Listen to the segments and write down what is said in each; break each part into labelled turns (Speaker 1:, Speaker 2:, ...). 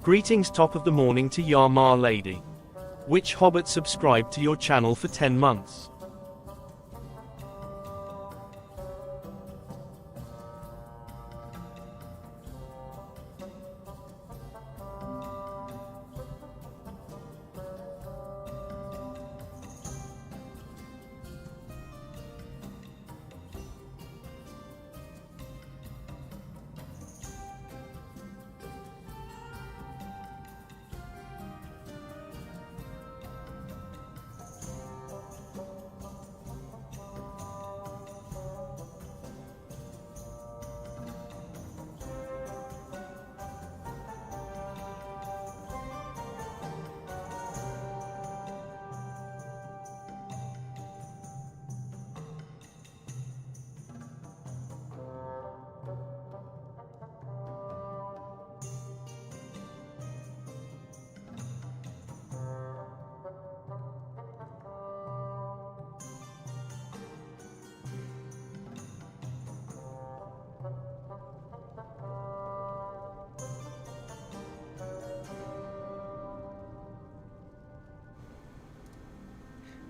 Speaker 1: Greetings, top of the morning to Yarmar Lady. Which hobbit subscribed to your channel for 10 months?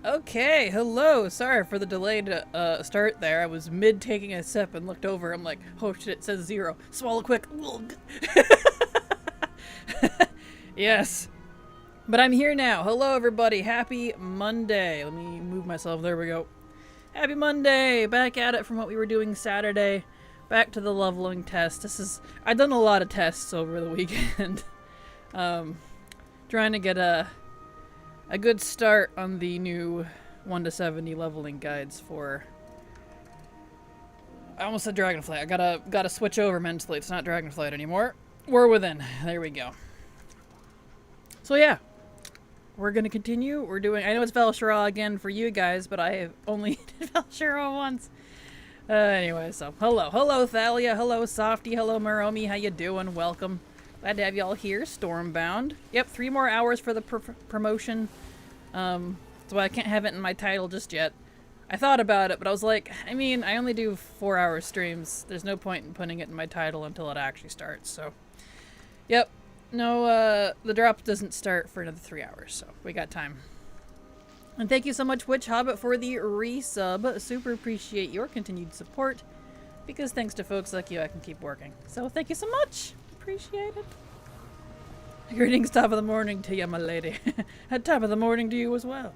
Speaker 2: Okay, hello. Sorry for the delayed start there. I was mid taking a sip and looked over. I'm like, oh shit, it says 0. Swallow quick. Yes. But I'm here now. Hello, everybody. Happy Monday. Let me move myself. There we go. Happy Monday. Back at it from what we were doing Saturday. Back to the leveling test. I've done a lot of tests over the weekend. Trying to get a good start on the new 1 to 70 leveling guides for... I almost said Dragonflight. I gotta switch over mentally. It's not Dragonflight anymore. We're within. There we go. So yeah. We're gonna continue. We're doing... I know it's Velshira again for you guys, but I have only did Velshira once. Anyway, so hello. Hello, Thalia. Hello, Softy. Hello, Muromi. How you doing? Welcome. Glad to have y'all here. Stormbound. Yep, 3 more hours for the promotion. That's why I can't have it in my title just yet. I thought about it, but I was like, I mean, I only do 4-hour streams. There's no point in putting it in my title until it actually starts, so. Yep. No, the drop doesn't start for another 3 hours, so we got time. And thank you so much, Witch Hobbit, for the resub. Super appreciate your continued support, because thanks to folks like you, I can keep working. So thank you so much. Appreciate it. Greetings, top of the morning to you, my lady. At top of the morning to you as well.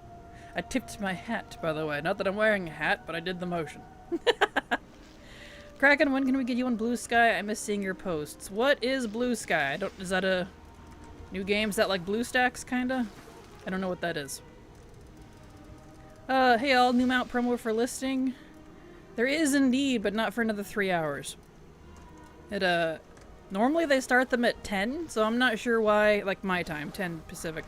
Speaker 2: I tipped my hat, by the way. Not that I'm wearing a hat, but I did the motion. Kraken, when can we get you on Blue Sky? I miss seeing your posts. What is Blue Sky? Is that a new game? Is that like BlueStacks, kinda? I don't know what that is. Hey all, new mount promo for listing. There is indeed, but not for another 3 hours. Normally they start them at 10, so I'm not sure why, like my time, 10 Pacific.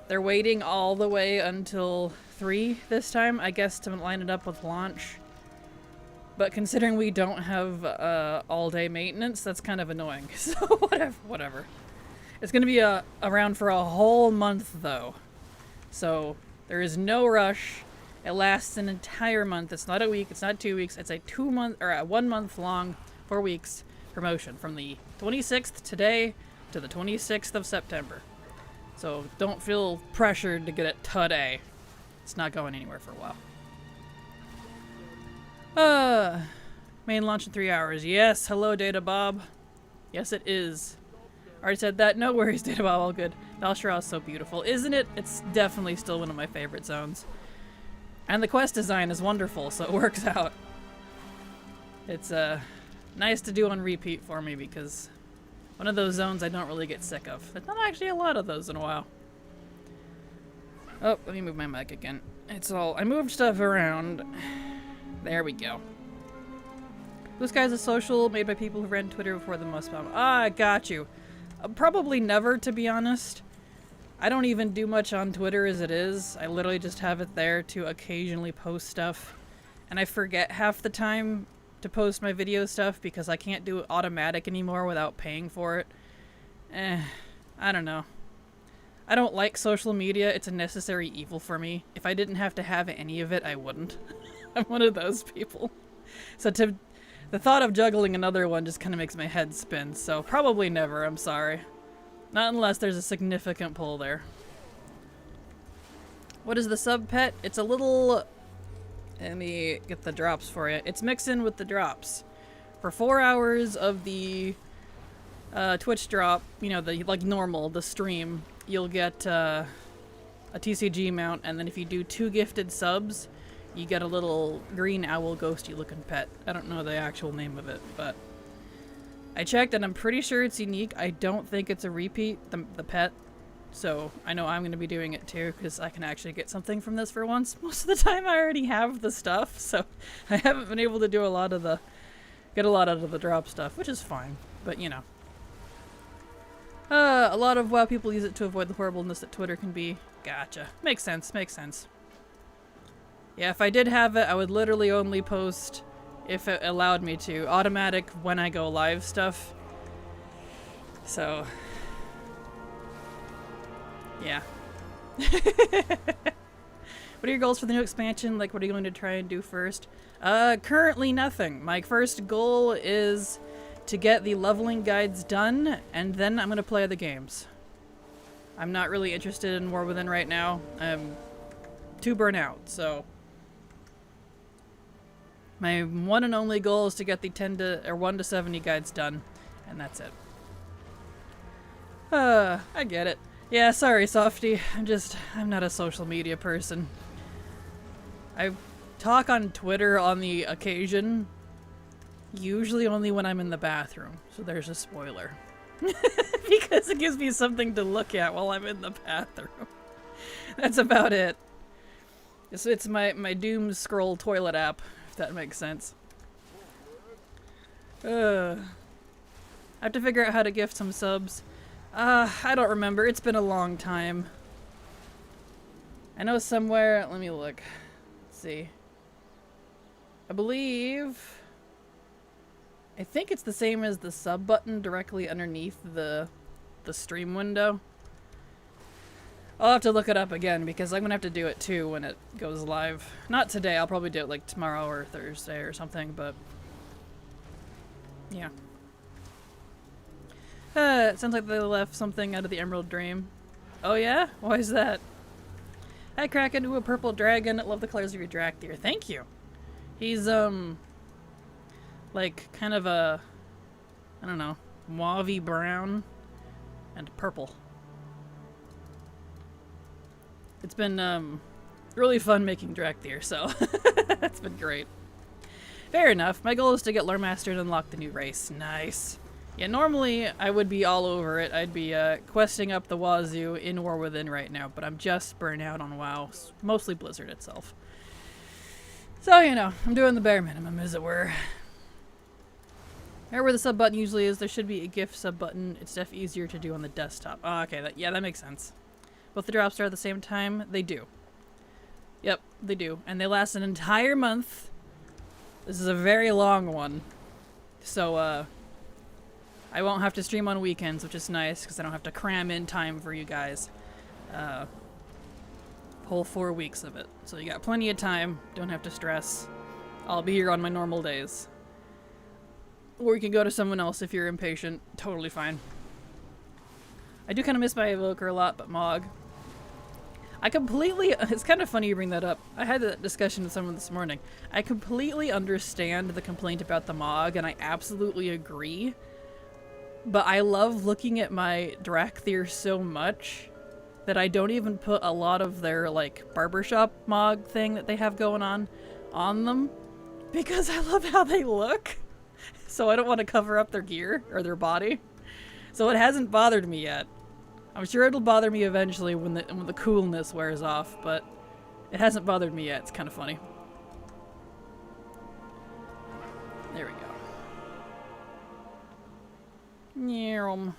Speaker 2: They're waiting all the way until 3 this time, I guess to line it up with launch. But considering we don't have all-day maintenance, that's kind of annoying. So whatever. It's going to be around for a whole month though. So there is no rush. It lasts an entire month. It's not a week, it's not 2 weeks, it's a 1 month long, 4 weeks promotion from the 26th today to the 26th of September. So don't feel pressured to get it today. It's not going anywhere for a while. Main launch in 3 hours. Yes, hello Data Bob. Yes it is. Already said that. No worries, Data Bob, all good. Velshira is so beautiful, isn't it? It's definitely still one of my favorite zones. And the quest design is wonderful, so it works out. It's nice to do on repeat for me because one of those zones I don't really get sick of. There's not actually a lot of those in a while. Oh, let me move my mic again. I moved stuff around. There we go. Blue Sky is a social made by people who ran Twitter before the most spam. Ah, got you. Probably never, to be honest. I don't even do much on Twitter as it is. I literally just have it there to occasionally post stuff. And I forget half the time to post my video stuff because I can't do it automatic anymore without paying for it. I don't know. I don't like social media. It's a necessary evil for me. If I didn't have to have any of it, I wouldn't. I'm one of those people. So the thought of juggling another one just kind of makes my head spin. So probably never. I'm sorry. Not unless there's a significant pull there. What is the sub pet? It's a little... Let me get the drops for you. It's mixing with the drops. For 4 hours of the Twitch drop, you know, the like normal, the stream, you'll get a TCG mount, and then if you do 2 gifted subs, you get a little green owl ghosty looking pet. I don't know the actual name of it, but I checked and I'm pretty sure it's unique. I don't think it's a repeat, the pet. So I know I'm going to be doing it too, because I can actually get something from this for once. Most of the time I already have the stuff, so I haven't been able to do get a lot out of the drop stuff, which is fine, but you know. A lot of WoW people use it to avoid the horribleness that Twitter can be. Gotcha. Makes sense, makes sense. Yeah, if I did have it, I would literally only post if it allowed me to. Automatic when I go live stuff. So, yeah. What are your goals for the new expansion? Like, what are you going to try and do first? Currently nothing. My first goal is to get the leveling guides done, and then I'm going to play the games. I'm not really interested in War Within right now. I'm too burnt out, so... My one and only goal is to get the 1 to 70 guides done, and that's it. I get it. Yeah, sorry, Softy. I'm not a social media person. I talk on Twitter on the occasion, usually only when I'm in the bathroom, so there's a spoiler. Because it gives me something to look at while I'm in the bathroom. That's about it. It's my doom scroll toilet app, if that makes sense. I have to figure out how to gift some subs. I don't remember. It's been a long time. I know somewhere... Let me look. Let's see. I think it's the same as the sub button directly underneath the stream window. I'll have to look it up again because I'm gonna have to do it too when it goes live. Not today, I'll probably do it like tomorrow or Thursday or something, but yeah. It sounds like they left something out of the Emerald Dream. Oh yeah? Why is that? Hi Kraken, ooh, a purple dragon. Love the colors of your Drakthir. Thank you. He's like kind of a, I don't know, mauvey brown and purple. It's been really fun making Drakthir, so that's been great. Fair enough. My goal is to get Lore Master and unlock the new race. Nice. Yeah, normally I would be all over it. I'd be questing up the wazoo in War Within right now, but I'm just burnt out on WoW, mostly Blizzard itself. So, you know, I'm doing the bare minimum, as it were. Where the sub button usually is, there should be a GIF sub button. It's definitely easier to do on the desktop. Oh, okay, yeah, that makes sense. Both the drops are at the same time? They do. Yep, they do. And they last an entire month. This is a very long one. So, I won't have to stream on weekends, which is nice, because I don't have to cram in time for you guys. Whole 4 weeks of it. So you got plenty of time. Don't have to stress. I'll be here on my normal days. Or you can go to someone else if you're impatient. Totally fine. I do kind of miss my Evoker a lot, but Mog. It's kind of funny you bring that up. I had that discussion with someone this morning. I completely understand the complaint about the Mog, and I absolutely agree. But I love looking at my Drakthir so much that I don't even put a lot of their, like, barbershop Mog thing that they have going on them. Because I love how they look. So I don't want to cover up their gear or their body. So it hasn't bothered me yet. I'm sure it'll bother me eventually when the coolness wears off, but it hasn't bothered me yet. It's kind of funny. There we go. Nyerm.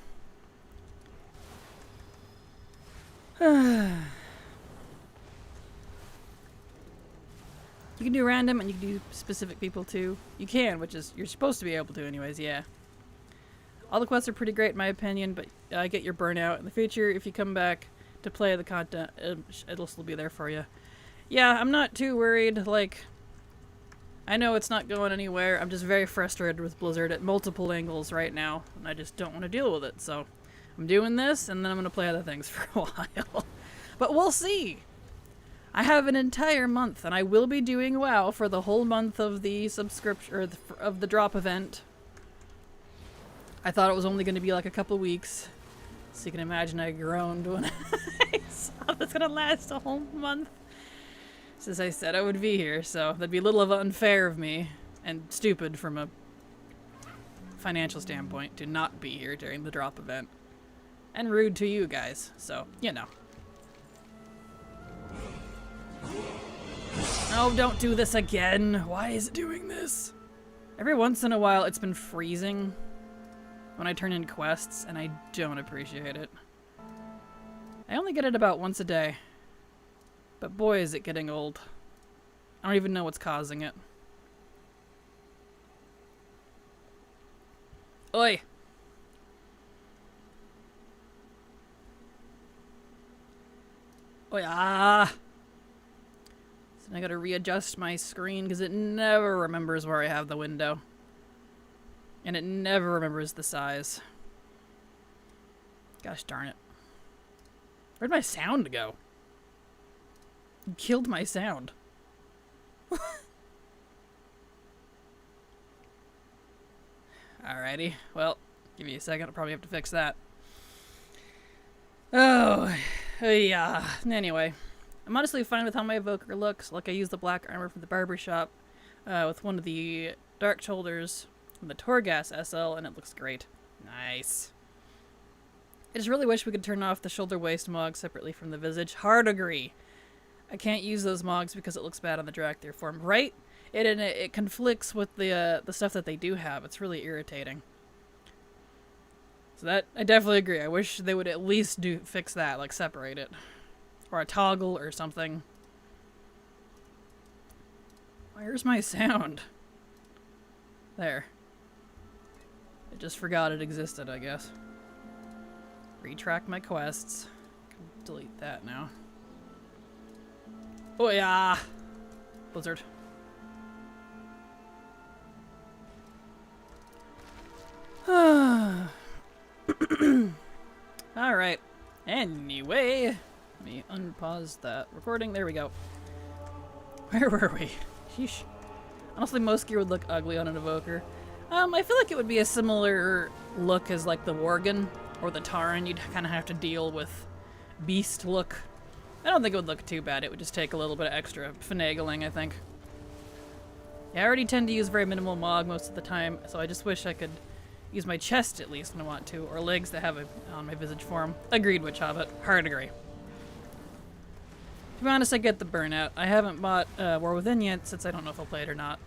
Speaker 2: You can do random and you can do specific people too. You can, which is, you're supposed to be able to anyways, yeah. All the quests are pretty great in my opinion, but I get your burnout. In the future, if you come back to play the content, it'll still be there for you. Yeah, I'm not too worried. Like, I know it's not going anywhere. I'm just very frustrated with Blizzard at multiple angles right now, and I just don't want to deal with it. So I'm doing this, and then I'm going to play other things for a while. But we'll see. I have an entire month, and I will be doing WoW for the whole month of the subscription, or of the drop event. I thought it was only going to be like a couple weeks. So you can imagine I groaned when I saw this going to last a whole month. Since I said I would be here, so that'd be a little of unfair of me, and stupid from a financial standpoint, to not be here during the drop event. And rude to you guys, so, you know. Oh, don't do this again! Why is it doing this? Every once in a while it's been freezing when I turn in quests, and I don't appreciate it. I only get it about once a day. But boy, is it getting old. I don't even know what's causing it. Oi! Oi, ah! So I gotta readjust my screen because it never remembers where I have the window. And it never remembers the size. Gosh darn it. Where'd my sound go? You killed my sound. Alrighty. Well, give me a second. I'll probably have to fix that. Oh, yeah. Anyway, I'm honestly fine with how my evoker looks. Like, I use the black armor from the barbershop with one of the dark shoulders from the Torghast SL, and it looks great. Nice. I just really wish we could turn off the shoulder waist mog separately from the visage. Hard agree. I can't use those mogs because it looks bad on the Dracthyr form, right? It conflicts with the stuff that they do have. It's really irritating. So that, I definitely agree. I wish they would at least fix that, like separate it. Or a toggle or something. Where's my sound? There. I just forgot it existed, I guess. Retract my quests. Delete that now. Oh yeah! Blizzard. Alright. Anyway, let me unpause that recording. There we go. Where were we? Sheesh. Honestly, most gear would look ugly on an evoker. I feel like it would be a similar look as like the Worgen or the Tauren. You'd kind of have to deal with beast look. I don't think it would look too bad. It would just take a little bit of extra finagling, I think. Yeah, I already tend to use very minimal mog most of the time, so I just wish I could use my chest at least when I want to, or legs that have it on my visage form. Agreed with Hobbit. Hard agree. To be honest, I get the burnout. I haven't bought War Within yet, since I don't know if I'll play it or not.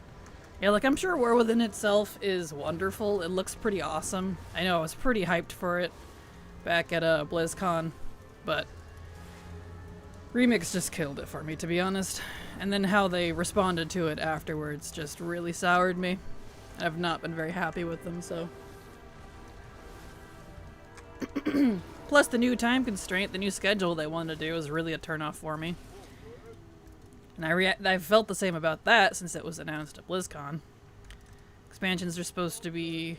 Speaker 2: Yeah, like, I'm sure War Within itself is wonderful. It looks pretty awesome. I know I was pretty hyped for it back at BlizzCon, but Remix just killed it for me, to be honest. And then how they responded to it afterwards just really soured me. I've not been very happy with them, so. Plus the new time constraint, the new schedule they wanted to do is really a turnoff for me. And I felt the same about that since it was announced at BlizzCon. Expansions are supposed to be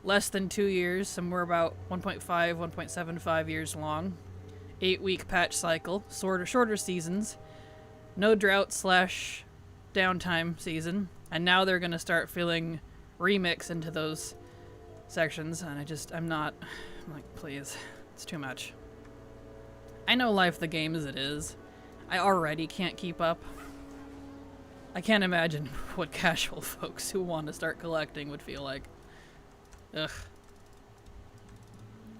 Speaker 2: less than 2 years, somewhere about 1.5, 1.75 years long. 8-week patch cycle, shorter seasons, no drought / downtime season, and now they're gonna start filling remix into those sections, and I'm like, please, it's too much. I know life the game as it is. I already can't keep up. I can't imagine what casual folks who want to start collecting would feel like. Ugh.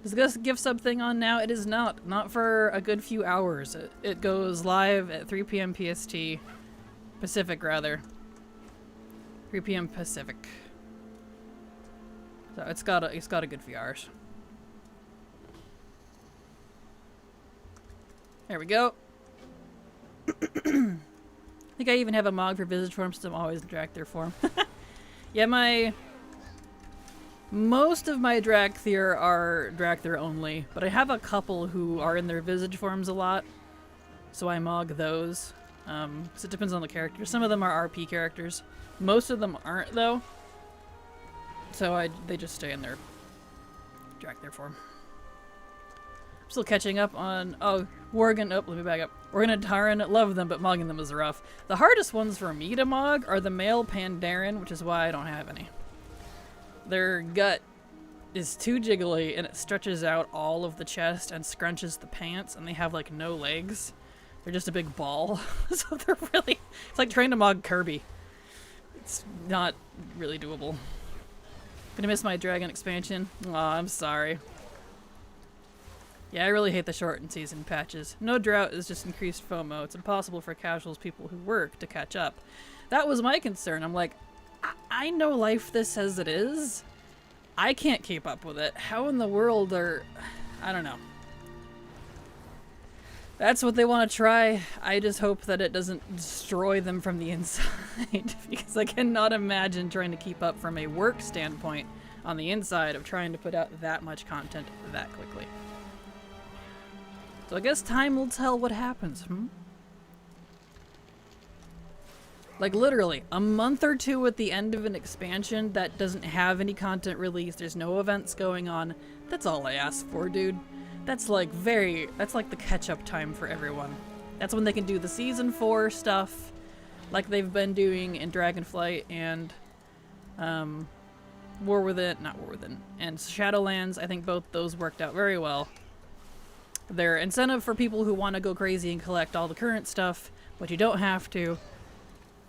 Speaker 2: Is this gift sub thing on now? It is not. Not for a good few hours. It goes live at 3 p.m. PST. Pacific, rather. 3 p.m. Pacific. So it's got a good few hours. There we go. I think I even have a mog for visage form, since I'm always in Dracthyr form. Yeah, most of my Dracthyr are Dracthyr only, but I have a couple who are in their visage forms a lot, so I mog those. So it depends on the character. Some of them are RP characters. Most of them aren't, though. So they just stay in their Dracthyr form. Still catching up on... Oh, Worgen... Oh, let me back up. Worgen and Taran, love them, but mogging them is rough. The hardest ones for me to mog are the male Pandaren, which is why I don't have any. Their gut is too jiggly, and it stretches out all of the chest and scrunches the pants, and they have, like, no legs. They're just a big ball. So they're really... It's like trying to mog Kirby. It's not really doable. Gonna miss my dragon expansion? Aw, I'm sorry. Yeah, I really hate the shortened season patches. No drought is just increased FOMO. It's impossible for casuals, people who work, to catch up. That was my concern. I'm like, I know life this as it is. I can't keep up with it. How in the world are... I don't know. That's what they want to try. I just hope that it doesn't destroy them from the inside. Because I cannot imagine trying to keep up from a work standpoint on the inside of trying to put out that much content that quickly. So I guess time will tell what happens, Like literally, a month or two at the end of an expansion that doesn't have any content released, there's no events going on. That's all I ask for, dude. That's like the catch-up time for everyone. That's when they can do the Season 4 stuff, like they've been doing in Dragonflight and and Shadowlands. I think both those worked out very well. They're incentive for people who want to go crazy and collect all the current stuff, but you don't have to,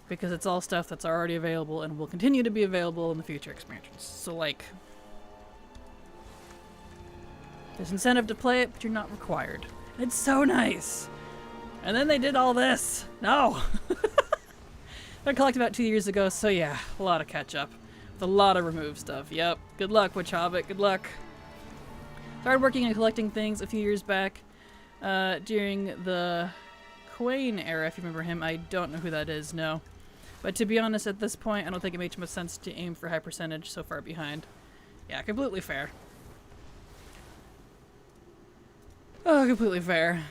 Speaker 2: because it's all stuff that's already available and will continue to be available in the future expansions. So like... There's incentive to play it, but you're not required. It's so nice. And then they did all this. No. I collected about 2 years ago, so yeah, a lot of catch up. With a lot of remove stuff. Yep. Good luck, Witch Hobbit. Good luck. Started working and collecting things a few years back during the Quain era, if you remember him. I don't know who that is, no. But to be honest, at this point, I don't think it makes much sense to aim for high percentage so far behind. Yeah, completely fair. Oh, completely fair.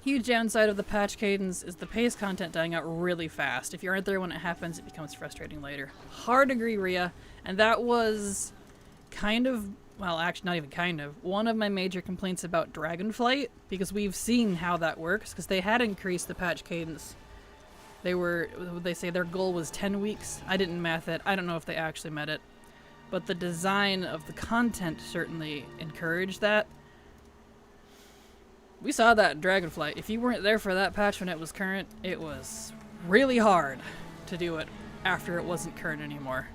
Speaker 2: Huge downside of the patch cadence is the pace content dying out really fast. If you aren't there when it happens, it becomes frustrating later. Hard agree, Rhea. And that was kind of, well, actually not even kind of, one of my major complaints about Dragonflight, because we've seen how that works, because they had increased the patch cadence. They say their goal was 10 weeks. I didn't math it. I don't know if they actually met it. But the design of the content certainly encouraged that. We saw that in Dragonflight. If you weren't there for that patch when it was current, it was really hard to do it after it wasn't current anymore.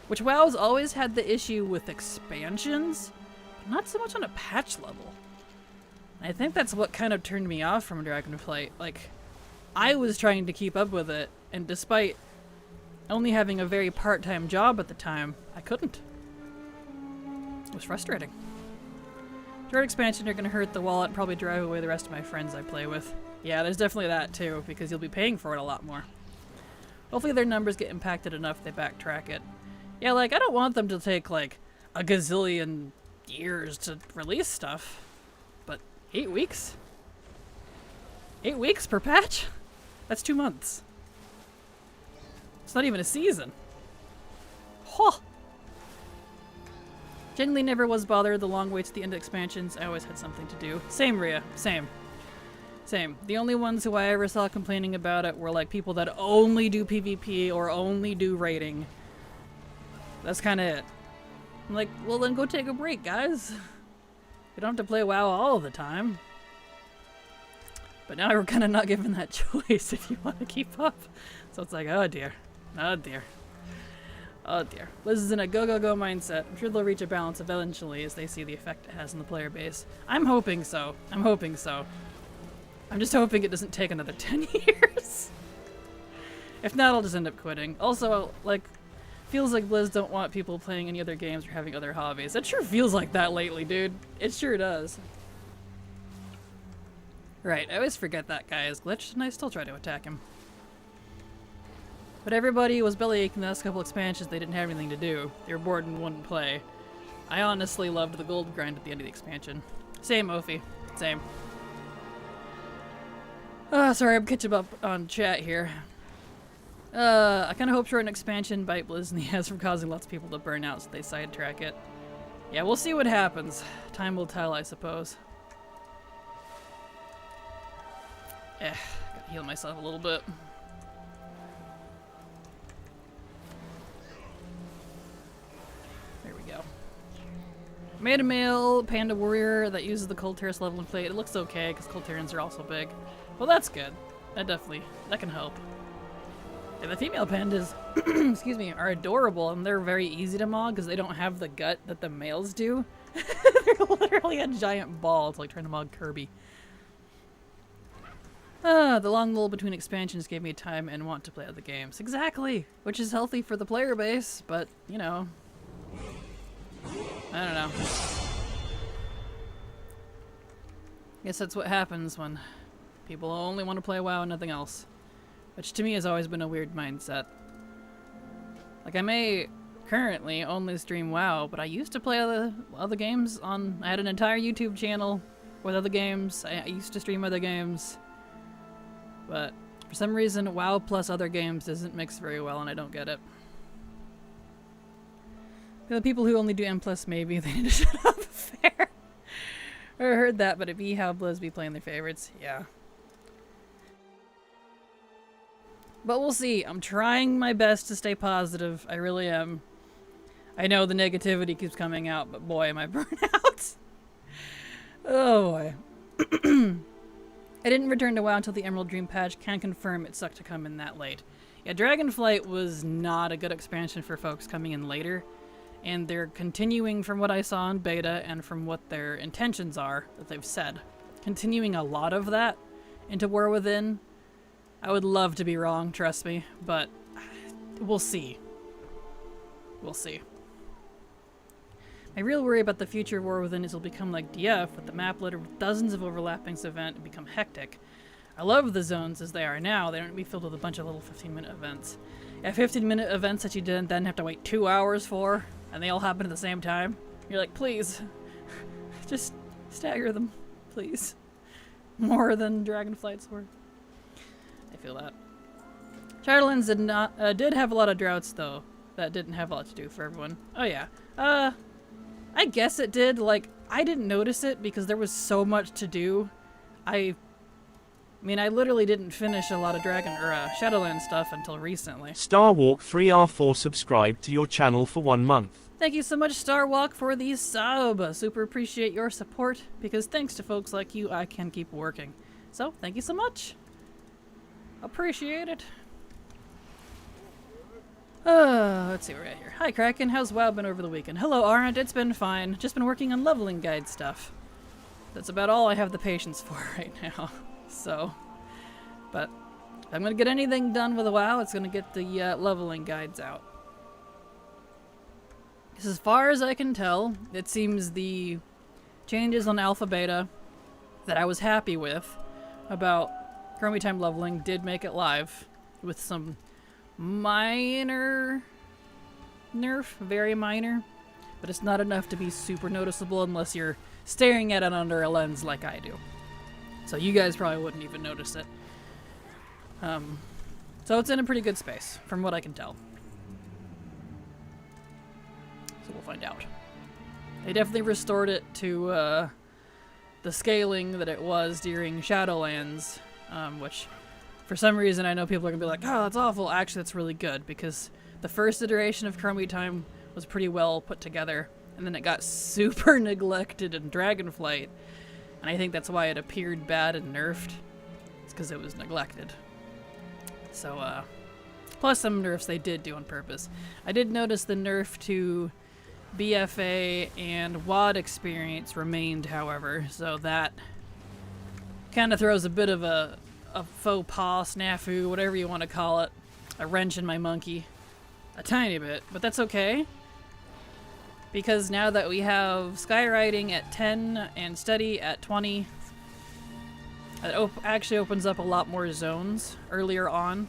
Speaker 2: Which WoW's always had the issue with expansions, but not so much on a patch level. I think that's what kind of turned me off from Dragonflight. Like, I was trying to keep up with it, and despite only having a very part-time job at the time, I couldn't. It was frustrating. Short expansion are going to hurt the wallet and probably drive away the rest of my friends I play with. Yeah, there's definitely that too, because you'll be paying for it a lot more. Hopefully their numbers get impacted enough they backtrack it. Yeah, like, I don't want them to take, like, a gazillion years to release stuff. But 8 weeks? 8 weeks per patch? That's 2 months. It's not even a season. Huh. Generally never was bothered the long waits to the end of expansions. I always had something to do. Same, Rhea. Same. Same. The only ones who I ever saw complaining about it were like people that only do PvP or only do raiding. That's kind of it. I'm like, well then go take a break, guys. You don't have to play WoW all the time. But now we're kind of not given that choice if you want to keep up. So it's like, oh dear. Oh dear. Oh dear. Liz is in a go-go-go mindset. I'm sure they'll reach a balance eventually as they see the effect it has on the player base. I'm hoping so. I'm hoping so. I'm just hoping it doesn't take another 10 years. If not, I'll just end up quitting. Also, like, feels like Blizz don't want people playing any other games or having other hobbies. It sure feels like that lately, dude. It sure does. Right, I always forget that guy is glitched, and I still try to attack him. But everybody was bellyaching the last couple expansions. They didn't have anything to do. They were bored and wouldn't play. I honestly loved the gold grind at the end of the expansion. Same, Ophi. Same. Sorry, I'm catching up on chat here. I kind of hope short an expansion bite Blizz in the ass from causing lots of people to burn out so they sidetrack it. Yeah, we'll see what happens. Time will tell, I suppose. Gotta heal myself a little bit. There we go. Made a male panda warrior that uses the Cold Terrace leveling plate. It looks okay because Cold Terrans are also big. Well, that's good. That can help. And the female pandas, excuse me, are adorable and they're very easy to maul because they don't have the gut that the males do. They're literally a giant ball. It's like trying to maul Kirby. The long lull between expansions gave me time and want to play other games. Exactly! Which is healthy for the player base, but, you know. I don't know. Guess that's what happens when people only want to play WoW and nothing else. Which to me has always been a weird mindset. Like, I may currently only stream WoW, but I used to play other games on... I had an entire YouTube channel with other games. I used to stream other games. But for some reason, WoW plus other games doesn't mix very well, and I don't get it. The people who only do M+, maybe they need to shut up. Fair. I heard that, but it'd be how Blizz be playing their favorites. Yeah. But we'll see. I'm trying my best to stay positive. I really am. I know the negativity keeps coming out, but boy, am I burnt out. Oh boy. I didn't return to WoW until the Emerald Dream patch. Can confirm it sucked to come in that late. Yeah, Dragonflight was not a good expansion for folks coming in later. And they're continuing from what I saw in beta and from what their intentions are that they've said. Continuing a lot of that into War Within. I would love to be wrong, trust me, but we'll see. We'll see. My real worry about the future of War Within is it'll become like DF, with the map littered with dozens of overlapping events and become hectic. I love the zones as they are now. They don't be filled with a bunch of little 15-minute events. Yeah, 15-minute events that you then have to wait 2 hours for, and they all happen at the same time. You're like, please, just stagger them, please. More than Dragonflight Sword. I feel that. Shadowlands did have a lot of droughts, though. That didn't have a lot to do for everyone. Oh, yeah. I guess it did. Like, I didn't notice it because there was so much to do. I mean, I literally didn't finish a lot of Shadowlands stuff until recently.
Speaker 1: Starwalk3R4 subscribed to your channel for 1 month.
Speaker 2: Thank you so much, Starwalk, for the sub. Super appreciate your support, because thanks to folks like you, I can keep working. So, thank you so much. Appreciate it. Let's see what we're at here. Hi, Kraken. How's WoW been over the weekend? Hello, Arndt. It's been fine. Just been working on leveling guide stuff. That's about all I have the patience for right now. So, but if I'm going to get anything done with WoW, it's going to get the leveling guides out. Because as far as I can tell, it seems the changes on Alpha Beta that I was happy with about Chromie Time leveling did make it live with some minor nerf, very minor, but it's not enough to be super noticeable unless you're staring at it under a lens like I do. So you guys probably wouldn't even notice it. So it's in a pretty good space, from what I can tell. So we'll find out. They definitely restored it to the scaling that it was during Shadowlands, which for some reason I know people are going to be like, oh, that's awful. Actually, that's really good, because the first iteration of Chromie Time was pretty well put together, and then it got super neglected in Dragonflight, and I think that's why it appeared bad and nerfed. It's because it was neglected. So, plus some nerfs they did do on purpose. I did notice the nerf to BFA and WAD experience remained, however, so that kind of throws a bit of a faux pas, snafu, whatever you want to call it, a wrench in my monkey, a tiny bit, but that's okay, because now that we have skywriting at 10 and study at 20, it actually opens up a lot more zones earlier on,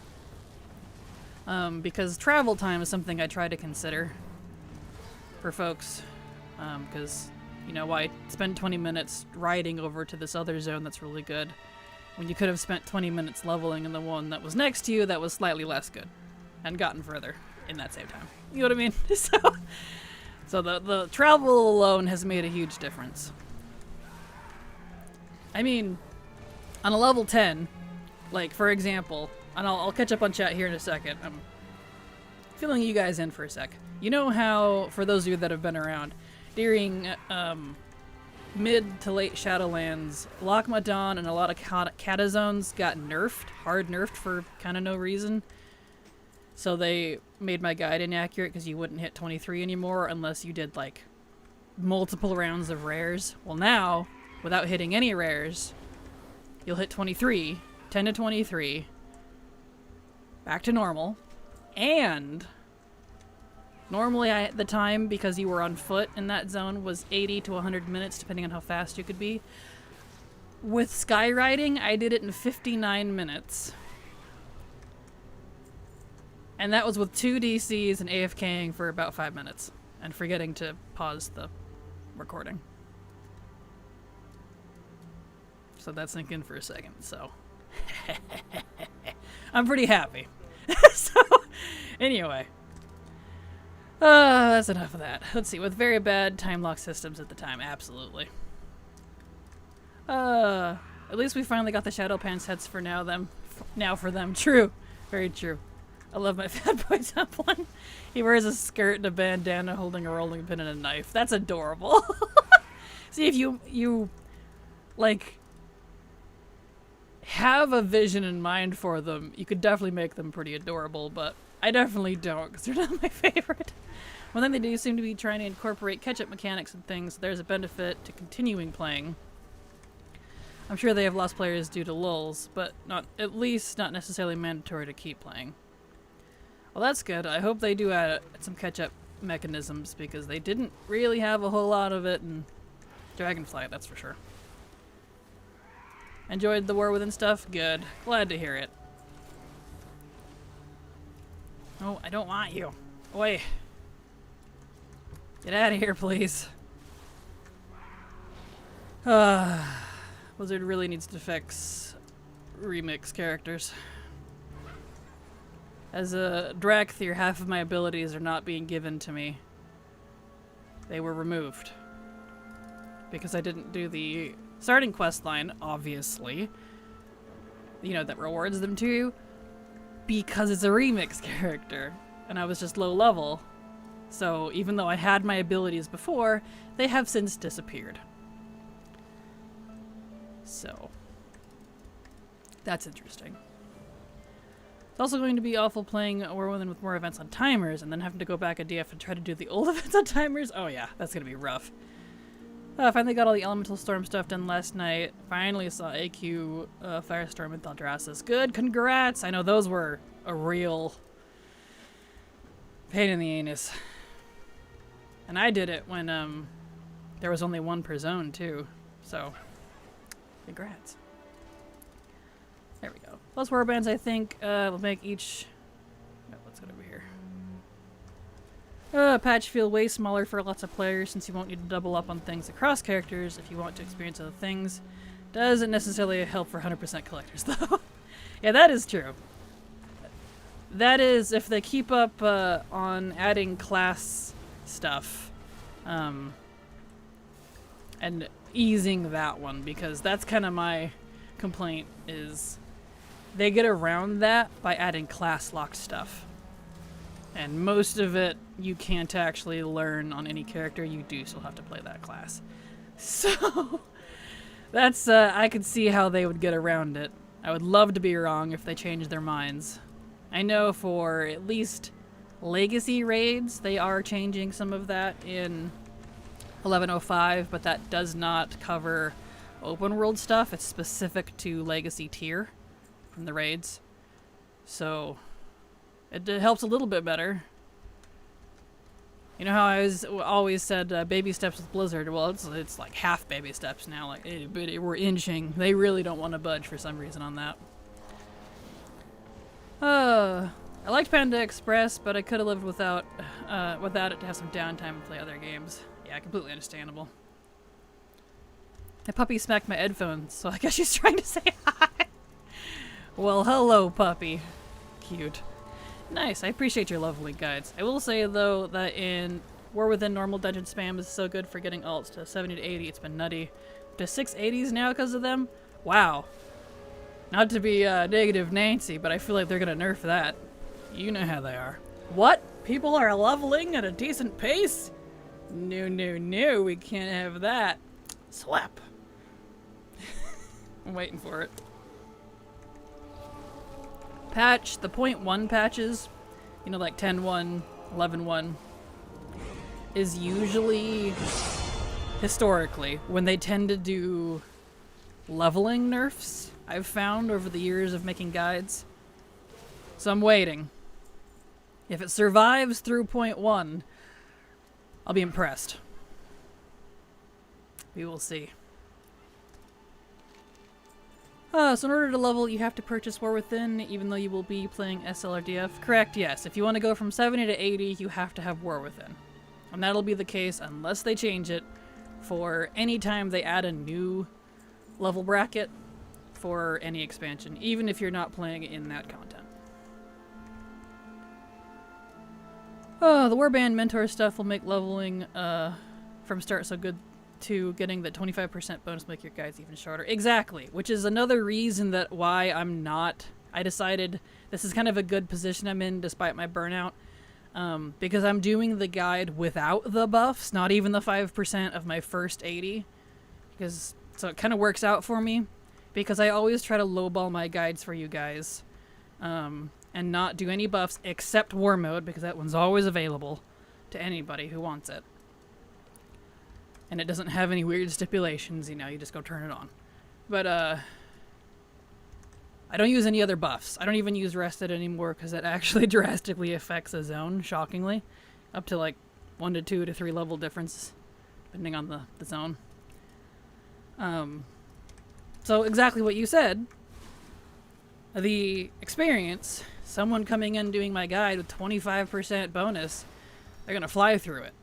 Speaker 2: because travel time is something I try to consider for folks, because, you know, why spend 20 minutes riding over to this other zone that's really good when you could have spent 20 minutes leveling in the one that was next to you that was slightly less good and gotten further in that same time. You know what I mean? So the travel alone has made a huge difference. I mean, on a level 10, Like, for example, and I'll catch up on chat here in a second. I'm filling you guys in for a sec. You know how, for those of you that have been around, during mid to late Shadowlands, Lochmadon and a lot of Kata zones got nerfed, hard nerfed for kind of no reason. So they made my guide inaccurate because you wouldn't hit 23 anymore unless you did like multiple rounds of rares. Well now, without hitting any rares, you'll hit 23, 10 to 23, back to normal, and normally the time, because you were on foot in that zone, was 80 to 100 minutes, depending on how fast you could be. With Skyriding, I did it in 59 minutes. And that was with 2 DCs and AFKing for about 5 minutes. And forgetting to pause the recording. So that's sinking for a second, so. I'm pretty happy. So, anyway. That's enough of that. Let's see, with very bad time lock systems at the time, absolutely. At least we finally got the Shadow Pants heads for now for them. True. Very true. I love my fat boy Zeppelin. He wears a skirt and a bandana holding a rolling pin and a knife. That's adorable. See, if you like have a vision in mind for them, you could definitely make them pretty adorable, but I definitely don't, because they're not my favorite. One thing they do seem to be trying to incorporate catch-up mechanics and things, so there's a benefit to continuing playing. I'm sure they have lost players due to lulls, but at least not necessarily mandatory to keep playing. Well, that's good. I hope they do add some catch-up mechanisms, because they didn't really have a whole lot of it in Dragonflight, that's for sure. Enjoyed the War Within stuff? Good. Glad to hear it. Oh, I don't want you. Oi. Get out of here, please. Blizzard really needs to fix remix characters. As a Drakthir, half of my abilities are not being given to me. They were removed. Because I didn't do the starting quest line, obviously. You know, that rewards them to you. Because it's a remix character. And I was just low level. So even though I had my abilities before, they have since disappeared. So that's interesting. It's also going to be awful playing War Within with more events on timers and then having to go back a DF and try to do the old events on timers. Oh yeah, that's going to be rough. Finally got all the Elemental Storm stuff done last night. Finally saw AQ Firestorm and Thaldraszus. Good, congrats! I know those were a real pain in the anus. And I did it when there was only one per zone too. So, congrats. There we go. Plus warbands, I think, will make each... Oh, let's go over here. Patch feel way smaller for lots of players since you won't need to double up on things across characters if you want to experience other things. Doesn't necessarily help for 100% collectors though. Yeah, that is true. That is if they keep up on adding class stuff and easing that one, because that's kind of my complaint is they get around that by adding class locked stuff. And most of it you can't actually learn on any character. You do still have to play that class. So that's I could see how they would get around it. I would love to be wrong if they changed their minds. I know for at least legacy raids they are changing some of that in 1105, but that does not cover open world stuff. It's specific to legacy tier from the raids. So it helps a little bit better. You know how I always said baby steps with Blizzard? Well, it's like half baby steps now. Like we're inching. They really don't want to budge for some reason on that. I liked Panda Express, but I could have lived without it to have some downtime and play other games. Yeah, completely understandable. My puppy smacked my headphones, so I guess she's trying to say hi. Well, hello, puppy. Cute. Nice, I appreciate your lovely guides. I will say, though, that in War Within normal dungeon spam is so good for getting alts to 70 to 80. It's been nutty. To 680s now because of them? Wow. Not to be negative Nancy, but I feel like they're gonna nerf that. You know how they are. What? People are leveling at a decent pace? No, no, no, we can't have that. Slap. I'm waiting for it. Patch, the 0.1 patches, you know, like 10.1, 11.1, is usually, historically, when they tend to do leveling nerfs, I've found over the years of making guides. So I'm waiting. If it survives through 0.1, I'll be impressed. We will see. So in order to level, you have to purchase War Within, even though you will be playing SLRDF. Correct, yes. If you want to go from 70 to 80, you have to have War Within. And that'll be the case unless they change it for any time they add a new level bracket for any expansion, even if you're not playing in that content. The Warband Mentor stuff will make leveling from start so good to getting the 25% bonus make your guides even shorter. Exactly, which is another reason that why I decided this is kind of a good position I'm in despite my burnout, because I'm doing the guide without the buffs, not even the 5% of my first 80, so it kind of works out for me, because I always try to lowball my guides for you guys, and not do any buffs except War Mode, because that one's always available to anybody who wants it. And it doesn't have any weird stipulations, you know, you just go turn it on. But, I don't use any other buffs. I don't even use Rested anymore, because it actually drastically affects a zone, shockingly. Up to like 1 to 2 to 3 level difference, depending on the zone. So exactly what you said. The experience, someone coming in doing my guide with 25% bonus, they're gonna fly through it.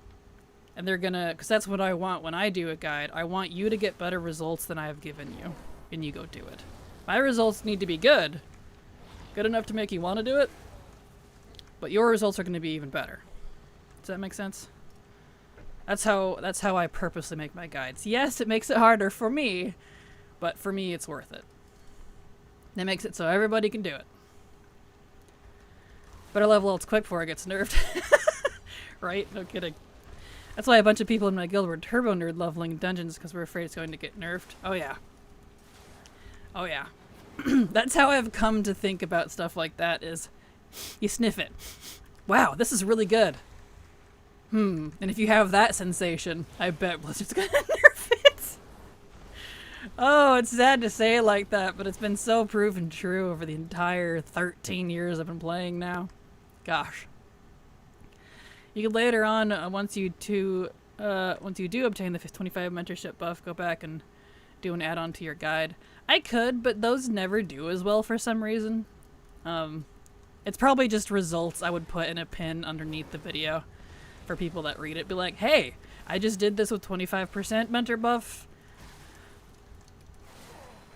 Speaker 2: And they're gonna, because that's what I want when I do a guide. I want you to get better results than I have given you, and you go do it. My results need to be good. Good enough to make you want to do it, but your results are going to be even better. Does that make sense? That's how I purposely make my guides. Yes, it makes it harder for me, but for me it's worth it. That makes it so everybody can do it. Better level else quick before it gets nerfed. Right? No kidding. That's why a bunch of people in my guild were turbo nerd leveling dungeons, because we're afraid it's going to get nerfed. Oh yeah. Oh yeah. That's how I've come to think about stuff like that, is you sniff it. Wow, this is really good. And if you have that sensation, I bet Blizzard's gonna nerf it. Oh, it's sad to say it like that, but it's been so proven true over the entire 13 years I've been playing now. Gosh. You can later on, once you do obtain the 25 mentorship buff, go back and do an add-on to your guide. I could, but those never do as well for some reason. It's probably just results I would put in a pin underneath the video for people that read it. Be like, hey, I just did this with 25% mentor buff.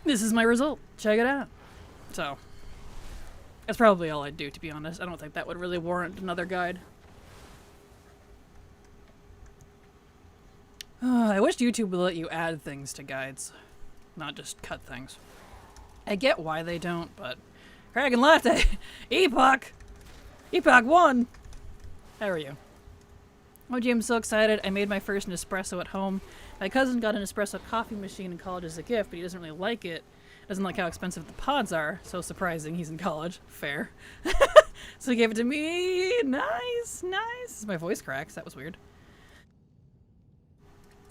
Speaker 2: This is my result. Check it out. So, that's probably all I'd do, to be honest. I don't think that would really warrant another guide. I wish YouTube would let you add things to guides, not just cut things. I get why they don't, but... Craig and Latte! Epoch! Epoch 1! How are you? OG, I'm so excited. I made my first Nespresso at home. My cousin got an espresso coffee machine in college as a gift, but he doesn't really like it. Doesn't like how expensive the pods are. So surprising, he's in college. Fair. So he gave it to me. Nice, nice. My voice cracks. That was weird.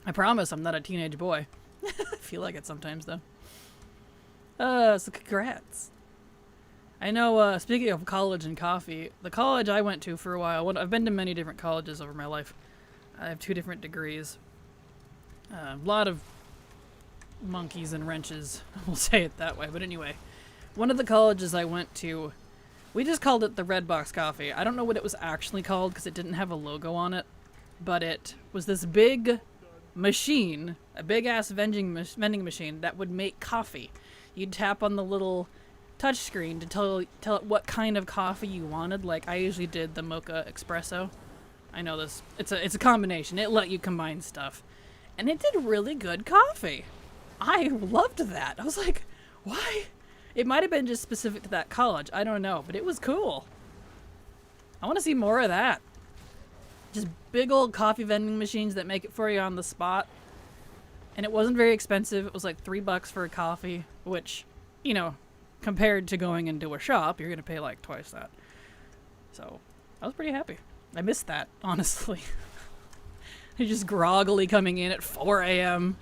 Speaker 2: I promise I'm not a teenage boy. I feel like it sometimes, though. So congrats. I know, speaking of college and coffee, the college I went to for a while, I've been to many different colleges over my life. I have 2 different degrees. A lot of monkeys and wrenches, we'll say it that way. But anyway, one of the colleges I went to, we just called it the Red Box Coffee. I don't know what it was actually called because it didn't have a logo on it, but it was this big machine, a big-ass vending machine that would make coffee. You'd tap on the little touch screen to tell it what kind of coffee you wanted. Like, I usually did the mocha espresso. I know this. It's a combination. It let you combine stuff. And it did really good coffee. I loved that. I was like, why It might have been just specific to that college. I don't know, but it was cool. I want to see more of that. Just big old coffee vending machines that make it for you on the spot. And it wasn't very expensive. It was like $3 for a coffee, which, you know, compared to going into a shop, you're going to pay like twice that. So I was pretty happy. I missed that, honestly. You're just groggily coming in at 4 a.m.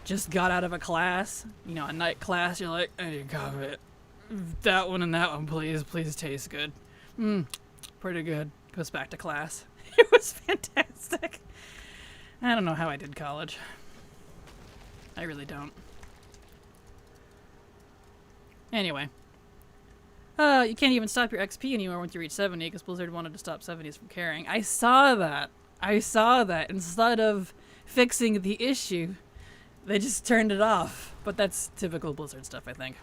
Speaker 2: Just got out of a class. You know, a night class. You're like, I need coffee. That one and that one, please. Please taste good. Pretty good. Goes back to class. It was fantastic. I don't know how I did college. I really don't. Anyway. You can't even stop your XP anymore once you reach 70 because Blizzard wanted to stop 70s from carrying. I saw that. Instead of fixing the issue, they just turned it off. But that's typical Blizzard stuff, I think.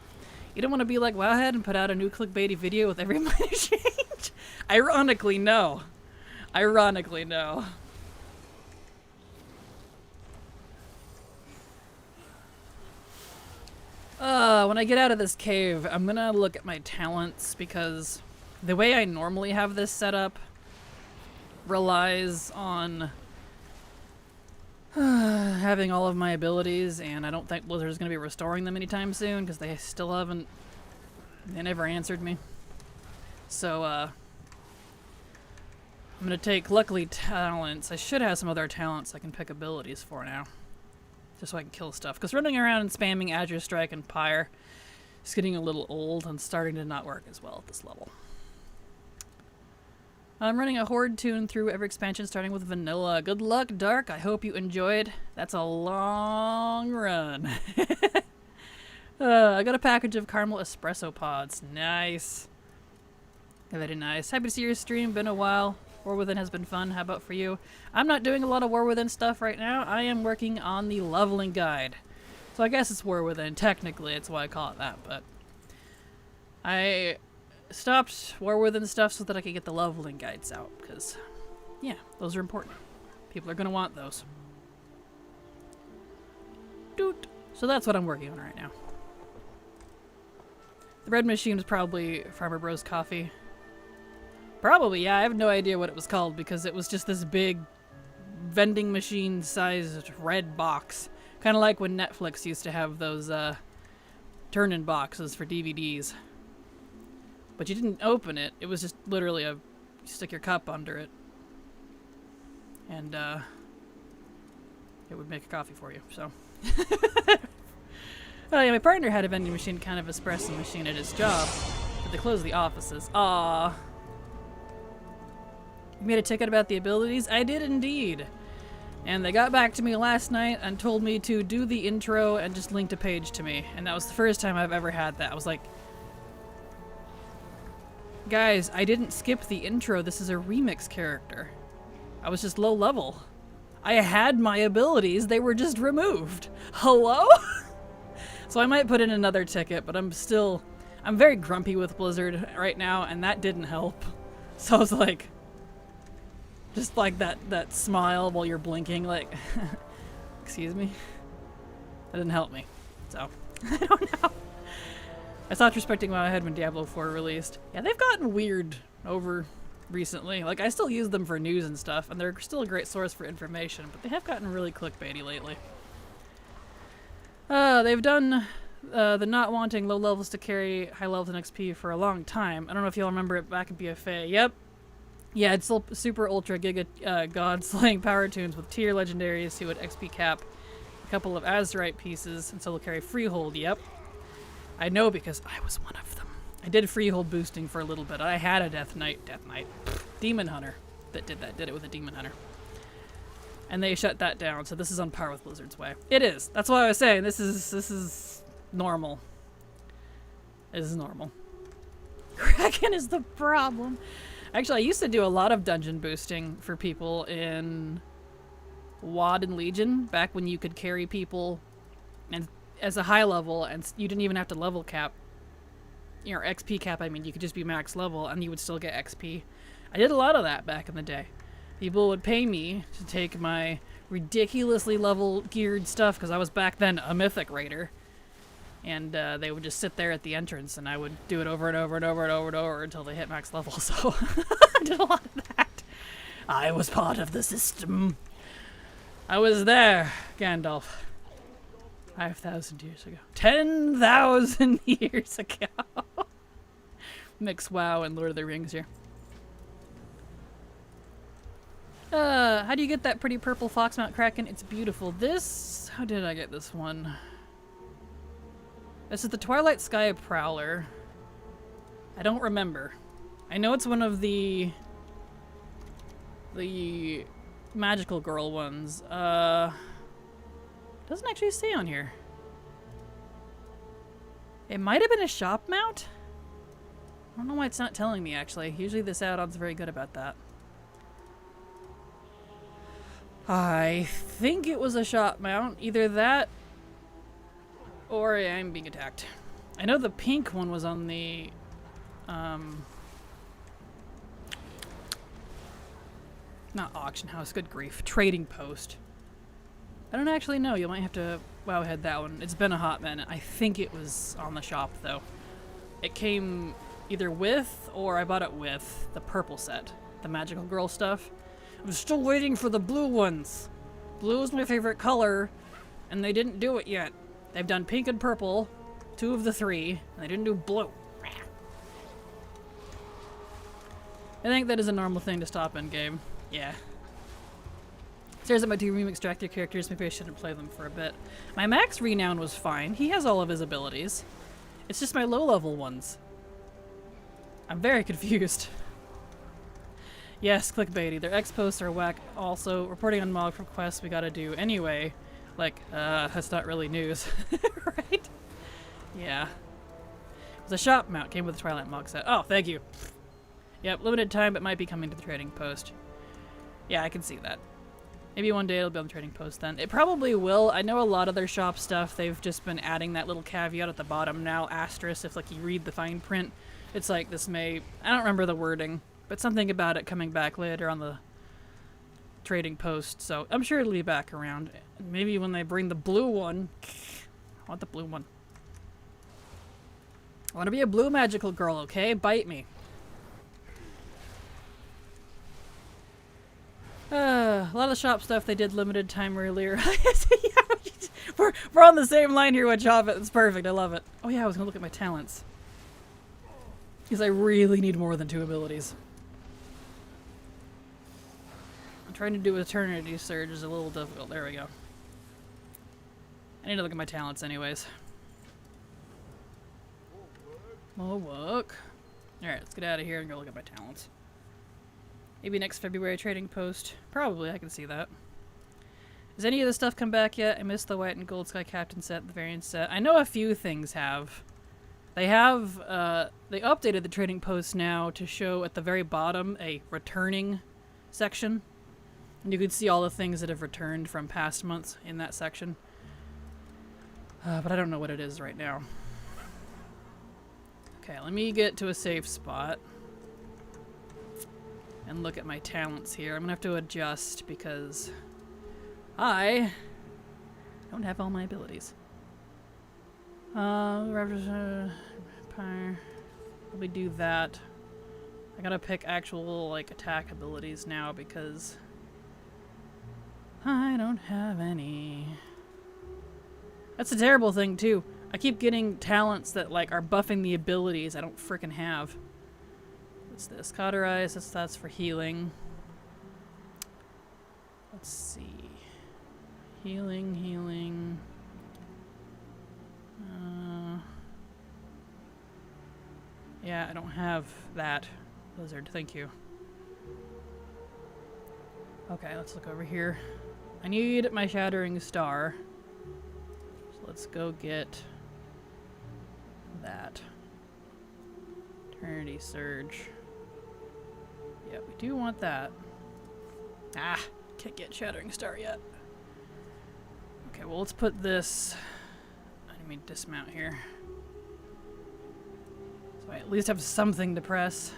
Speaker 2: You don't want to be like Wowhead and put out a new clickbaity video with every minor change? Ironically, no. Ironically, no. When I get out of this cave, I'm gonna look at my talents because the way I normally have this set up relies on having all of my abilities, and I don't think Blizzard is gonna be restoring them anytime soon because they still haven't. They never answered me. So, I'm gonna take, luckily, talents. I should have some other talents I can pick abilities for now. Just so I can kill stuff. Because running around and spamming Azure Strike and Pyre is getting a little old and starting to not work as well at this level. I'm running a Horde tune through every expansion starting with Vanilla. Good luck, Dark. I hope you enjoyed. That's a long run. I got a package of caramel espresso pods. Nice. Very nice. Happy to see your stream. Been a while. War Within has been fun. How about for you? I'm not doing a lot of War Within stuff right now. I am working on the leveling guide. So I guess it's War Within. Technically, it's why I call it that. But I stopped War Within stuff so that I could get the leveling guides out. Because, yeah, those are important. People are going to want those. Doot. So that's what I'm working on right now. The bread machine is probably Farmer Bros Coffee. Probably, yeah. I have no idea what it was called because it was just this big vending machine sized red box. Kind of like when Netflix used to have those turn-in boxes for DVDs. But you didn't open it. It was just literally you stick your cup under it. And it would make a coffee for you, so. Oh yeah, my partner had a vending machine, kind of espresso machine at his job. But they closed the offices. Aww. You made a ticket about the abilities? I did indeed. And they got back to me last night and told me to do the intro and just linked a page to me. And that was the first time I've ever had that. I was like, guys, I didn't skip the intro. This is a remix character. I was just low level. I had my abilities. They were just removed. Hello? So I might put in another ticket, but I'm very grumpy with Blizzard right now, and that didn't help. So I was like, just like that smile while you're blinking, like, excuse me? That didn't help me. So, I don't know. I stopped respecting Wowhead when Diablo 4 released. Yeah, they've gotten weird over recently. Like, I still use them for news and stuff, and they're still a great source for information, but they have gotten really clickbaity lately. They've done the not wanting low levels to carry high levels in XP for a long time. I don't know if you'll remember it back in BFA. Yep. Yeah, it's still super ultra giga god slaying power tunes with tier legendaries who would XP cap a couple of Azurite pieces and still carry freehold. Yep. I know because I was one of them. I did freehold boosting for a little bit. I had a Demon Hunter that did that. Did it with a Demon Hunter. And they shut that down, so this is on par with Blizzard's way. It is. That's why I was saying this is normal. This is normal. Kraken is the problem. Actually, I used to do a lot of dungeon boosting for people in WoD and Legion, back when you could carry people and as a high level, and you didn't even have to level cap. Or XP cap, I mean, you could just be max level, and you would still get XP. I did a lot of that back in the day. People would pay me to take my ridiculously level geared stuff, because I was back then a mythic raider, And they would just sit there at the entrance, and I would do it over and over and over and over and over until they hit max level. So I did a lot of that. I was part of the system. I was there, Gandalf. 5,000 years ago. 10,000 years ago. Mix WoW and Lord of the Rings here. How do you get that pretty purple Foxmount Kraken? It's beautiful. This... How did I get this one? This is the Twilight Sky Prowler. I don't remember. I know it's one of the magical girl ones. Doesn't actually say on here. It might have been a shop mount? I don't know why it's not telling me, actually. Usually this add-on's very good about that. I think it was a shop mount. Either that or I'm being attacked. I know the pink one was on the not auction house, good grief. Trading post. I don't actually know. You might have to wowhead that one. It's been a hot minute. I think it was on the shop though. It came either with or I bought it with the purple set. The magical girl stuff. I'm still waiting for the blue ones. Blue is my favorite color and they didn't do it yet. They've done pink and purple, 2 of the 3, and they didn't do blue. I think that is a normal thing to stop in game. Yeah. Stares at my 2 remix extractor characters. Maybe I shouldn't play them for a bit. My max renown was fine. He has all of his abilities. It's just my low level ones. I'm very confused. Yes, clickbaity. Their X posts are whack. Also, reporting on mog requests we gotta do anyway. Like, that's not really news. Right? Yeah. It was a shop mount. Came with a Twilight Mog set. Oh, thank you. Yep, limited time, but might be coming to the trading post. Yeah, I can see that. Maybe one day it'll be on the trading post then. It probably will. I know a lot of their shop stuff, they've just been adding that little caveat at the bottom now, asterisk, if like you read the fine print. It's like this may... I don't remember the wording, but something about it coming back later on the trading post, so I'm sure it'll be back around. Maybe when they bring the blue one. I want the blue one. I want to be a blue magical girl, okay? Bite me. A lot of the shop stuff they did limited time earlier. Yeah, we're on the same line here with Java. It's perfect. I love it. Oh yeah, I was gonna look at my talents. Because I really need more than 2 abilities. Trying to do Eternity Surge is a little difficult. There we go. I need to look at my talents anyways. More work. Alright, let's get out of here and go look at my talents. Maybe next February trading post. Probably, I can see that. Has any of this stuff come back yet? I missed the white and gold Sky Captain set, the variant set. I know a few things have. They have, they updated the trading post now to show at the very bottom a returning section. And you can see all the things that have returned from past months in that section. But I don't know what it is right now. Okay, let me get to a safe spot. And look at my talents here. I'm gonna have to adjust because I don't have all my abilities. Probably do that. I gotta pick actual, like, attack abilities now because I don't have any. That's a terrible thing, too. I keep getting talents that, like, are buffing the abilities I don't frickin' have. What's this? Cauterize. That's for healing. Let's see. Healing. Yeah, I don't have that. Blizzard, thank you. Okay, let's look over here. I need my Shattering Star. So let's go get that. Eternity Surge. Yeah, we do want that. Ah, can't get Shattering Star yet. Okay, well let's put this... Let me dismount here. So I at least have something to press.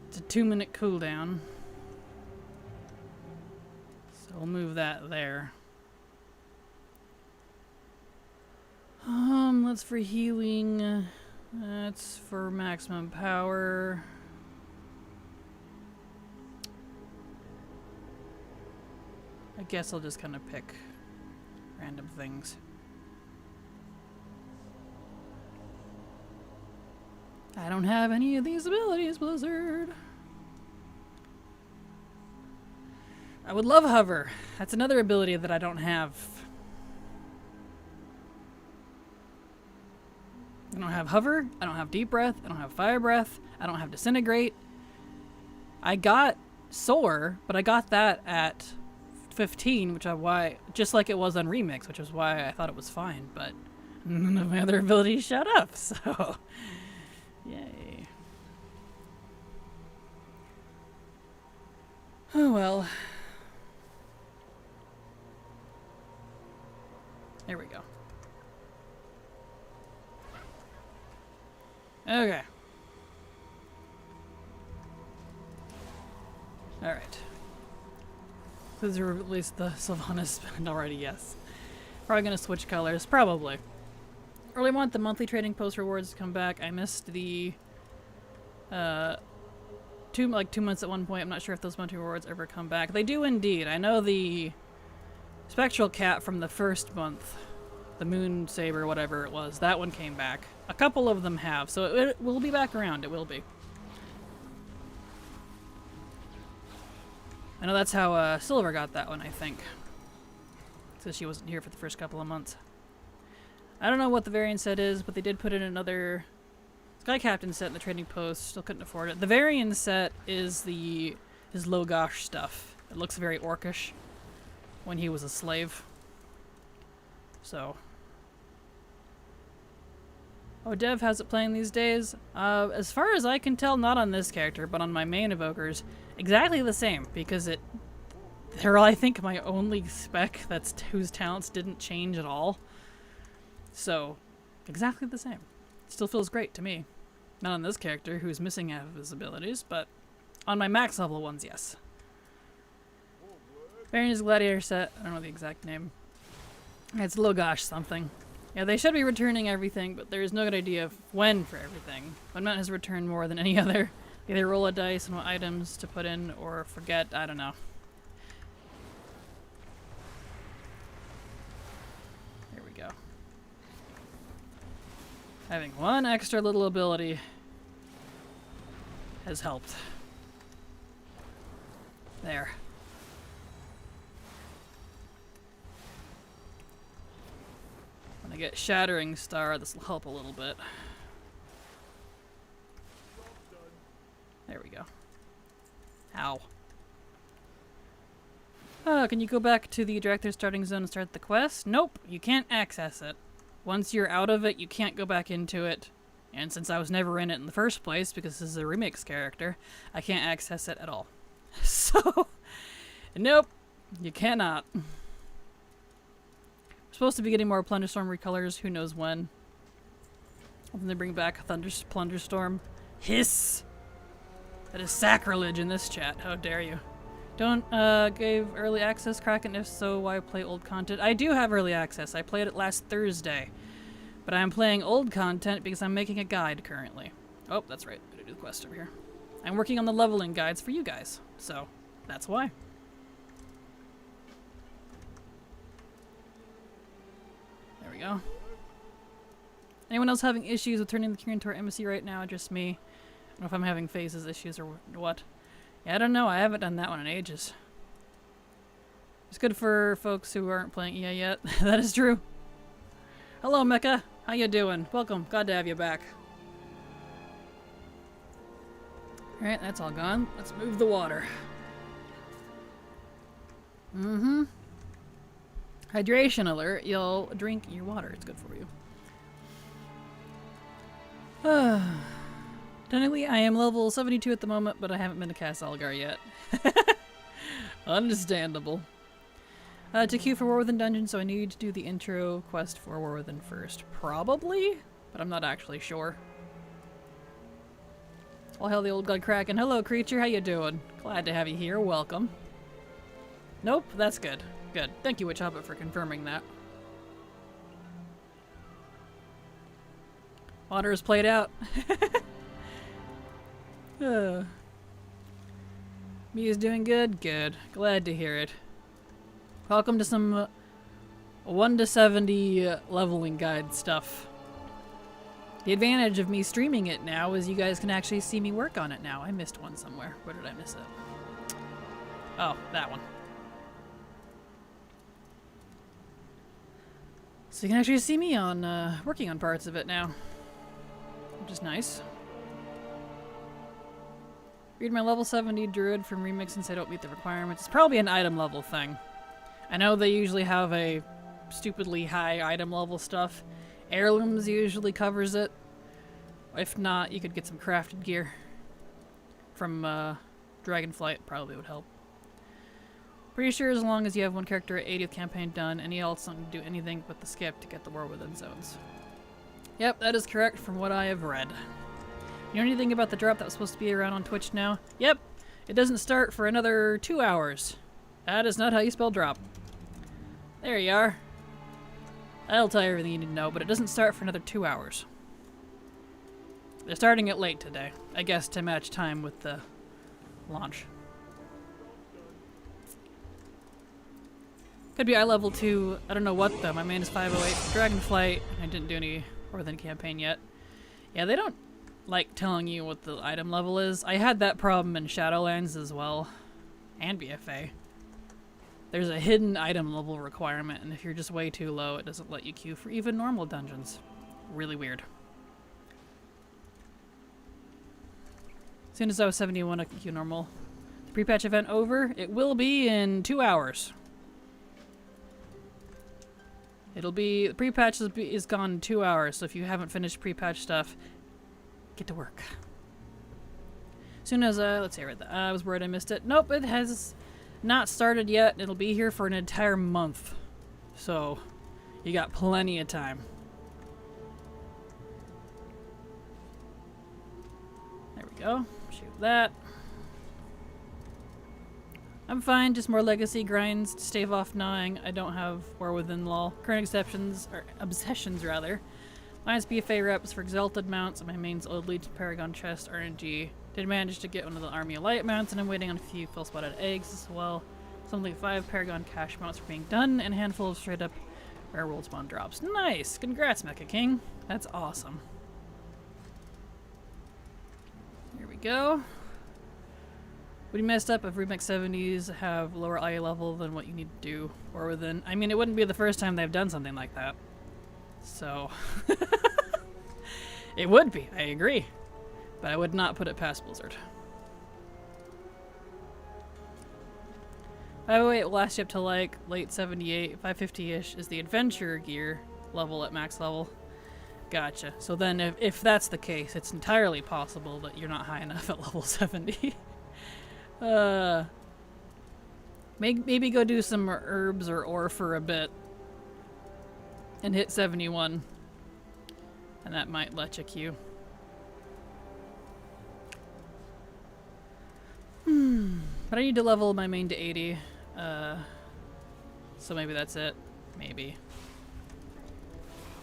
Speaker 2: It's a 2-minute cooldown. So we'll move that there. That's for healing. That's for maximum power. I guess I'll just kind of pick random things. I don't have any of these abilities, Blizzard. I would love hover. That's another ability that I don't have. I don't have hover. I don't have deep breath. I don't have fire breath. I don't have disintegrate. I got soar, but I got that at 15, which why just like it was on Remix, which is why I thought it was fine. But none of my other abilities showed up, so yay. Oh well. There we go. Okay. Alright. These are at least the Sylvanas spend already, yes. Probably gonna switch colors, probably. Really want the monthly trading post rewards to come back. I missed the 2 months at one point. I'm not sure if those monthly rewards ever come back. They do indeed. I know the Spectral Cat from the first month, the Moon Saber, whatever it was, that one came back. A couple of them have, so it will be back around. It will be. I know that's how Silver got that one, I think. So she wasn't here for the first couple of months. I don't know what the variant set is, but they did put in another Sky Captain set in the trading post. Still couldn't afford it. The variant set is his Logosh stuff. It looks very orcish when he was a slave. So. Oh, Dev has it playing these days. As far as I can tell, not on this character, but on my main evokers, exactly the same, because they're, I think, my only spec whose talents didn't change at all. So, exactly the same. Still feels great to me. Not on this character, who's missing half of his abilities, but on my max level ones, yes. Variant's Gladiator set, I don't know the exact name. It's Logosh something. Yeah, they should be returning everything, but there is no good idea of when for everything. Funmount has returned more than any other. Either roll a dice and what items to put in, or forget, I don't know. There we go. Having one extra little ability has helped. There. When I get Shattering Star, this will help a little bit. There we go. Ow. Oh, can you go back to the director's starting zone and start the quest? Nope, you can't access it. Once you're out of it, you can't go back into it. And since I was never in it in the first place, because this is a remix character, I can't access it at all. So, nope, you cannot. We're supposed to be getting more Plunderstorm recolors, who knows when. When they bring back Plunderstorm. Hiss! That is sacrilege in this chat, how dare you. Don't give early access Kraken, if so, why play old content? I do have early access, I played it last Thursday. But I'm playing old content because I'm making a guide currently. Oh, that's right, I'm gonna do the quest over here. I'm working on the leveling guides for you guys, so that's why. There we go. Anyone else having issues with turning the Kieran to our embassy right now? Just me. I don't know if I'm having phases issues or what. Yeah, I don't know. I haven't done that one in ages. It's good for folks who aren't playing EA yet. That is true. Hello, Mecha. How you doing? Welcome. Glad to have you back. Alright, that's all gone. Let's move the water. Mm-hmm. Hydration alert. You'll drink your water. It's good for you. Technically, I am level 72 at the moment, but I haven't been to Cast Algar yet. Understandable. To queue for War Within Dungeon, so I need to do the intro quest for War Within first. Probably, but I'm not actually sure. All hail the old god Kraken. Hello, creature. How you doing? Glad to have you here. Welcome. Nope, that's good. Good. Thank you, Witch Hobbit, for confirming that. Water is played out. Me is doing good? Good. Glad to hear it. Welcome to some 1 to 70 leveling guide stuff. The advantage of me streaming it now is you guys can actually see me work on it now. I missed one somewhere. Where did I miss it? Oh, that one. So you can actually see me on working on parts of it now, which is nice. Read my level 70 druid from remix since I don't meet the requirements. It's probably an item level thing. I know they usually have a stupidly high item level stuff. Heirlooms usually covers it. If not, you could get some crafted gear from Dragonflight. Probably would help. Pretty sure as long as you have one character at 80th campaign done, any else don't do anything but the skip to get the War Within zones. Yep, that is correct from what I have read. You know anything about the drop that was supposed to be around on Twitch now? Yep, it doesn't start for another 2 hours. That is not how you spell drop. There you are. That'll tell you everything you need to know, but it doesn't start for another 2 hours. They're starting it late today, I guess to match time with the launch. Could be eye level 2, I don't know what though. My main is 508 Dragonflight. I didn't do any War Within campaign yet. Yeah, they don't like telling you what the item level is. I had that problem in Shadowlands as well, and BFA. There's a hidden item level requirement, and if you're just way too low, it doesn't let you queue for even normal dungeons. Really weird. As soon as I was 71, I could queue normal. The pre-patch event over? It will be in 2 hours. It'll be, the pre-patch is gone in 2 hours, so if you haven't finished pre-patch stuff, get to work. As soon as, let's see, I was worried I missed it. Nope, it has not started yet. It'll be here for an entire month. So, you got plenty of time. There we go. Shoot that. I'm fine, just more legacy grinds to stave off gnawing. I don't have War Within lol. Current exceptions, or obsessions rather. Minus BFA reps for exalted mounts, and my main's old lead to Paragon chest RNG. Did manage to get one of the Army of Light mounts, and I'm waiting on a few full spotted eggs as well. Something like 5 Paragon cash mounts are being done, and a handful of straight up rare world spawn drops. Nice! Congrats, Mecha King. That's awesome. Here we go. Would you messed up if Remix 70s have lower IA level than what you need to do War Within? I mean, it wouldn't be the first time they've done something like that. So, it would be, I agree. But I would not put it past Blizzard. 508 will last you up to like late 78, 550-ish is the adventure gear level at max level. Gotcha. So then if that's the case, it's entirely possible that you're not high enough at level 70. Maybe go do some herbs or ore for a bit and hit 71, and that might let you queue. But I need to level my main to 80, so maybe that's it. Maybe.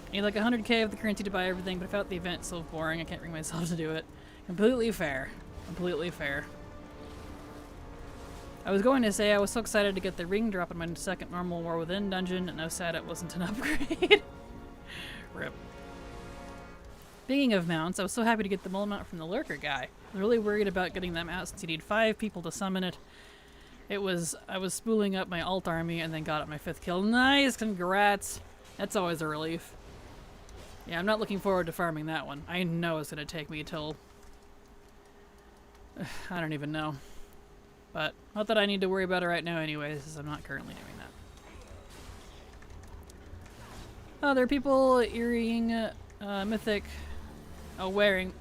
Speaker 2: I need like 100k of the currency to buy everything, but without the event, it's so boring I can't bring myself to do it. Completely fair. Completely fair. I was going to say I was so excited to get the ring drop in my second normal War Within dungeon, and I was sad it wasn't an upgrade. Rip. Speaking of mounts, I was so happy to get the mole mount from the lurker guy. I was really worried about getting that mount since you need 5 people to summon it. I was spooling up my alt army and then got up my 5th kill. Nice, congrats. That's always a relief. Yeah, I'm not looking forward to farming that one. I know it's going to take me till I don't even know. But not that I need to worry about it right now anyways, as I'm not currently doing that. Oh, there are people wearing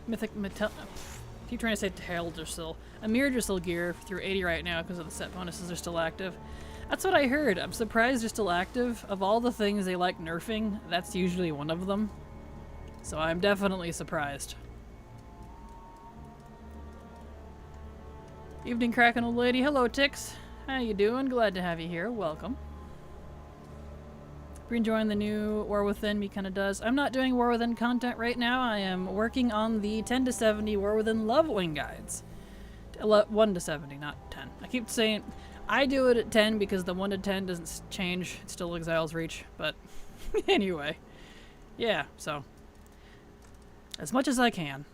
Speaker 2: mythic metal. Keep trying to say Taildrassil. Amirdrassil gear through 80 right now because of the set bonuses are still active. That's what I heard. I'm surprised they're still active. Of all the things they like nerfing, that's usually one of them. So I'm definitely surprised. Evening, Kraken old lady. Hello, Tix. How you doing? Glad to have you here. Welcome. Been enjoying the new War Within. Me kind of does. I'm not doing War Within content right now. I am working on the 10 to 70 War Within leveling guides. 1 to 70, not 10. I keep saying I do it at 10 because the 1 to 10 doesn't change. It's still Exile's Reach, but anyway. Yeah, so as much as I can.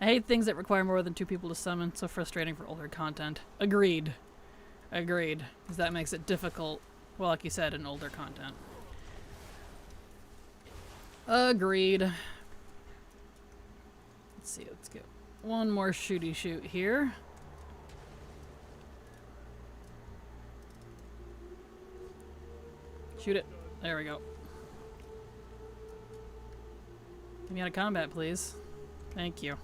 Speaker 2: I hate things that require more than 2 people to summon. So frustrating for older content. Agreed. Agreed. Because that makes it difficult. Well, like you said, in older content. Agreed. Let's see, let's get one more shooty shoot here. Shoot it. There we go. Get me out of combat, please. Thank you.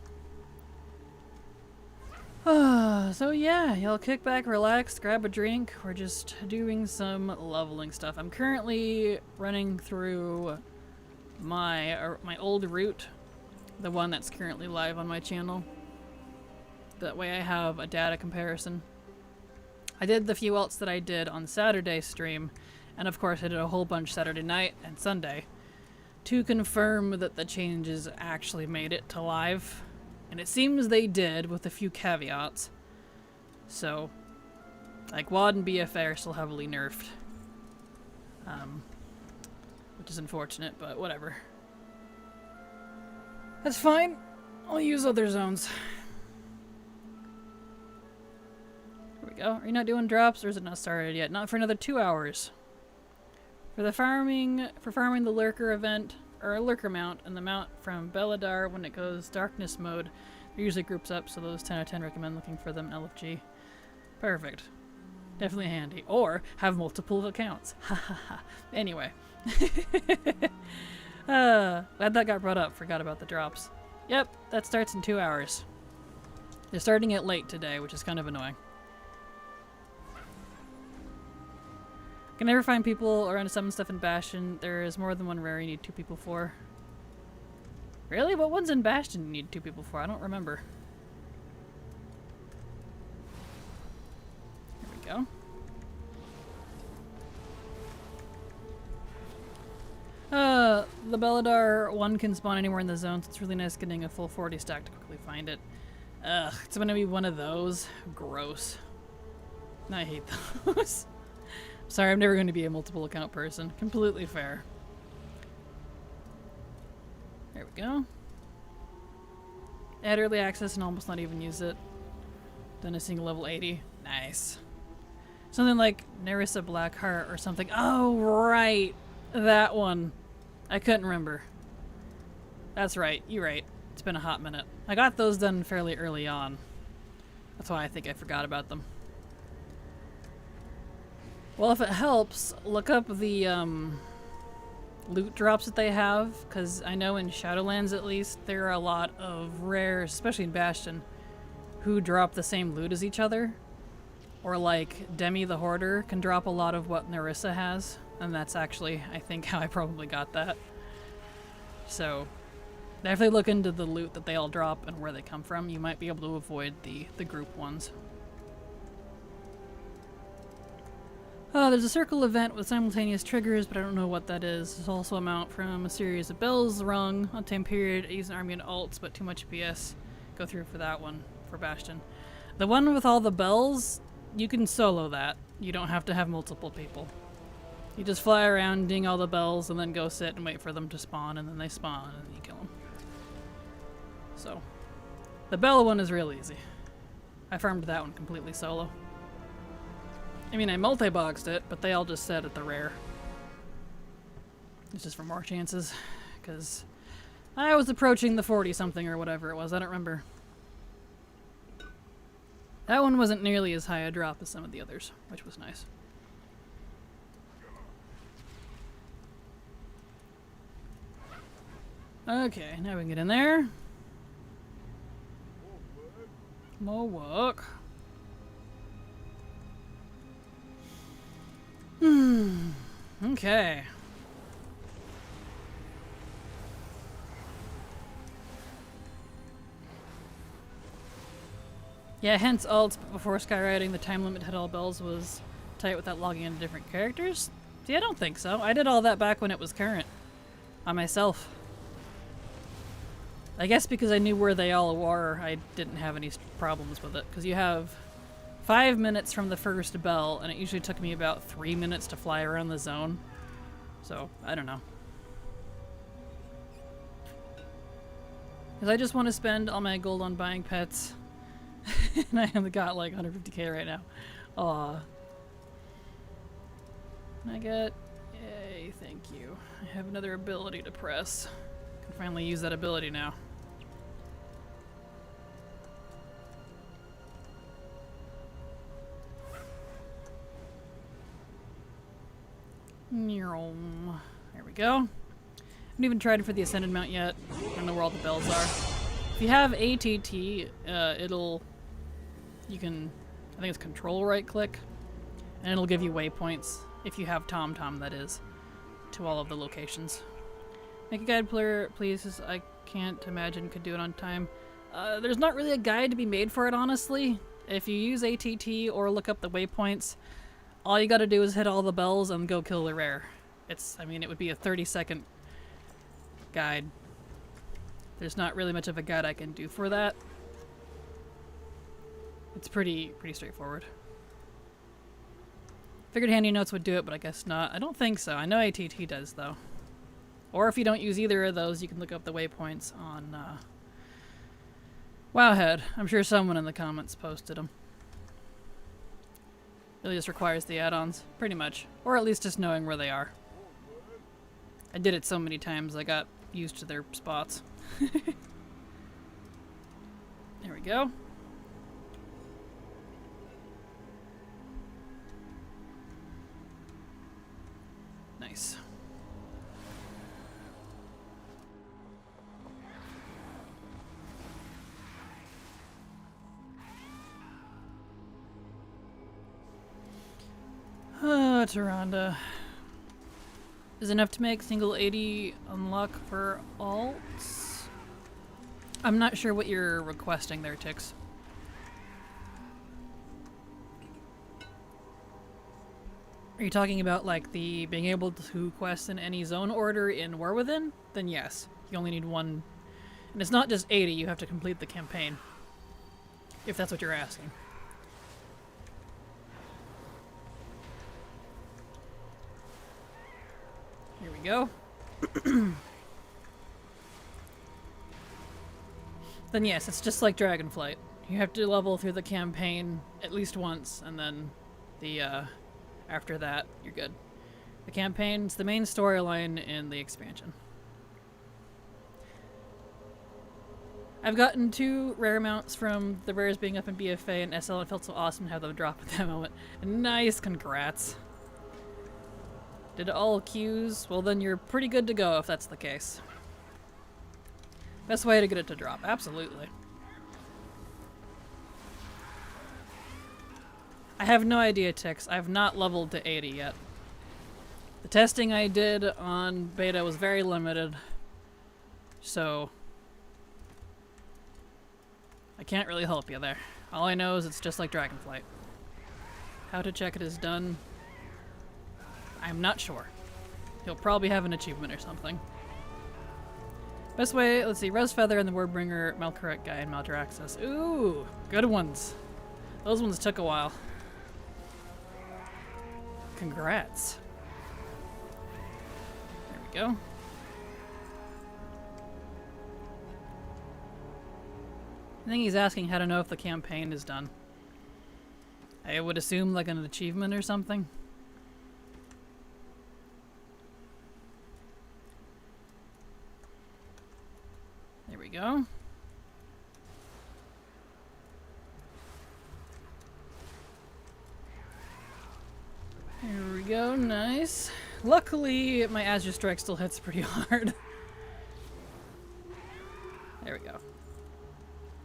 Speaker 2: So yeah, y'all kick back, relax, grab a drink. We're just doing some leveling stuff. I'm currently running through my old route, the one that's currently live on my channel. That way I have a data comparison. I did the few ults that I did on Saturday stream, and of course I did a whole bunch Saturday night and Sunday to confirm that the changes actually made it to live. And it seems they did, with a few caveats. So, like, WAD and BFA are still heavily nerfed. Which is unfortunate, but whatever. That's fine. I'll use other zones. Here we go. Are you not doing drops, or is it not started yet? Not for another 2 hours. For farming the lurker event, or a lurker mount, and the mount from Belladar when it goes darkness mode, it usually groups up, so those 10 out of 10 recommend looking for them in LFG. Perfect. Definitely handy. Or have multiple accounts. Ha ha ha. Anyway. Glad that got brought up. Forgot about the drops. Yep, that starts in 2 hours. They're starting it late today, which is kind of annoying. I can never find people around to summon stuff in Bastion. There is more than one rare you need 2 people for. Really? What one's in Bastion you need 2 people for? I don't remember. Here we go. The Belladar one can spawn anywhere in the zone, so it's really nice getting a full 40 stack to quickly find it. Ugh, it's gonna be one of those. Gross. I hate those. Sorry, I'm never going to be a multiple account person. Completely fair. There we go. Add early access and almost not even use it. Done a single level 80. Nice. Something like Nerissa Blackheart or something. Oh, right. That one. I couldn't remember. That's right. You're right. It's been a hot minute. I got those done fairly early on. That's why I think I forgot about them. Well, if it helps, look up the loot drops that they have, because I know in Shadowlands at least, there are a lot of rares, especially in Bastion, who drop the same loot as each other. Or like Demi the Hoarder can drop a lot of what Nerissa has, and that's actually, I think, how I probably got that. So, definitely look into the loot that they all drop and where they come from. You might be able to avoid the group ones. There's a circle event with simultaneous triggers, but I don't know what that is. There's also a mount from a series of bells rung on time period. I use an army and ults, but too much BS. Go through for that one, for Bastion. The one with all the bells, you can solo that. You don't have to have multiple people. You just fly around, ding all the bells, and then go sit and wait for them to spawn, and then they spawn, and then you kill them. So, the bell one is real easy. I farmed that one completely solo. I mean, I multi-boxed it, but they all just set at the rare. It's just for more chances, because I was approaching the 40-something or whatever it was. I don't remember. That one wasn't nearly as high a drop as some of the others, which was nice. Okay, now we can get in there. More work. Okay. Yeah, hence alt, but before skywriting, the time limit had all bells was tight without logging into different characters. See, I don't think so. I did all that back when it was current. On myself. I guess because I knew where they all were, I didn't have any problems with it. Because you have 5 minutes from the first bell, and it usually took me about 3 minutes to fly around the zone. So, I don't know. Because I just want to spend all my gold on buying pets. And I only got like 150k right now. Aw. I get... Yay, thank you. I have another ability to press. I can finally use that ability now. There we go. I haven't even tried for the Ascended mount yet. I don't know where all the bells are. If you have ATT, you can, I think it's control right click, and it'll give you waypoints, if you have TomTom that is, to all of the locations. Make a guide player, please, I can't imagine could do it on time. There's not really a guide to be made for it, honestly. If you use ATT or look up the waypoints, all you gotta do is hit all the bells and go kill the rare. I mean, it would be a 30-second guide. There's not really much of a guide I can do for that. It's pretty straightforward. Figured handy notes would do it, but I guess not. I don't think so. I know ATT does, though. Or if you don't use either of those, you can look up the waypoints on Wowhead. I'm sure someone in the comments posted them. It really just requires the add-ons, pretty much. Or at least just knowing where they are. I did it so many times, I got used to their spots. There we go. Nice. Tyrande. Is enough to make single 80 unlock for alts? I'm not sure what you're requesting there, Tix. Are you talking about like the being able to quest in any zone order in War Within? Then yes, you only need one. And it's not just 80, you have to complete the campaign. If that's what you're asking. Here we go. Then yes, it's just like Dragonflight. You have to level through the campaign at least once, and then the after that, you're good. The campaign's the main storyline in the expansion. I've gotten 2 rare mounts from the rares being up in BFA and SL. It felt so awesome to have them drop at that moment. Nice, congrats. Did all queues? Well, then you're pretty good to go if that's the case. Best way to get it to drop, absolutely. I have no idea, Tix. I've not leveled to 80 yet. The testing I did on beta was very limited, so I can't really help you there. All I know is it's just like Dragonflight. How to check it is done, I'm not sure. He'll probably have an achievement or something. Best way, let's see, Res Feather and the Wordbringer, Malcorrect Guy, and Maldraxxus. Ooh, good ones. Those ones took a while. Congrats. There we go. I think he's asking how to know if the campaign is done. I would assume like an achievement or something. There we go. Here we go, nice. Luckily, my Azure Strike still hits pretty hard. There we go.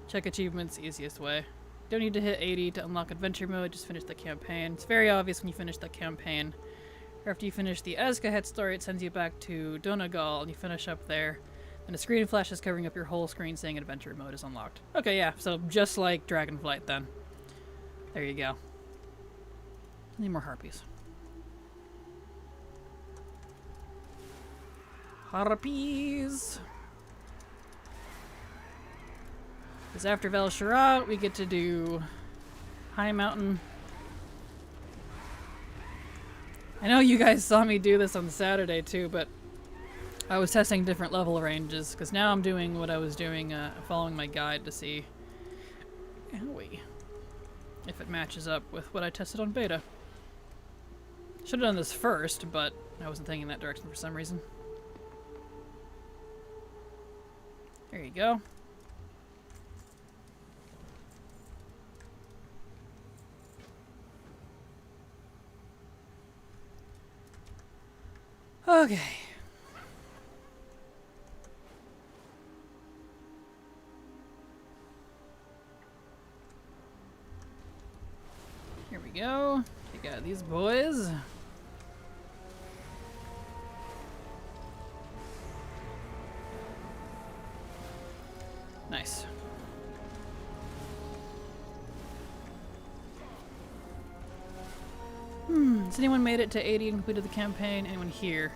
Speaker 2: Check achievements, easiest way. Don't need to hit 80 to unlock adventure mode, just finish the campaign. It's very obvious when you finish the campaign. After you finish the Azka head story, it sends you back to Donegal, and you finish up there. And a screen flashes covering up your whole screen saying adventure mode is unlocked. Okay, yeah, so just like Dragonflight then. There you go. Need more harpies. Harpies. Because after Vel'Shirah, we get to do High Mountain. I know you guys saw me do this on Saturday too, but I was testing different level ranges, because now I'm doing what I was doing, following my guide to see if it matches up with what I tested on beta. Should have done this first, but I wasn't thinking that direction for some reason. There you go. Okay. Here we go. We got these boys. Nice. Has anyone made it to 80 and completed the campaign? Anyone here?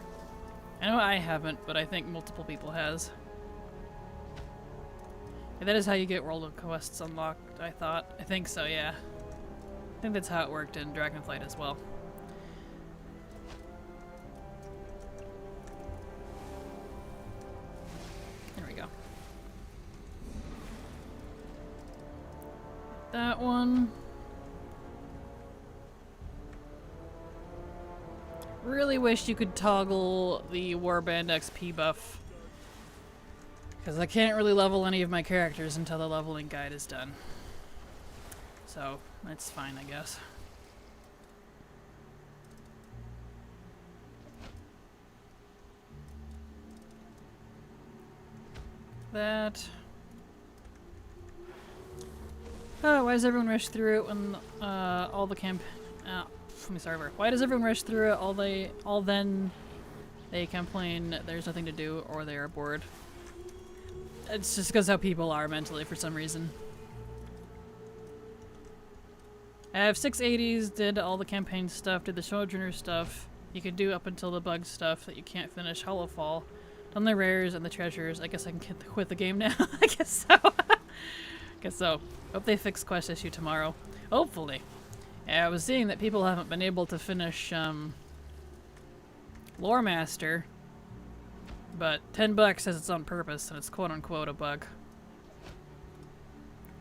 Speaker 2: I know I haven't, but I think multiple people has. Yeah, that is how you get World of Quests unlocked, I thought. I think so, yeah. I think that's how it worked in Dragonflight as well. There we go. That one. Really wish you could toggle the Warband XP buff, because I can't really level any of my characters until the leveling guide is done. So, that's fine, I guess. That. Oh, why does everyone rush through it when all the camp... let me start over. Why does everyone rush through it all then they complain there's nothing to do or they are bored? It's just because how people are mentally for some reason. I have 680s, did all the campaign stuff, did the Sojourner stuff. You can do up until the bug stuff that you can't finish, Hollowfall. Done the rares and the treasures. I guess I can quit the game now. I guess so. Guess so. Hope they fix quest issue tomorrow. Hopefully. Yeah, I was seeing that people haven't been able to finish Lore Master, but $10 says it's on purpose and it's quote-unquote a bug.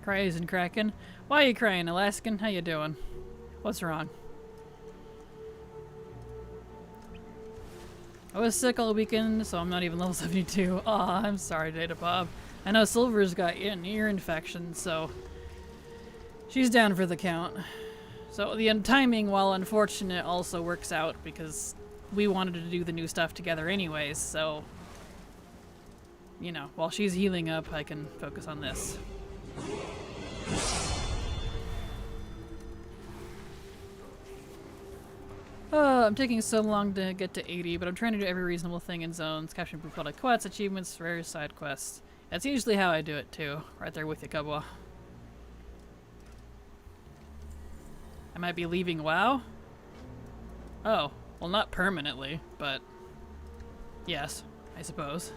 Speaker 2: Cries and Kraken. Why are you crying, Alaskan? How you doing? What's wrong? I was sick all weekend, so I'm not even level 72. Aw, I'm sorry, Data Bob. I know Silver's got an ear infection, so she's down for the count. So the timing, while unfortunate, also works out because we wanted to do the new stuff together anyways, so, you know, while she's healing up, I can focus on this. Oh, I'm taking so long to get to 80, but I'm trying to do every reasonable thing in zones, capturing proof product quests, achievements, rare side quests. That's usually how I do it too. Right there with you, Kabwa. I might be leaving WoW? Oh, well, not permanently, but yes, I suppose.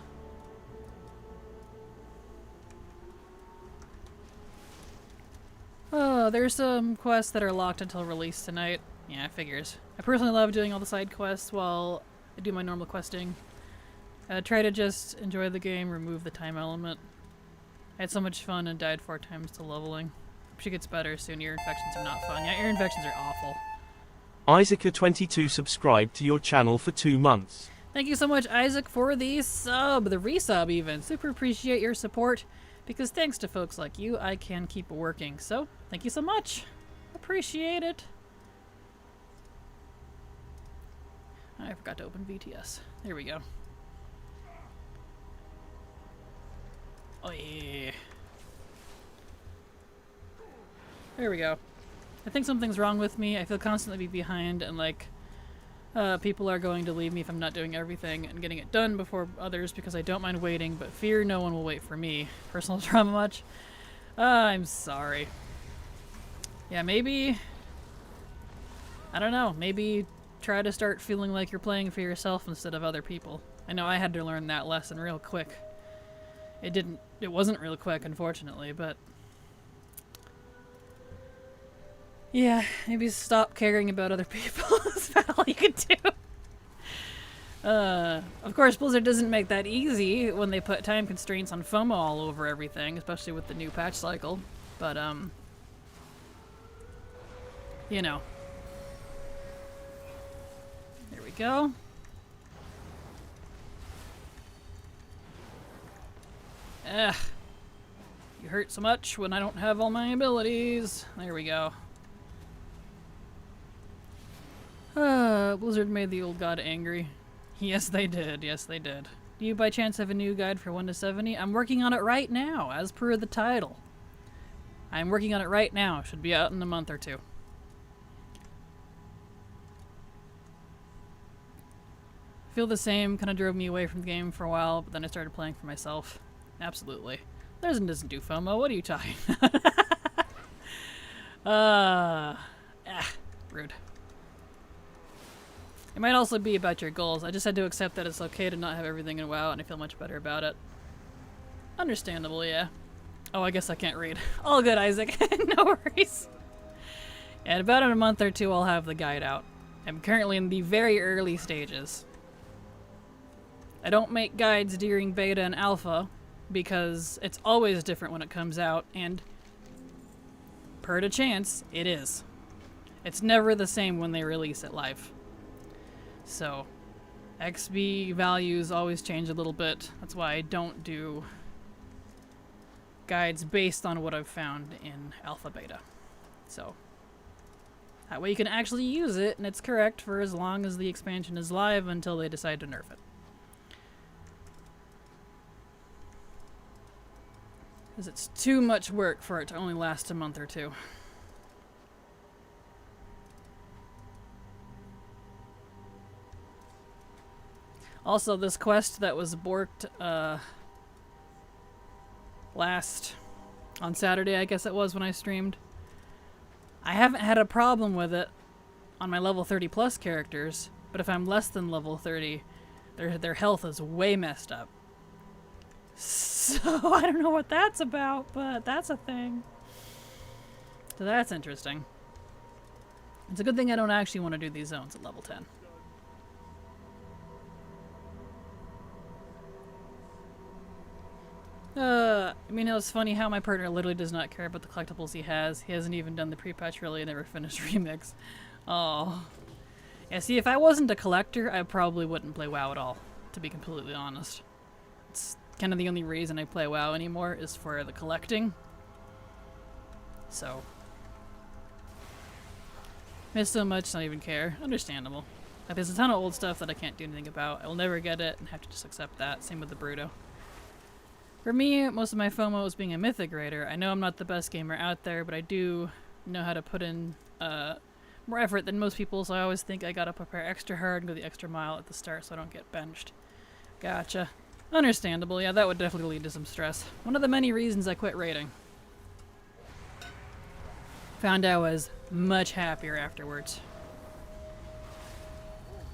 Speaker 2: Oh, there's some quests that are locked until release tonight. Yeah, figures. I personally love doing all the side quests while I do my normal questing. Try to just enjoy the game, remove the time element. I had so much fun and died 4 times to leveling. Hope she gets better soon. Ear infections are not fun. Yeah, ear infections are awful.
Speaker 1: Isaaca22 subscribed to your channel for 2 months.
Speaker 2: Thank you so much, Isaac, for the sub, the resub even. Super appreciate your support, because thanks to folks like you, I can keep working. So, thank you so much. Appreciate it. I forgot to open VTS. There we go. Oh yeah. There we go. I think something's wrong with me. I feel constantly behind and like people are going to leave me if I'm not doing everything and getting it done before others because I don't mind waiting, but fear no one will wait for me. Personal trauma much? I'm sorry. Yeah, maybe... I don't know. Maybe try to start feeling like you're playing for yourself instead of other people. I know I had to learn that lesson real quick. It wasn't real quick, unfortunately, but yeah, maybe stop caring about other people. Is that all you can do? Of course, Blizzard doesn't make that easy when they put time constraints on FOMO all over everything, especially with the new patch cycle. But, you know. There we go. Ugh. You hurt so much when I don't have all my abilities. There we go. Blizzard made the old god angry. Yes, they did. Yes, they did. Do you by chance have a new guide for 1 to 70? I'm working on it right now, as per the title. I'm working on it right now. Should be out in a month or two. I feel the same. Kind of drove me away from the game for a while, but then I started playing for myself. Absolutely. Blizzard doesn't do FOMO. What are you talking about? Rude. It might also be about your goals. I just had to accept that it's okay to not have everything in WoW, and I feel much better about it. Understandable, yeah. Oh, I guess I can't read. All good, Isaac. No worries. Yeah, in about a month or two, I'll have the guide out. I'm currently in the very early stages. I don't make guides during beta and alpha, because it's always different when it comes out, and per to chance, it is. It's never the same when they release it live. So, XP values always change a little bit. That's why I don't do guides based on what I've found in alpha beta. So, that way you can actually use it, and it's correct for as long as the expansion is live until they decide to nerf it. Because it's too much work for it to only last a month or two. Also, this quest that was borked on Saturday, I guess it was when I streamed. I haven't had a problem with it on my level 30 plus characters, but if I'm less than level 30, their health is way messed up. So I don't know what that's about, but that's a thing. So that's interesting. It's a good thing I don't actually want to do these zones at level 10. I mean, it was funny how my partner literally does not care about the collectibles he has. He hasn't even done the pre-patch really, never finished Remix. Oh. Yeah, see, if I wasn't a collector, I probably wouldn't play WoW at all, to be completely honest. It's kind of the only reason I play WoW anymore is for the collecting. So. Miss so much, not even care. Understandable. Like, there's a ton of old stuff that I can't do anything about. I will never get it and have to just accept that. Same with the Bruto. For me, most of my FOMO is being a Mythic Raider. I know I'm not the best gamer out there, but I do know how to put in more effort than most people, so I always think I gotta prepare extra hard and go the extra mile at the start so I don't get benched. Gotcha. Understandable, yeah, that would definitely lead to some stress. One of the many reasons I quit raiding. Found I was much happier afterwards.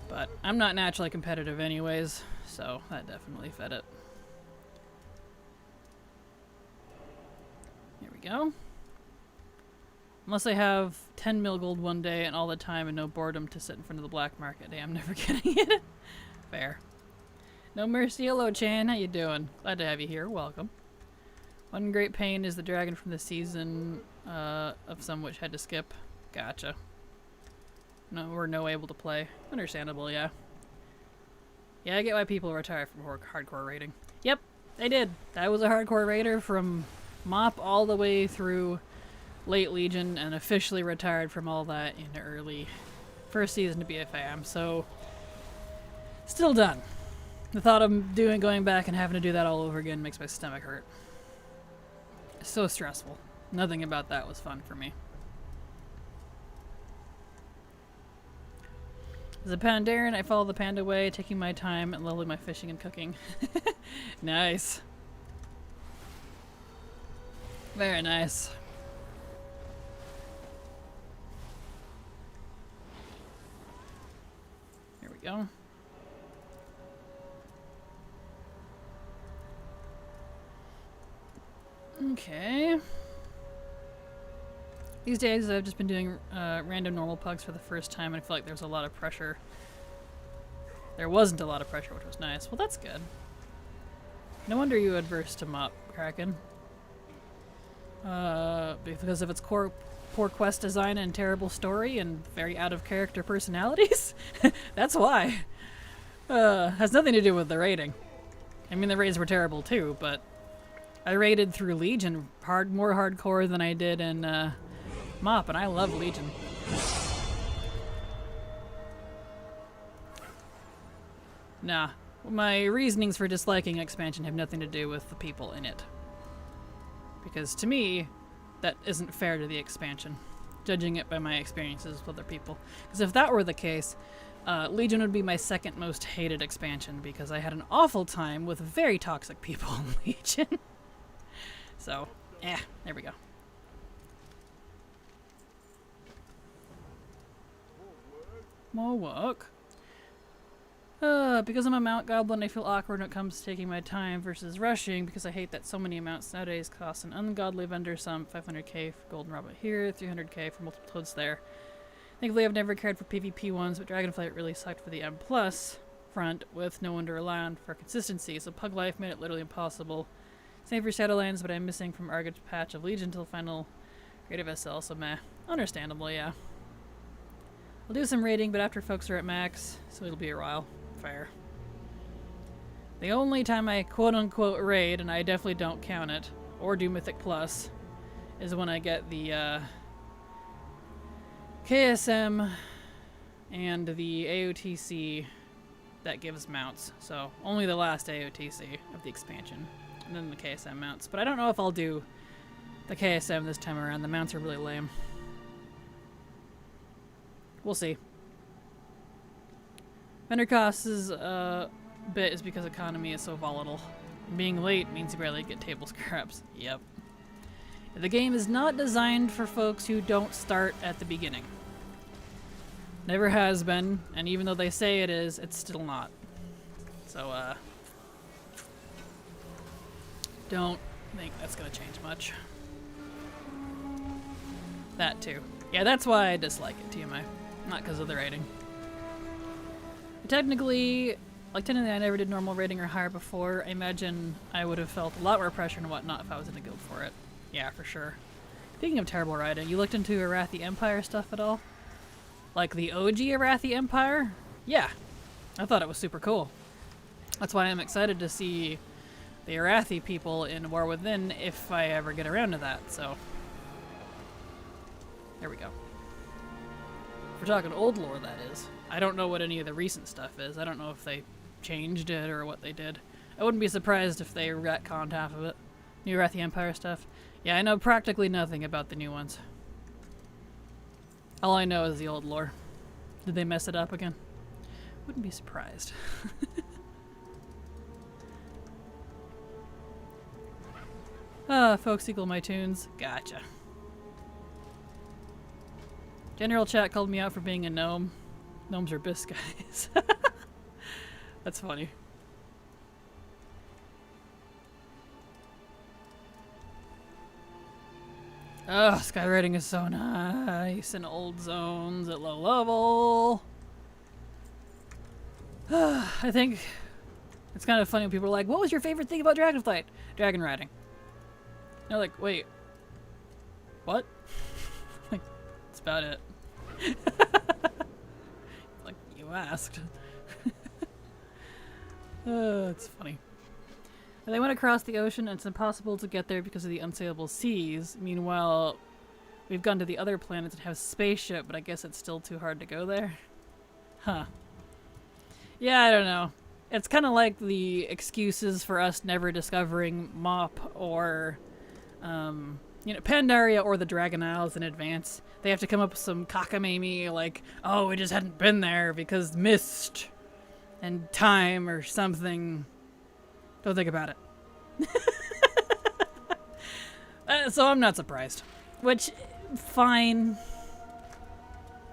Speaker 2: But I'm not naturally competitive anyways, so that definitely fed it. Here we go. Unless I have 10 mil gold one day and all the time and no boredom to sit in front of the black market day, I'm never getting it. Fair. No mercy, hello Chan, how you doing? Glad to have you here, welcome. One great pain is the dragon from the season of some which had to skip. Gotcha. No, we're no able to play. Understandable, yeah. Yeah, I get why people retire from hardcore raiding. Yep, I did. I was a hardcore raider from MOP all the way through late Legion and officially retired from all that in early first season to BFAM, so still done. The thought of going back and having to do that all over again makes my stomach hurt. It's so stressful. Nothing about that was fun for me. As a Pandaren, I follow the panda way, taking my time and leveling my fishing and cooking. Nice. Very nice. Here we go. Okay. These days I've just been doing random normal pugs for the first time, and I feel like there's a lot of pressure. There wasn't a lot of pressure, which was nice. Well, that's good. No wonder you adverse to mop, Kraken. Because of its poor quest design and terrible story and very out-of-character personalities? That's why. Has nothing to do with the rating. I mean, the raids were terrible too, but I raided through Legion more hardcore than I did in Mop, and I love Legion. Nah, my reasonings for disliking expansion have nothing to do with the people in it. Because to me, that isn't fair to the expansion, judging it by my experiences with other people. Because if that were the case, Legion would be my second most hated expansion, because I had an awful time with very toxic people in Legion. So, there we go. More work. Because I'm a mount goblin, I feel awkward when it comes to taking my time versus rushing, because I hate that so many mounts nowadays cost an ungodly vendor sum. 500k for golden rabbit here, 300k for multiple toads there. Thankfully, I've never cared for PvP ones, but Dragonflight really sucked for the M+ front, with no one to rely on for consistency, so Pug Life made it literally impossible. Same for Shadowlands, but I'm missing from Argid patch of Legion till the final raid of SL, so meh. Understandable, yeah. I'll do some raiding, but after folks are at max, so it'll be a while. Fair. The only time I quote-unquote raid, and I definitely don't count it, or do Mythic Plus, is when I get the KSM and the AOTC that gives mounts. So only the last AOTC of the expansion, and then the KSM mounts. But I don't know if I'll do the KSM this time around. The mounts are really lame. We'll see. Vendor costs bit is because economy is so volatile. Being late means you barely get table scraps. Yep. The game is not designed for folks who don't start at the beginning. Never has been, and even though they say it is, it's still not. So, don't think that's gonna change much. That too. Yeah, that's why I dislike it, TMI. Not because of the rating. Technically, I never did normal rating or higher before. I imagine I would have felt a lot more pressure and whatnot if I was in a guild for it. Yeah, for sure. Speaking of terrible writing, you looked into Arathi Empire stuff at all? Like the OG Arathi Empire? Yeah, I thought it was super cool. That's why I'm excited to see the Arathi people in War Within if I ever get around to that, so. There we go. We're talking old lore, that is. I don't know what any of the recent stuff is. I don't know if they changed it or what they did. I wouldn't be surprised if they retconned half of it. New Arathi Empire stuff. Yeah, I know practically nothing about the new ones. All I know is the old lore. Did they mess it up again? Wouldn't be surprised. Folks equal my tunes. Gotcha. General chat called me out for being a gnome. Gnomes are bis guys. That's funny. Oh, skywriting is so nice in old zones at low level. I think it's kind of funny when people are like, what was your favorite thing about Dragonflight? Dragon riding. They're like, wait, what? Like, that's about it. Like, you asked. It's funny. They went across the ocean and it's impossible to get there because of the unsailable seas. Meanwhile, we've gone to the other planets and have a spaceship, but I guess it's still too hard to go there. Huh. Yeah, I don't know. It's kind of like the excuses for us never discovering Mop or, Pandaria or the Dragon Isles in advance. They have to come up with some cockamamie like, oh, we just hadn't been there because mist and time or something. Don't think about it. So I'm not surprised. Which, fine.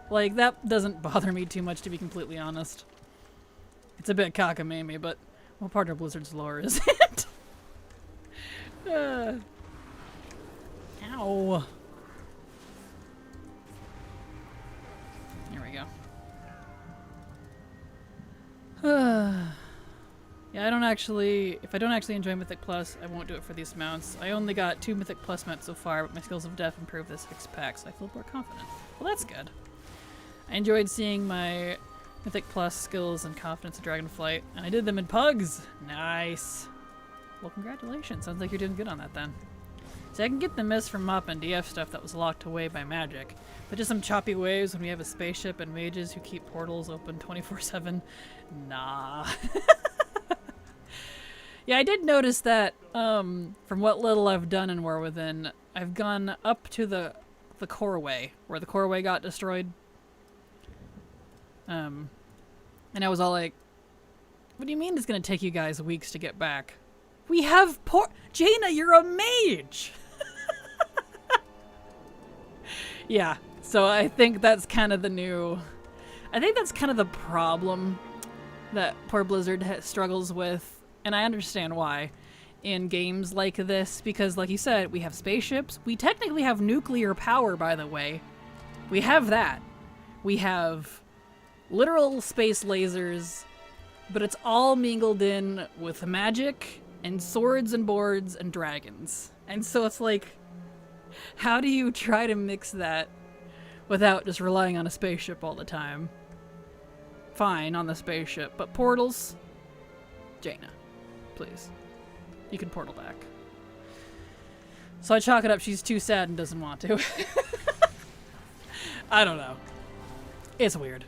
Speaker 2: Like, that doesn't bother me too much, to be completely honest. It's a bit cockamamie, but what part of Blizzard's lore is it? Ow. There we go. Yeah, I don't actually... If I don't actually enjoy Mythic Plus, I won't do it for these mounts. I only got 2 Mythic Plus mounts so far, but my skills of Death improved this 6 pack, so I feel more confident. Well, that's good. I enjoyed seeing my Mythic Plus skills and confidence in Dragonflight, and I did them in pugs! Nice! Well, congratulations. Sounds like you're doing good on that then. See, I can get the miss from MOP and DF stuff that was locked away by magic, but just some choppy waves when we have a spaceship and mages who keep portals open 24/7. Nah. Yeah, I did notice that, from what little I've done in War Within, I've gone up to the Coreway, where the Coreway got destroyed. And I was all like, what do you mean it's gonna take you guys weeks to get back? We have Jaina, you're a mage! Yeah, so I think that's kind of the new... I think that's kind of the problem that poor Blizzard struggles with, and I understand why, in games like this, because like you said, we have spaceships. We technically have nuclear power, by the way. We have that. We have literal space lasers, but it's all mingled in with magic and swords and boards and dragons. And so it's like, how do you try to mix that without just relying on a spaceship all the time? Fine, on the spaceship, but portals? Jaina, please. You can portal back. So I chalk it up, she's too sad and doesn't want to. I don't know. It's weird.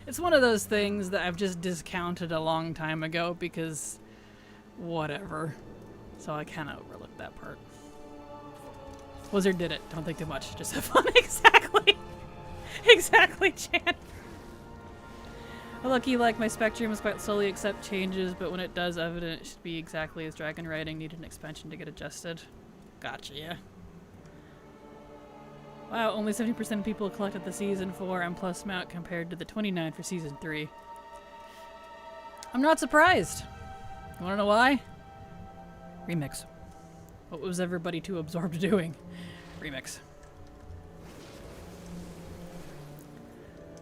Speaker 2: It's one of those things that I've just discounted a long time ago because whatever. So I kind of overlooked that part. Wizard did it. Don't think too much. Just have fun. Exactly. Exactly, Chan. Lucky, like my spectrum is quite slowly accept changes, but when it does evident, it should be exactly as dragon writing needed an expansion to get adjusted. Gotcha, yeah. Wow, only 70% of people collected the Season 4 M Plus mount compared to the 29 for Season 3. I'm not surprised. You wanna know why? Remix. What was everybody too absorbed doing? Remix.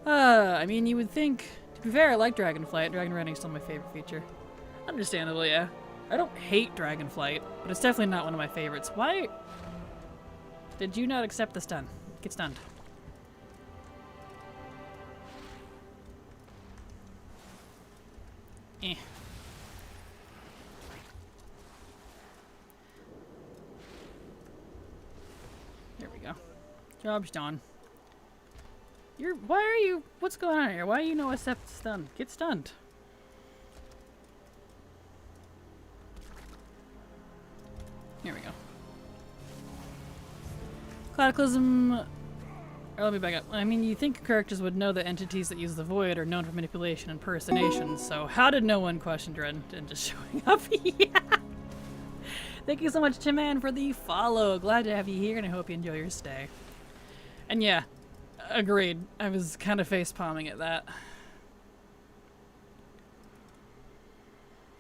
Speaker 2: I mean, you would think... To be fair, I like Dragonflight. Dragon Riding is still my favorite feature. Understandably, yeah. I don't hate Dragonflight, but it's definitely not one of my favorites. Why did you not accept the stun? Get stunned. Eh. There we go. Job's done. Why are you... What's going on here? Why do you know accept stun? Get stunned. Here we go. Cataclysm... Or let me back up. I mean, you think characters would know that entities that use the Void are known for manipulation and impersonation, so how did no one question Dread and just showing up? Yeah! Thank you so much, Timman, for the follow. Glad to have you here, and I hope you enjoy your stay. And yeah, agreed. I was kind of face-palming at that.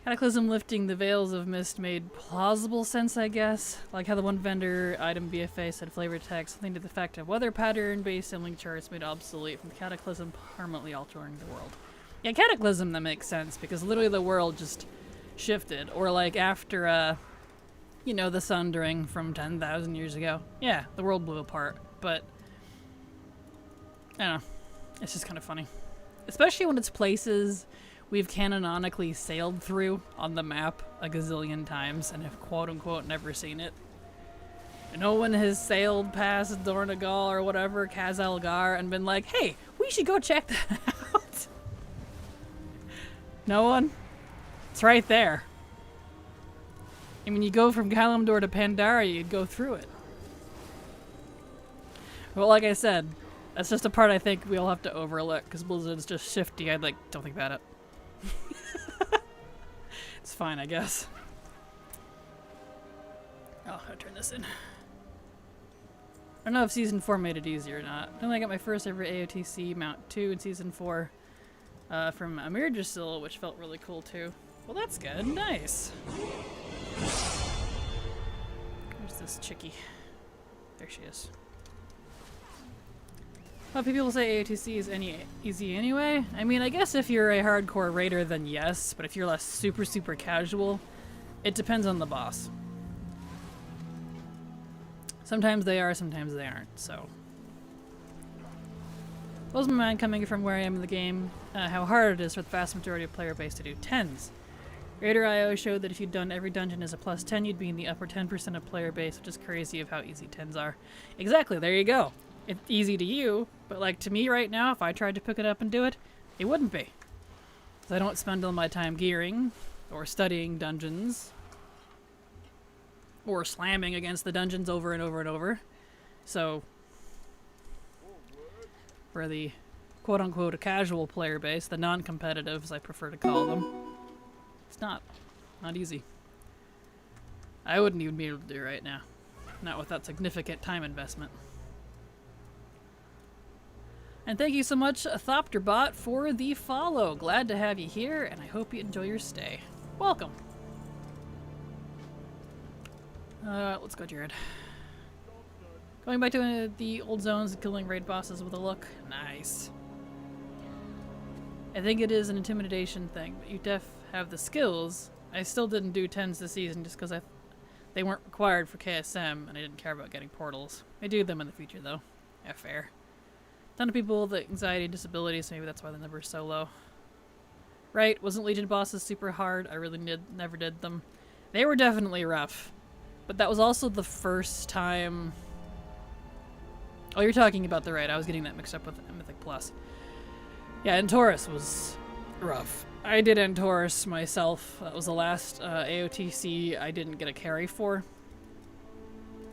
Speaker 2: Cataclysm lifting the Veils of Mist made plausible sense, I guess. Like how the one vendor item BFA said flavor text, something to the effect of weather pattern-based sibling charts made obsolete from Cataclysm permanently altering the world. Yeah, Cataclysm, that makes sense, because literally the world just shifted. Or like after, you know, the Sundering from 10,000 years ago. Yeah, the world blew apart, but... I don't know. It's just kind of funny. Especially when it's places we've canonically sailed through on the map a gazillion times and have quote-unquote never seen it. No one has sailed past Dornagal or whatever, Kaz-Algar, and been like, hey, we should go check that out. No one? It's right there. I mean, you go from Kalimdor to Pandaria, you'd go through it. But like I said, that's just a part I think we all have to overlook, because Blizzard's just shifty. I'd like, don't think about it. It's fine, I guess. Oh, I'll turn this in. I don't know if Season 4 made it easier or not. I only got my first ever AOTC Mount 2 in Season 4 from Amir Drasil, which felt really cool too. Well, that's good. Nice. Where's this chickie? There she is. Well, people say AOTC is easy anyway. I mean, I guess if you're a hardcore raider, then yes. But if you're less super casual, it depends on the boss. Sometimes they are, sometimes they aren't, so. Blows my mind coming from where I am in the game, how hard it is for the vast majority of player base to do 10s. Raider IO showed that if you'd done every dungeon as a plus 10, you'd be in the upper 10% of player base, which is crazy of how easy 10s are. Exactly, there you go. It's easy to you, but like to me right now, if I tried to pick it up and do it, it wouldn't be. Because I don't spend all my time gearing, or studying dungeons, or slamming against the dungeons over and over and over. So, for the quote-unquote casual player base, the non-competitive, as I prefer to call them, it's not easy. I wouldn't even be able to do it right now. Not without significant time investment. And thank you so much, Thopterbot, for the follow. Glad to have you here, and I hope you enjoy your stay. Welcome. Let's go, Jared. Going back to the old zones and killing raid bosses with a look. Nice. I think it is an intimidation thing, but you def have the skills. I still didn't do 10s this season just because they weren't required for KSM, and I didn't care about getting portals. I do them in the future, though. Yeah, fair. Ton of people with anxiety and disabilities, so maybe that's why the number is so low. Right, wasn't Legion bosses super hard? I really never did them. They were definitely rough. But that was also the first time... Oh, you're talking about the raid. I was getting that mixed up with Mythic Plus. Yeah, Antorus was rough. I did Antorus myself. That was the last AOTC I didn't get a carry for.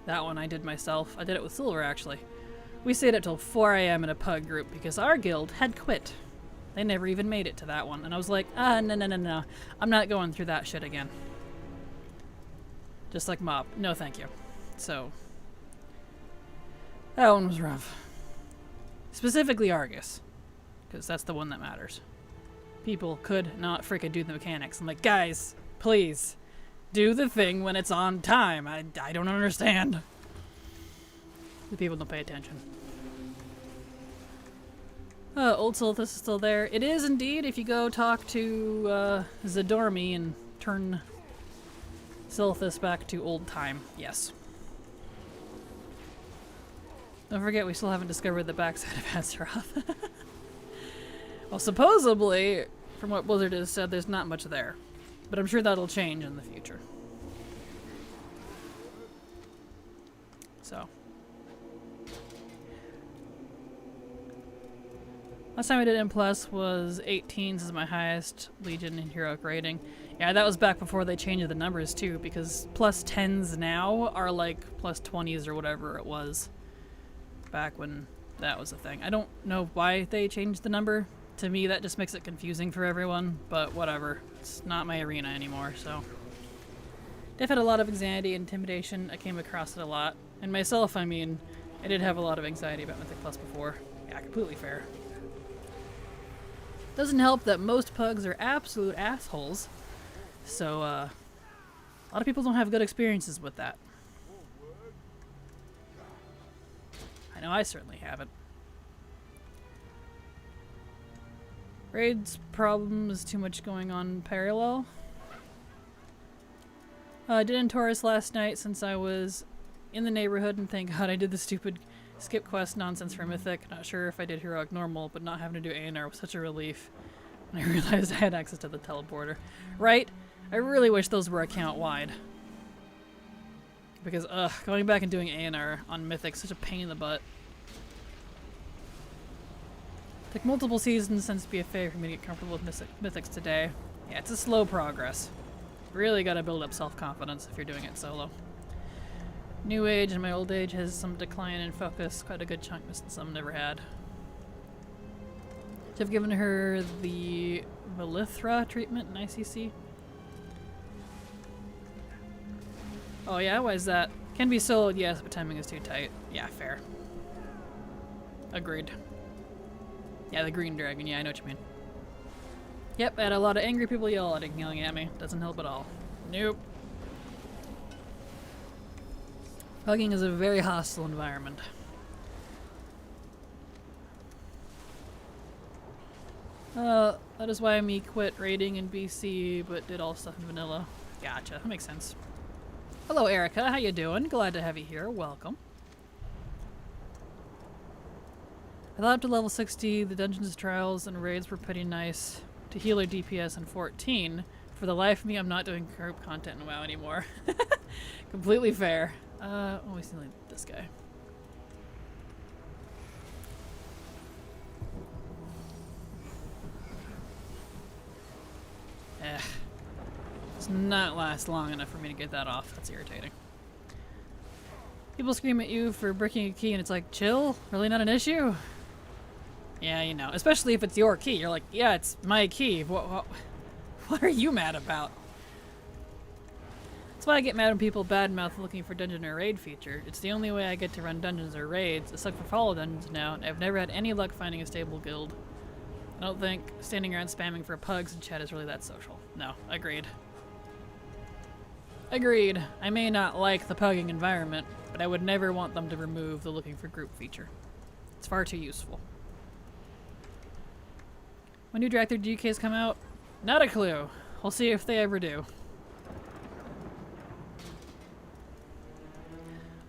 Speaker 2: That one I did myself. I did it with Silver, actually. We stayed up till 4 AM in a pug group because our guild had quit. They never even made it to that one. And I was like, no. I'm not going through that shit again. Just like Mob. No, thank you. So, that one was rough. Specifically Argus. Because that's the one that matters. People could not freaking do the mechanics. I'm like, guys, please, do the thing when it's on time. I don't understand. The people don't pay attention. Old Silithus is still there. It is indeed if you go talk to Zadormi and turn Silithus back to old time. Yes. Don't forget we still haven't discovered the backside of Azeroth. Well, supposedly, from what Blizzard has said, there's not much there. But I'm sure that'll change in the future. So. Last time I did M+ was 18s as my highest Legion and Heroic rating. Yeah, that was back before they changed the numbers too, because plus 10s now are like plus 20s or whatever it was back when that was a thing. I don't know why they changed the number. To me, that just makes it confusing for everyone, but whatever. It's not my arena anymore, so. Def had a lot of anxiety and intimidation. I came across it a lot. And myself, I mean, I did have a lot of anxiety about Mythic Plus before. Yeah, completely fair. Doesn't help that most pugs are absolute assholes. So, a lot of people don't have good experiences with that. I know I certainly haven't. Raid's problem is too much going on in parallel. I did Antorus last night since I was in the neighborhood, and thank God I did the stupid skip quest nonsense for Mythic. Not sure if I did Heroic Normal, but not having to do A&R was such a relief. And I realized I had access to the teleporter. Right? I really wish those were account-wide. Because, going back and doing A&R on Mythic is such a pain in the butt. Took multiple seasons since BFA for me to get comfortable with Mythics today. Yeah, it's a slow progress. Really gotta build up self-confidence if you're doing it solo. New Age and my old age has some decline in focus, quite a good chunk missing some never had. So I've given her the Melithra treatment in ICC. Oh yeah, why is that? Can be soloed, yes, but timing is too tight. Yeah, fair. Agreed. Yeah, the green dragon, yeah, I know what you mean. Yep, I had a lot of angry people yelling at me. Doesn't help at all. Nope. Hugging is a very hostile environment. That is why me quit raiding in BC, but did all stuff in vanilla. Gotcha, that makes sense. Hello, Erica. How you doing? Glad to have you here. Welcome. I thought up to level 60, the dungeons, trials, and raids were pretty nice to healer DPS in 14. For the life of me, I'm not doing group content in WoW anymore. Completely fair. We see like this guy. Does not last long enough for me to get that off. That's irritating. People scream at you for breaking a key and it's like, chill? Really not an issue? Yeah, you know, especially if it's your key. You're like, yeah, it's my key. What are you mad about? That's why I get mad when people badmouth looking for dungeon or raid feature. It's the only way I get to run dungeons or raids. I suck for follow dungeons now, and I've never had any luck finding a stable guild. I don't think standing around spamming for pugs in chat is really that social. No, agreed. Agreed. I may not like the pugging environment, but I would never want them to remove the looking for group feature. It's far too useful. When do Drag 3 GKs come out? Not a clue. We'll see if they ever do.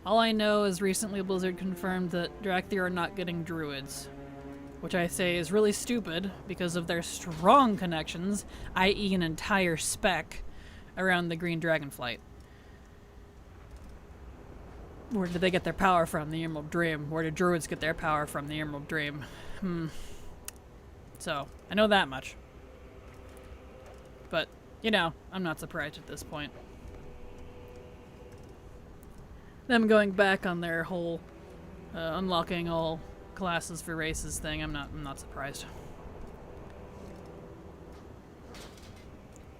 Speaker 2: All I know is recently Blizzard confirmed that Drag 3 are not getting druids, which I say is really stupid because of their strong connections, i.e. an entire spec around the Green Dragonflight. Where did they get their power from? The Emerald Dream. Where did druids get their power from? The Emerald Dream. So, I know that much. But, you know, I'm not surprised at this point. Them going back on their whole unlocking all classes for races thing, I'm not surprised.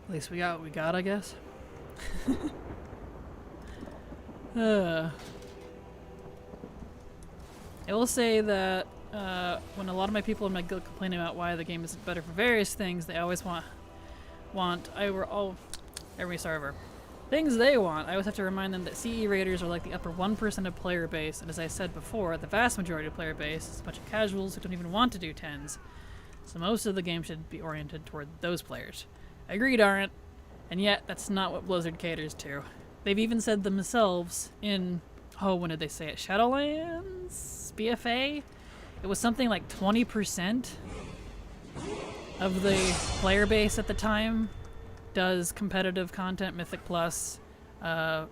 Speaker 2: At least we got what we got, I guess. I will say that when a lot of my people in my guild complain about why the game isn't better for various things, they always want every server. Things they want, I always have to remind them that CE raiders are like the upper 1% of player base, and as I said before, the vast majority of player base is a bunch of casuals who don't even want to do 10s. So most of the game should be oriented toward those players. Agreed, aren't? And yet, that's not what Blizzard caters to. They've even said themselves in, when did they say it? Shadowlands? BFA? It was something like 20% of the player base at the time does competitive content, Mythic Plus,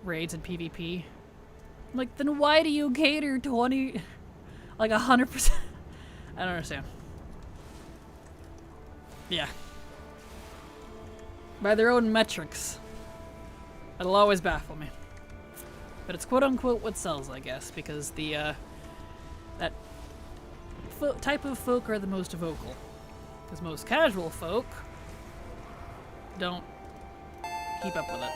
Speaker 2: raids, and PvP. Like, then why do you cater 100%? I don't understand. Yeah. By their own metrics. It'll always baffle me. But it's quote-unquote what sells, I guess, because the, that type of folk are the most vocal. Because most casual folk don't keep up with it.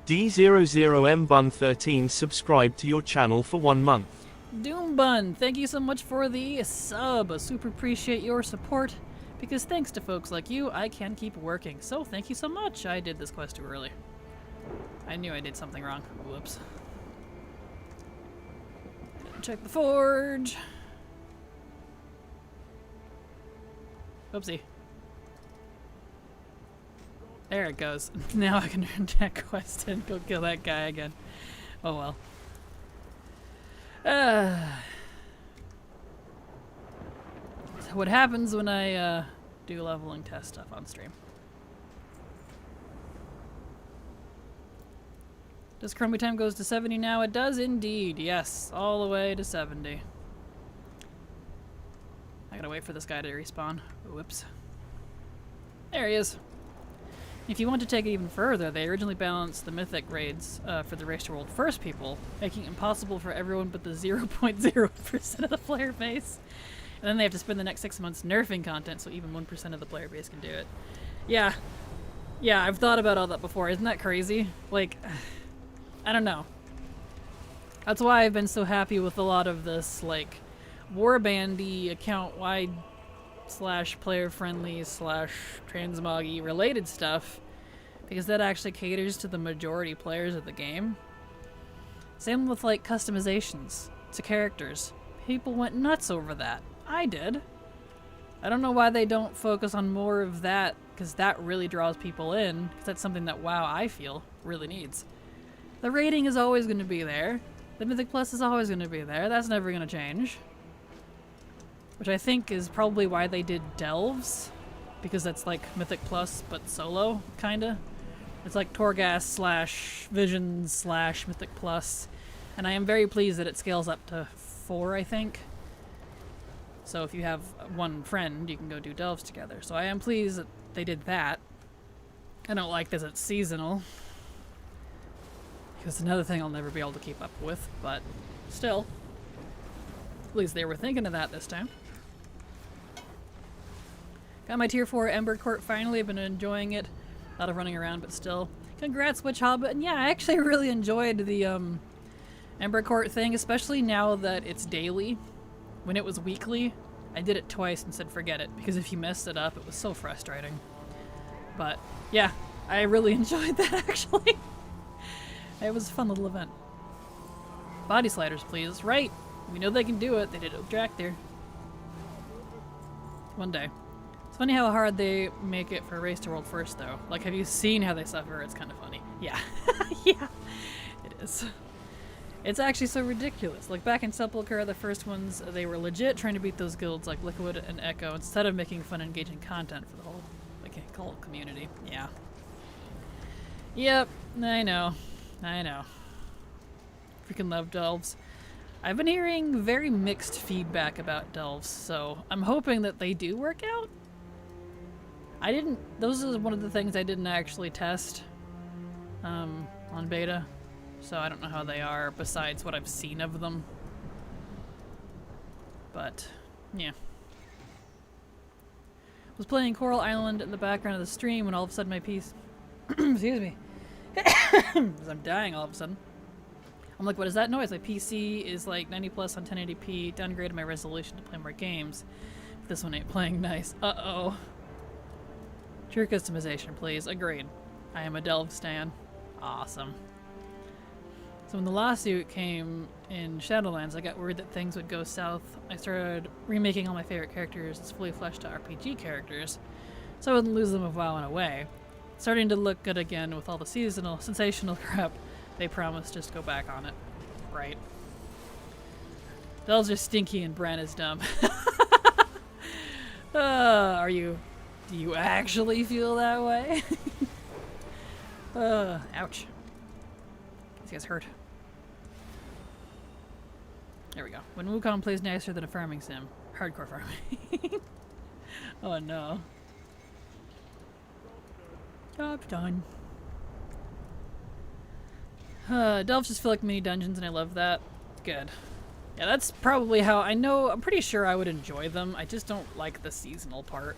Speaker 1: D00MBun13 subscribed to your channel for 1 month.
Speaker 2: Doombun, thank you so much for the sub. I super appreciate your support, because thanks to folks like you, I can keep working. So thank you so much. I did this quest too early. I knew I did something wrong. Whoops. Check the forge. Oopsie. There it goes. Now I can turn that quest and go kill that guy again. Oh well. So what happens when I do leveling test stuff on stream? Does Chromie time goes to 70 now? It does indeed. Yes, all the way to 70. I gotta wait for this guy to respawn. Whoops. There he is. If you want to take it even further, they originally balanced the mythic raids for the Race to World First people, making it impossible for everyone but the 0.0% of the player base. And then they have to spend the next 6 months nerfing content so even 1% of the player base can do it. Yeah. Yeah, I've thought about all that before. Isn't that crazy? Like, I don't know. That's why I've been so happy with a lot of this, like, warbandy account-wide /player-friendly /transmoggy related stuff, because that actually caters to the majority players of the game. Same with like customizations to characters. People went nuts over that. I did. I don't know why they don't focus on more of that, because that really draws people in, because that's something that WoW, I feel, really needs. The rating is always going to be there. The Mythic Plus is always going to be there. That's never going to change. Which I think is probably why they did Delves, because that's like Mythic Plus, but solo, kinda. It's like Torghast / Visions / Mythic Plus, and I am very pleased that it scales up to 4, I think. So if you have one friend, you can go do Delves together. So I am pleased that they did that. I don't like that it's seasonal, because it's another thing I'll never be able to keep up with, but still. At least they were thinking of that this time. Got my tier 4 Ember Court finally. I've been enjoying it. A lot of running around, but still. Congrats, Witch Hobbit. And yeah, I actually really enjoyed the Ember Court thing, especially now that it's daily. When it was weekly, I did it twice and said forget it, because if you messed it up, it was so frustrating. But yeah, I really enjoyed that actually. It was a fun little event. Body sliders, please. Right. We know they can do it. They did it with Jack there. One day. It's funny how hard they make it for Race to World First, though. Like, have you seen how they suffer? It's kind of funny. Yeah. Yeah, it is. It's actually so ridiculous. Like, back in Sepulchre, the first ones, they were legit trying to beat those guilds like Liquid and Echo instead of making fun, engaging content for the whole, like, cult community. Yeah. Yep, I know. I know. Freaking love Delves. I've been hearing very mixed feedback about Delves, so I'm hoping that they do work out. Those are one of the things I didn't actually test on beta, so I don't know how they are besides what I've seen of them. But, yeah. Was playing Coral Island in the background of the stream when all of a sudden my PC... Excuse me. Because I'm dying all of a sudden. I'm like, what is that noise? My PC is like 90 plus on 1080p, downgraded my resolution to play more games. But this one ain't playing nice. Uh-oh. Tier customization, please. Agreed. I am a Delve stan. Awesome. So when the lawsuit came in Shadowlands, I got worried that things would go south. I started remaking all my favorite characters as fully fleshed out RPG characters, so I wouldn't lose them of WoW in a way. Starting to look good again with all the seasonal, sensational crap they promised. Just go back on it. Right. Delves are stinky and Bran is dumb. Do you actually feel that way? Ouch. These guys hurt. There we go. When Wukong plays nicer than a farming sim. Hardcore farming. Oh no. Job's done. Delves just feel like mini dungeons and I love that. Good. Yeah, that's probably how I'm pretty sure I would enjoy them. I just don't like the seasonal part.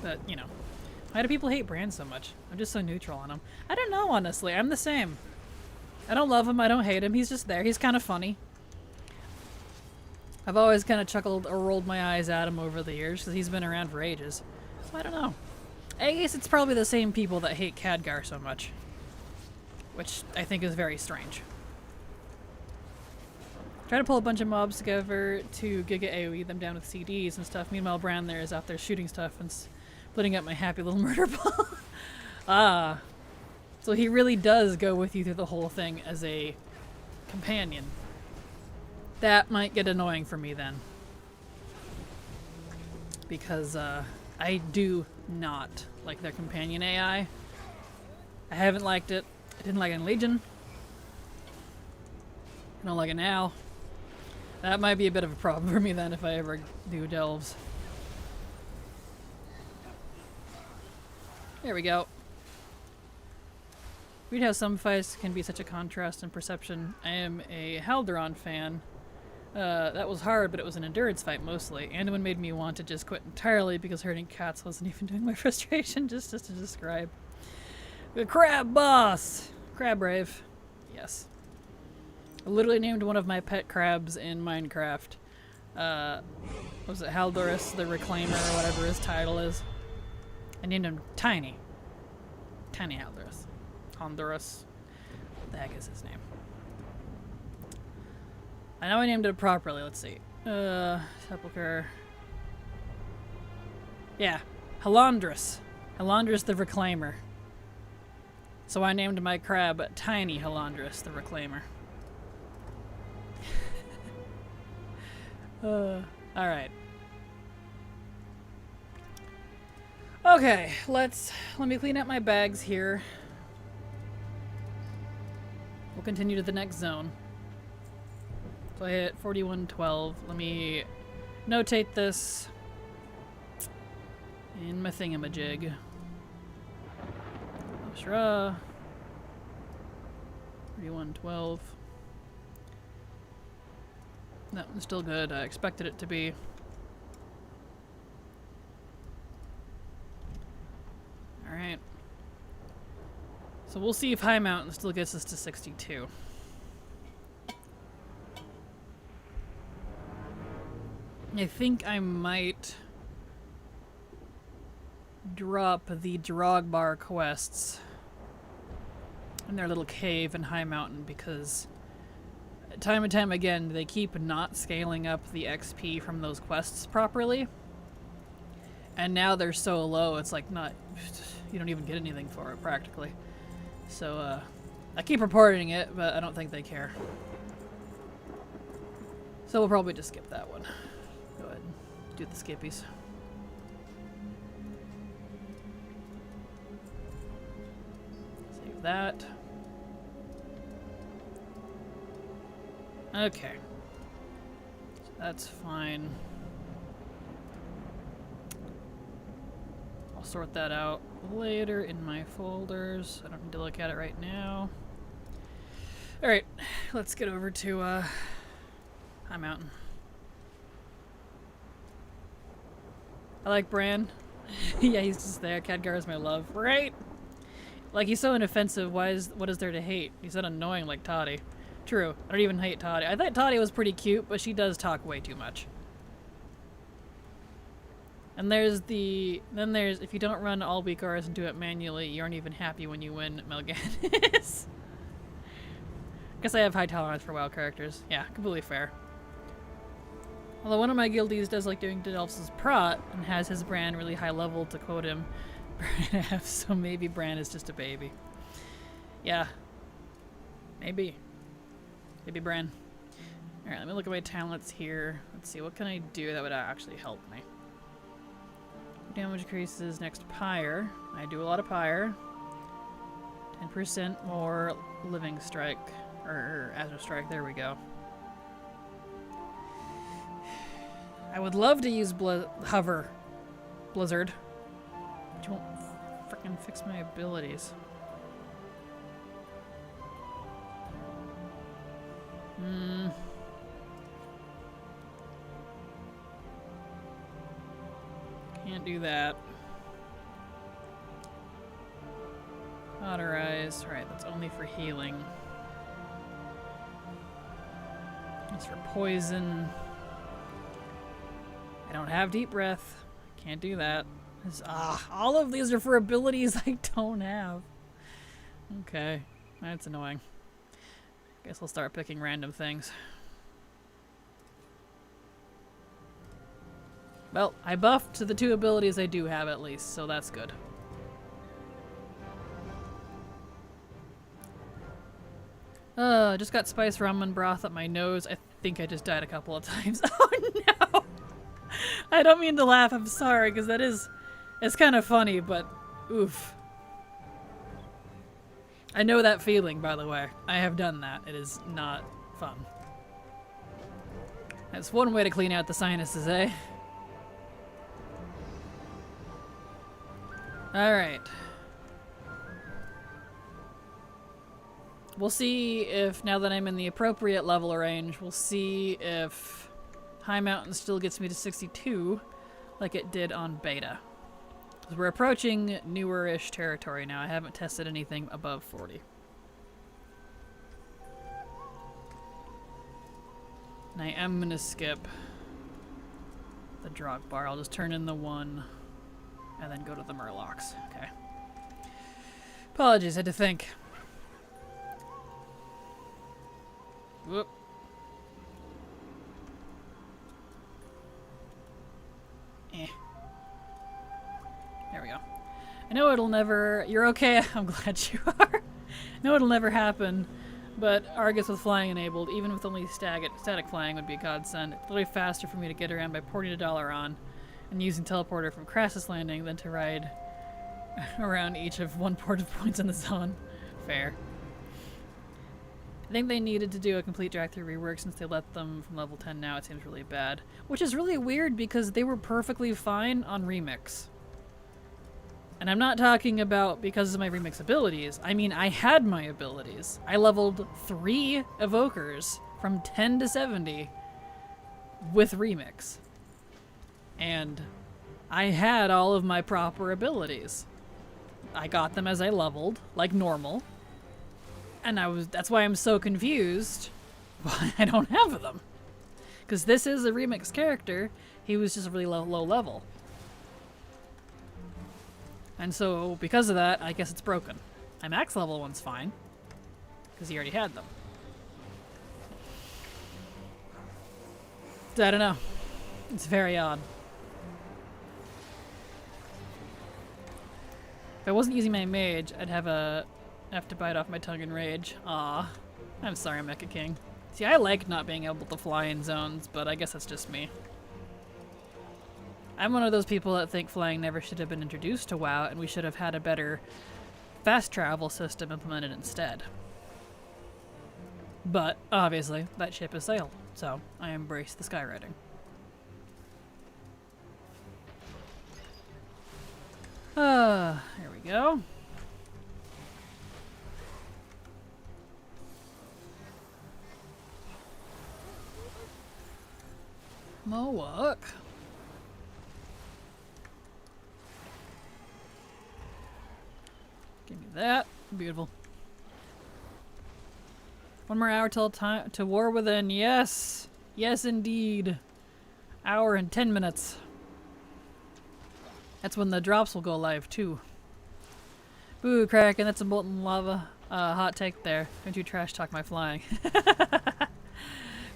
Speaker 2: But, you know. Why do people hate Bran so much? I'm just so neutral on him. I don't know, honestly. I'm the same. I don't love him. I don't hate him. He's just there. He's kind of funny. I've always kind of chuckled or rolled my eyes at him over the years because he's been around for ages. So I don't know. I guess it's probably the same people that hate Khadgar so much. Which I think is very strange. Try to pull a bunch of mobs together to Giga AoE them down with CDs and stuff. Meanwhile, Bran there is out there shooting stuff and splitting up my happy little murder ball. Ah. So he really does go with you through the whole thing as a companion. That might get annoying for me then. Because I do not like their companion AI. I haven't liked it. I didn't like it in Legion. I don't like it now. That might be a bit of a problem for me then if I ever do Delves. There we go. Weird how some fights can be such a contrast in perception. I am a Haldoran fan. That was hard, but it was an endurance fight mostly. Anduin made me want to just quit entirely because hurting cats wasn't even doing my frustration, just to describe. The crab boss! Crab brave. Yes. I literally named one of my pet crabs in Minecraft. Was it Haldorus the Reclaimer or whatever his title is? I named him Tiny. Tiny Honduras. Honduras. What the heck is his name? I know I named it properly. Let's see. Sepulchre. Yeah. Halondrus. Halondrus the Reclaimer. So I named my crab Tiny Halondrus the Reclaimer. Alright. Okay, let me clean up my bags here. We'll continue to the next zone. So I hit 4112. Let me notate this in my thingamajig. Shra. 4112. No, it's still good. I expected it to be. Alright. So we'll see if High Mountain still gets us to 62. I think I might drop the Drogbar quests in their little cave in High Mountain because time and time again they keep not scaling up the XP from those quests properly. And now they're so low, it's like not, you don't even get anything for it practically. So I keep reporting it, but I don't think they care. So we'll probably just skip that one. Go ahead and do the skippies. Save that. Okay. So that's fine. I'll sort that out later in my folders. I don't need to look at it right now. Alright, let's get over to High Mountain. I like Bran. Yeah, he's just there. Khadgar is my love. Right? Like, he's so inoffensive. What is there to hate? He's so annoying like Toddy. True. I don't even hate Toddy. I thought Toddy was pretty cute, but she does talk way too much. And there's if you don't run all weak R's and do it manually, you aren't even happy when you win Melganis. Guess I have high tolerance for WoW characters. Yeah, completely fair. Although one of my guildies does like doing Delph's Prot and has his Bran really high level, to quote him, so maybe Bran is just a baby. Yeah. Maybe. Maybe Bran. Alright, let me look at my talents here. Let's see, what can I do that would actually help me? Damage increases next Pyre. I do a lot of Pyre. 10% more Living Strike. Or Azure Strike, there we go. I would love to use Hover Blizzard. But you won't frickin' fix my abilities. Can't do that. Autorize. Right, that's only for healing. That's for poison. I don't have deep breath. Can't do that. All of these are for abilities I don't have. Okay, that's annoying. Guess I'll start picking random things. Well, I buffed the 2 abilities I do have at least, so that's good. Just got spice ramen broth up my nose. I think I just died a couple of times. Oh no! I don't mean to laugh, I'm sorry, because it's kind of funny, but oof. I know that feeling, by the way. I have done that. It is not fun. That's one way to clean out the sinuses, eh? Alright. We'll see if, now that I'm in the appropriate level range, we'll see if High Mountain still gets me to 62 like it did on beta. Because we're approaching newer-ish territory now. I haven't tested anything above 40. And I am going to skip the Drogbar. I'll just turn in the 1 and then go to the Murlocs. Okay. Apologies, I had to think. Whoop. Eh. There we go. I know it'll never... You're okay? I'm glad you are. I know it'll never happen, but Argus with flying enabled, even with only static flying, would be a godsend. It's literally faster for me to get around by porting a $1 and using teleporter from Crassus Landing than to ride around each of one ported points in the zone. Fair. I think they needed to do a complete drive-thru rework since they let them from level 10 now. It seems really bad. Which is really weird because they were perfectly fine on Remix. And I'm not talking about because of my Remix abilities. I mean, I had my abilities. I leveled 3 Evokers from 10 to 70 with Remix. And I had all of my proper abilities. I got them as I leveled, like normal. And that's why I'm so confused why I don't have them. Because this is a Remix character. He was just a really low level. And so, because of that, I guess it's broken. My max level one's fine. Because he already had them. I don't know. It's very odd. If I wasn't using my mage, I'd have to bite off my tongue in rage. Aw. I'm sorry, Mecha King. See, I like not being able to fly in zones, but I guess that's just me. I'm one of those people that think flying never should have been introduced to WoW, and we should have had a better fast travel system implemented instead. But, obviously, that ship has sailed, so I embrace the skywriting. Here we go. Mowok. Give me that. Beautiful. 1 more hour till time to War Within. Yes. Yes, indeed. Hour and 10 minutes. That's when the drops will go live, too. Boo, Kraken. That's a molten lava. Hot take there. Don't you trash talk my flying.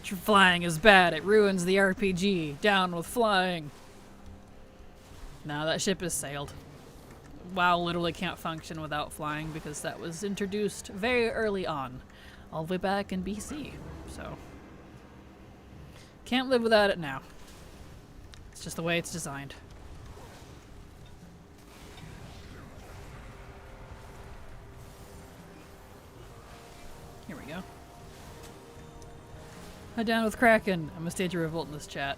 Speaker 2: Flying is bad. It ruins the RPG. Down with flying. Now that ship has sailed. WoW literally can't function without flying because that was introduced very early on. All the way back in BC. So. Can't live without it now. It's just the way it's designed. Here we go. Down with Kraken. I'm gonna stage a revolt in this chat.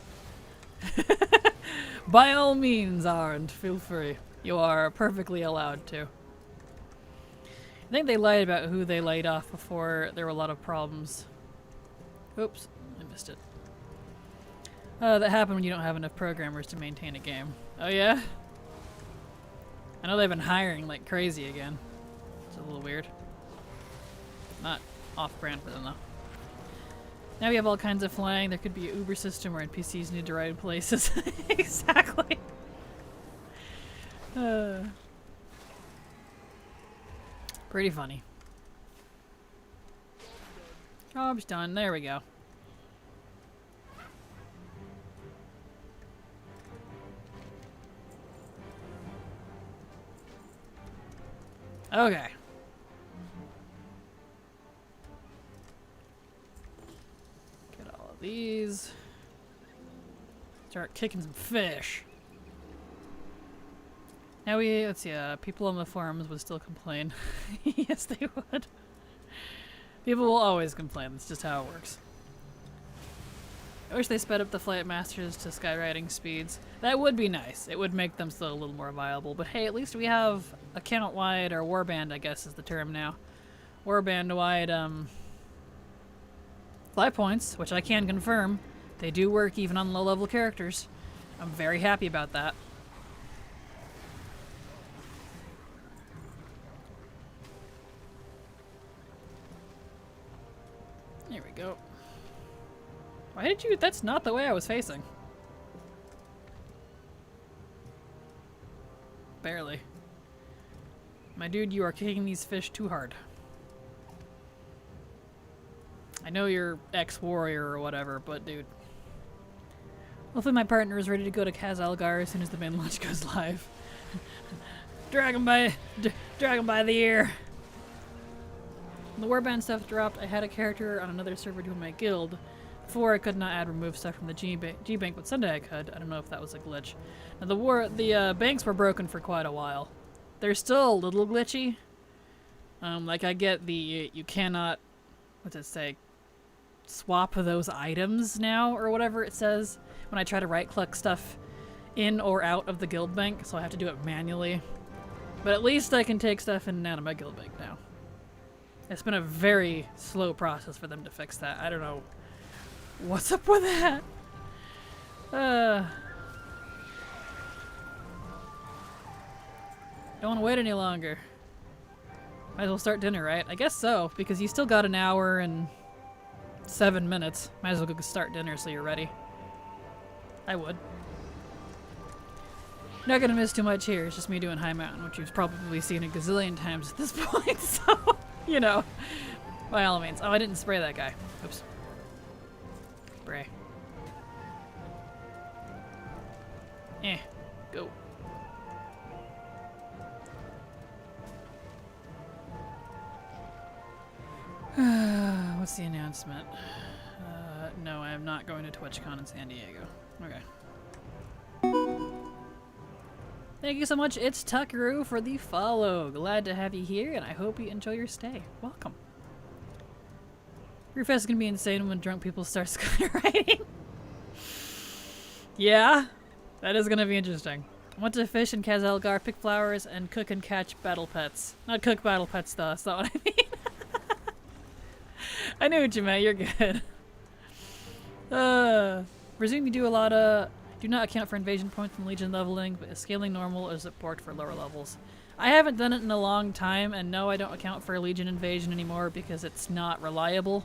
Speaker 2: By all means, Arndt, feel free. You are perfectly allowed to. I think they lied about who they laid off before there were a lot of problems. Oops, I missed it. That happened when you don't have enough programmers to maintain a game. Oh yeah? I know they've been hiring like crazy again. It's a little weird. Not off-brand for them though. Now we have all kinds of flying. There could be an Uber system where NPCs need to ride places. Exactly. Pretty funny. Job's done. There we go. Okay. Get all of these. Start kicking some fish. Now let's see, people on the forums would still complain. Yes, they would. People will always complain. That's just how it works. I wish they sped up the Flight Masters to skywriting speeds. That would be nice. It would make them still a little more viable. But hey, at least we have account-wide, or warband, I guess is the term now. Warband-wide, fly points, which I can confirm. They do work even on low-level characters. I'm very happy about that. There we go. Why did you... That's not the way I was facing. barely. My dude, you are kicking these fish too hard. I know you're ex-warrior or whatever, but dude. Hopefully my partner is ready to go to Kaz-Algar as soon as the main launch goes live. Drag him by the ear. When the warband stuff dropped, I had a character on another server doing my guild. Before I could not add remove stuff from the G-Bank, but Sunday I could. I don't know if that was a glitch. Now the banks were broken for quite a while. They're still a little glitchy. Like I get the, you cannot, what's it say, swap those items now, or whatever it says, when I try to right-click stuff in or out of the guild bank, so I have to do it manually. But at least I can take stuff in and out of my guild bank now. It's been a very slow process for them to fix that. I don't know what's up with that. Don't want to wait any longer. Might as well start dinner, right? I guess so, because you still got an hour and 7 minutes. Might as well go start dinner so you're ready. I would. Not gonna miss too much here. It's just me doing High Mountain, which you've probably seen a gazillion times at this point, so, you know, by all means. Oh, I didn't spray that guy. Oops. Spray. Go. What's the announcement? No, I am not going to TwitchCon in San Diego. Okay. Thank you so much, It's Tuckaroo, for the follow. Glad to have you here, and I hope you enjoy your stay. Welcome. Your fest is gonna be insane when drunk people start skywriting. Yeah, that is gonna be interesting. I want to fish in Kaz-Algar, pick flowers, and cook and catch battle pets. Not cook battle pets, though. That's not what I mean. I knew what you meant. You're good. Presume you do a lot of... Do not account for invasion points in Legion leveling, but is scaling normal or is it porked for lower levels? I haven't done it in a long time, and no, I don't account for Legion invasion anymore because it's not reliable.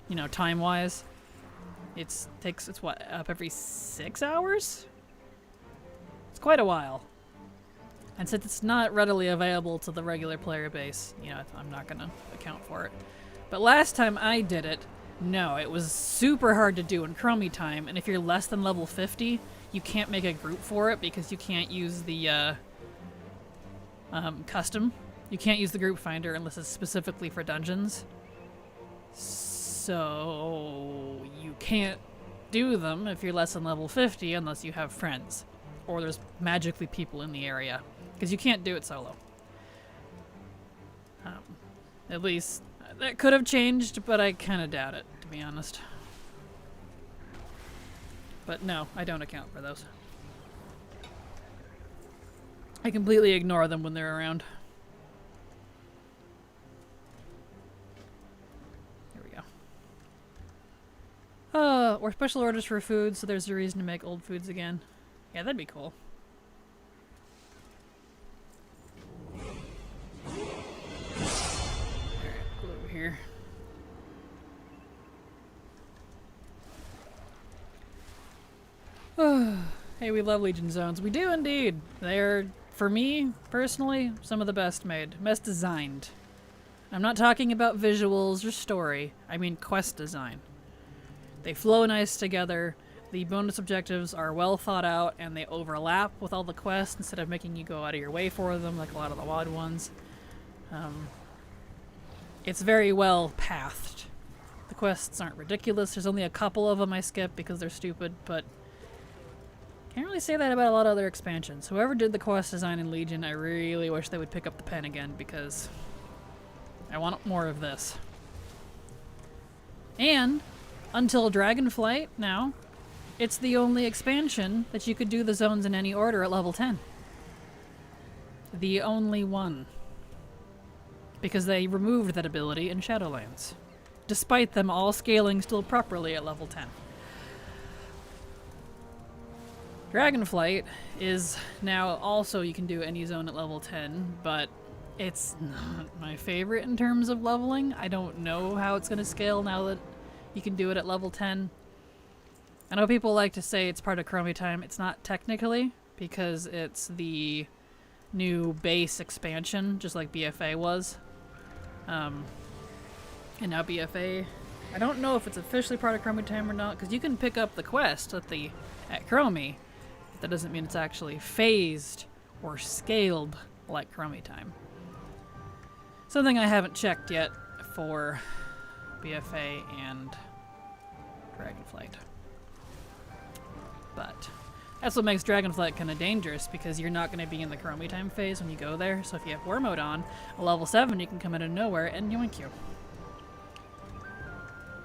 Speaker 2: You know, time-wise. It's what, up every 6 hours? It's quite a while. And since it's not readily available to the regular player base, you know, I'm not gonna account for it. But last time I did it, no, it was super hard to do in crummy time, and if you're less than level 50, you can't make a group for it because you can't use the custom. You can't use the group finder unless it's specifically for dungeons. So you can't do them if you're less than level 50 unless you have friends. Or there's magically people in the area. Because you can't do it solo. At least, that could have changed, but I kind of doubt it, to be honest. But no, I don't account for those. I completely ignore them when they're around. There we go. Or special orders for food, so there's a reason to make old foods again. Yeah, that'd be cool. Here. Hey, we love Legion zones. We do indeed. They're, for me, personally, some of the best made. Best designed. I'm not talking about visuals or story. I mean quest design. They flow nice together. The bonus objectives are well thought out and they overlap with all the quests instead of making you go out of your way for them like a lot of the WoD ones. It's very well pathed. The quests aren't ridiculous. There's only a couple of them I skip because they're stupid, but can't really say that about a lot of other expansions. Whoever did the quest design in Legion, I really wish they would pick up the pen again because I want more of this. And until Dragonflight now, it's the only expansion that you could do the zones in any order at level 10. The only one. Because they removed that ability in Shadowlands, despite them all scaling still properly at level 10. Dragonflight is now also you can do any zone at level 10, but it's not my favorite in terms of leveling. I don't know how it's going to scale now that you can do it at level 10. I know people like to say it's part of Chromie time. It's not technically, because it's the new base expansion, just like BFA was. And now BFA, I don't know if it's officially part of Chromie Time or not, because you can pick up the quest at Chromie, but that doesn't mean it's actually phased or scaled like Chromie Time. Something I haven't checked yet for BFA and Dragonflight. But that's what makes Dragonflight kind of dangerous, because you're not going to be in the Chromie Time phase when you go there. So if you have War Mode on, a level 7, you can come out of nowhere and yoink you.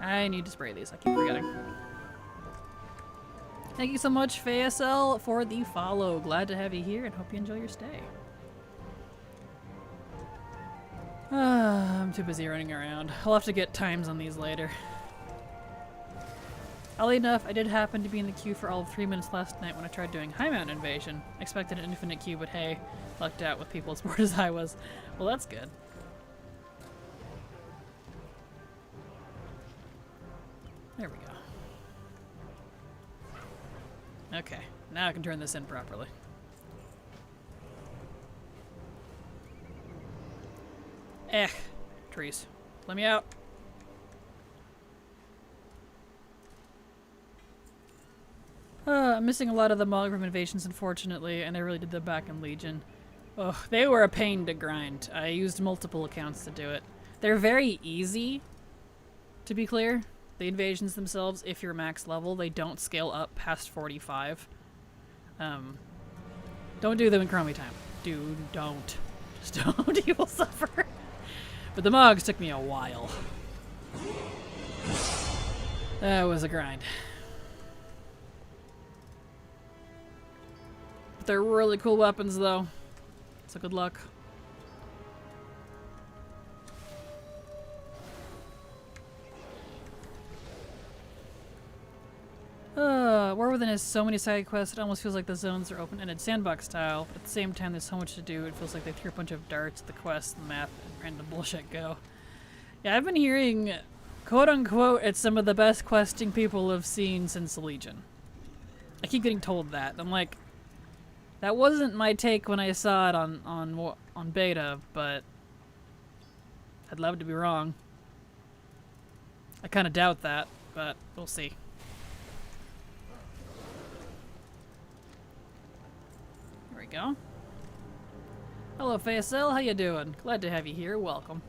Speaker 2: I need to spray these, I keep forgetting. Thank you so much, FASL, for the follow. Glad to have you here and hope you enjoy your stay. I'm too busy running around. I'll have to get times on these later. Oddly enough, I did happen to be in the queue for all of 3 minutes last night when I tried doing High Mountain Invasion. Expected an infinite queue, but hey, lucked out with people as bored as I was. Well, that's good. There we go. Okay, now I can turn this in properly. Trees. Let me out. I'm missing a lot of the Mogram invasions, unfortunately, and I really did them back in Legion. Oh, they were a pain to grind. I used multiple accounts to do it. They're very easy, to be clear. The invasions themselves, if you're max level, they don't scale up past 45. Don't do them in Chromie Time. Dude, don't. Just don't. You will suffer. But the Mogs took me a while. That was a grind. But they're really cool weapons, though. So good luck. War Within has so many side quests, it almost feels like the zones are open-ended sandbox style, but at the same time there's so much to do, it feels like they threw a bunch of darts at the quest, the map, and random bullshit go. Yeah, I've been hearing, quote-unquote, it's some of the best questing people have seen since Legion. I keep getting told that. I'm like, that wasn't my take when I saw it on beta, but I'd love to be wrong. I kind of doubt that, but we'll see. Go. Hello, FASL. How you doing? Glad to have you here. Welcome.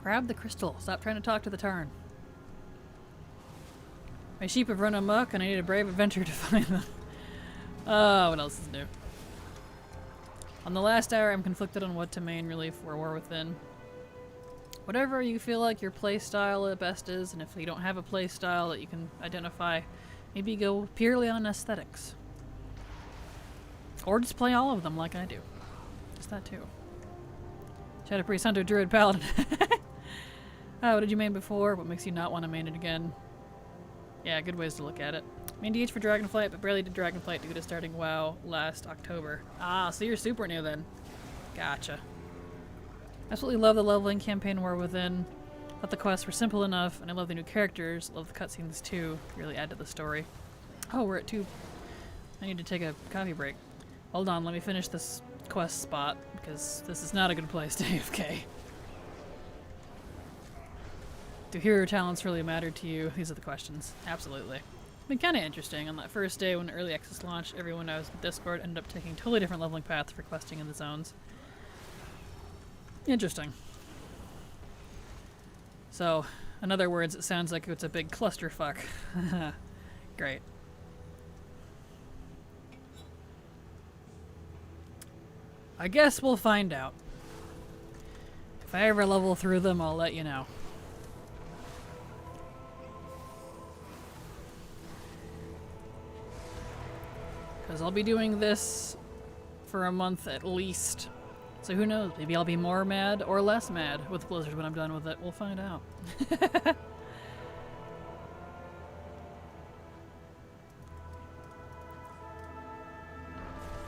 Speaker 2: Grab the crystal. Stop trying to talk to the Tarn. My sheep have run amok, and I need a brave adventurer to find them. What else is new? On the last hour, I'm conflicted on what to main really for War Within. Whatever you feel like your playstyle at best is, and if you don't have a playstyle that you can identify, maybe go purely on aesthetics. Or just play all of them like I do. Just that too. Shadow Priest, Hunter, Druid, Paladin. What did you main before? What makes you not want to main it again? Yeah, good ways to look at it. Main DH for Dragonflight, but barely did Dragonflight due to starting WoW last October. Ah, so you're super new then. Gotcha. Absolutely love the leveling campaign War Within. Thought the quests were simple enough, and I love the new characters. Love the cutscenes too. Really add to the story. Oh, we're at 2. I need to take a coffee break. Hold on, let me finish this quest spot, because this is not a good place to AFK. Do hero talents really matter to you? These are the questions. Absolutely. It's been kind of interesting. On that first day when early access launched, everyone I was in Discord ended up taking totally different leveling paths for questing in the zones. Interesting. So, in other words, it sounds like it's a big clusterfuck. Great. I guess we'll find out. If I ever level through them, I'll let you know. Because I'll be doing this for a month at least. So who knows? Maybe I'll be more mad or less mad with Blizzard when I'm done with it. We'll find out.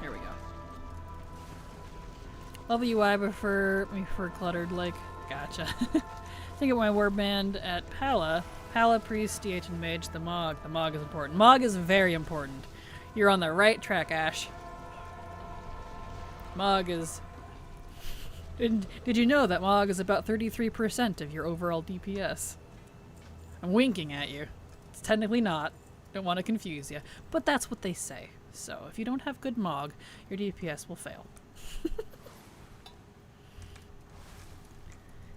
Speaker 2: Here we go. Love the UI, but for cluttered, like, gotcha. Think of my warband at Pala. Pala, Priest, DH, and Mage, the Mog. The Mog is important. Mog is very important. You're on the right track, Ash. Mog is... Did you know that Mog is about 33% of your overall DPS? I'm winking at you. It's technically not. Don't want to confuse you. But that's what they say. So, if you don't have good Mog, your DPS will fail.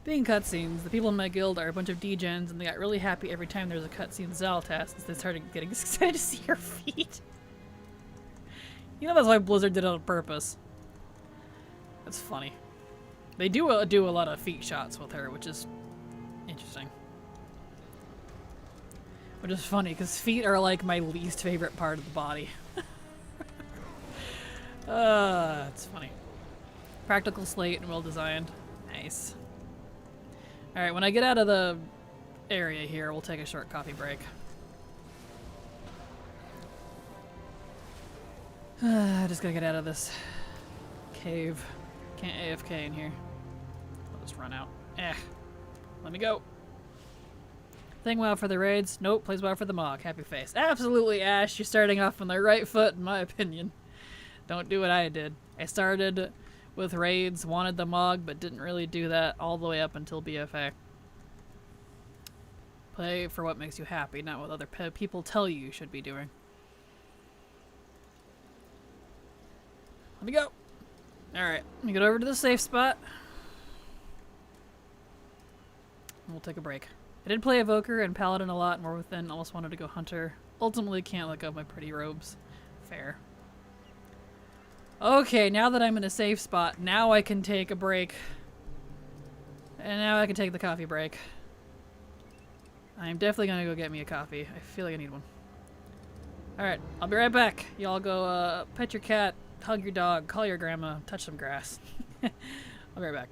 Speaker 2: Being cutscenes, the people in my guild are a bunch of degens, and they got really happy every time there was a cutscene Zaltas, since they started getting excited to see her feet. You know that's why Blizzard did it on purpose. That's funny. They do a lot of feet shots with her, which is interesting. Which is funny, because feet are like my least favorite part of the body. It's funny. Practical slate and well designed. Nice. Alright, when I get out of the area here, we'll take a short coffee break. Just gotta get out of this cave. Can't AFK in here. I'll just run out. Let me go. Thing well for the raids. Nope, plays well for the Mog. Happy face. Absolutely, Ash. You're starting off on the right foot, in my opinion. Don't do what I did. I started with raids, wanted the Mog, but didn't really do that all the way up until BFA. Play for what makes you happy, not what other people tell you should be doing. Let me go. Alright, let me get over to the safe spot. And we'll take a break. I did play Evoker and Paladin a lot, more within. Almost wanted to go Hunter. Ultimately can't let go of my pretty robes. Fair. Okay, now that I'm in a safe spot, now I can take a break. And now I can take the coffee break. I'm definitely gonna go get me a coffee. I feel like I need one. Alright, I'll be right back. Y'all go pet your cat, hug your dog, call your grandma, touch some grass. I'll be right back.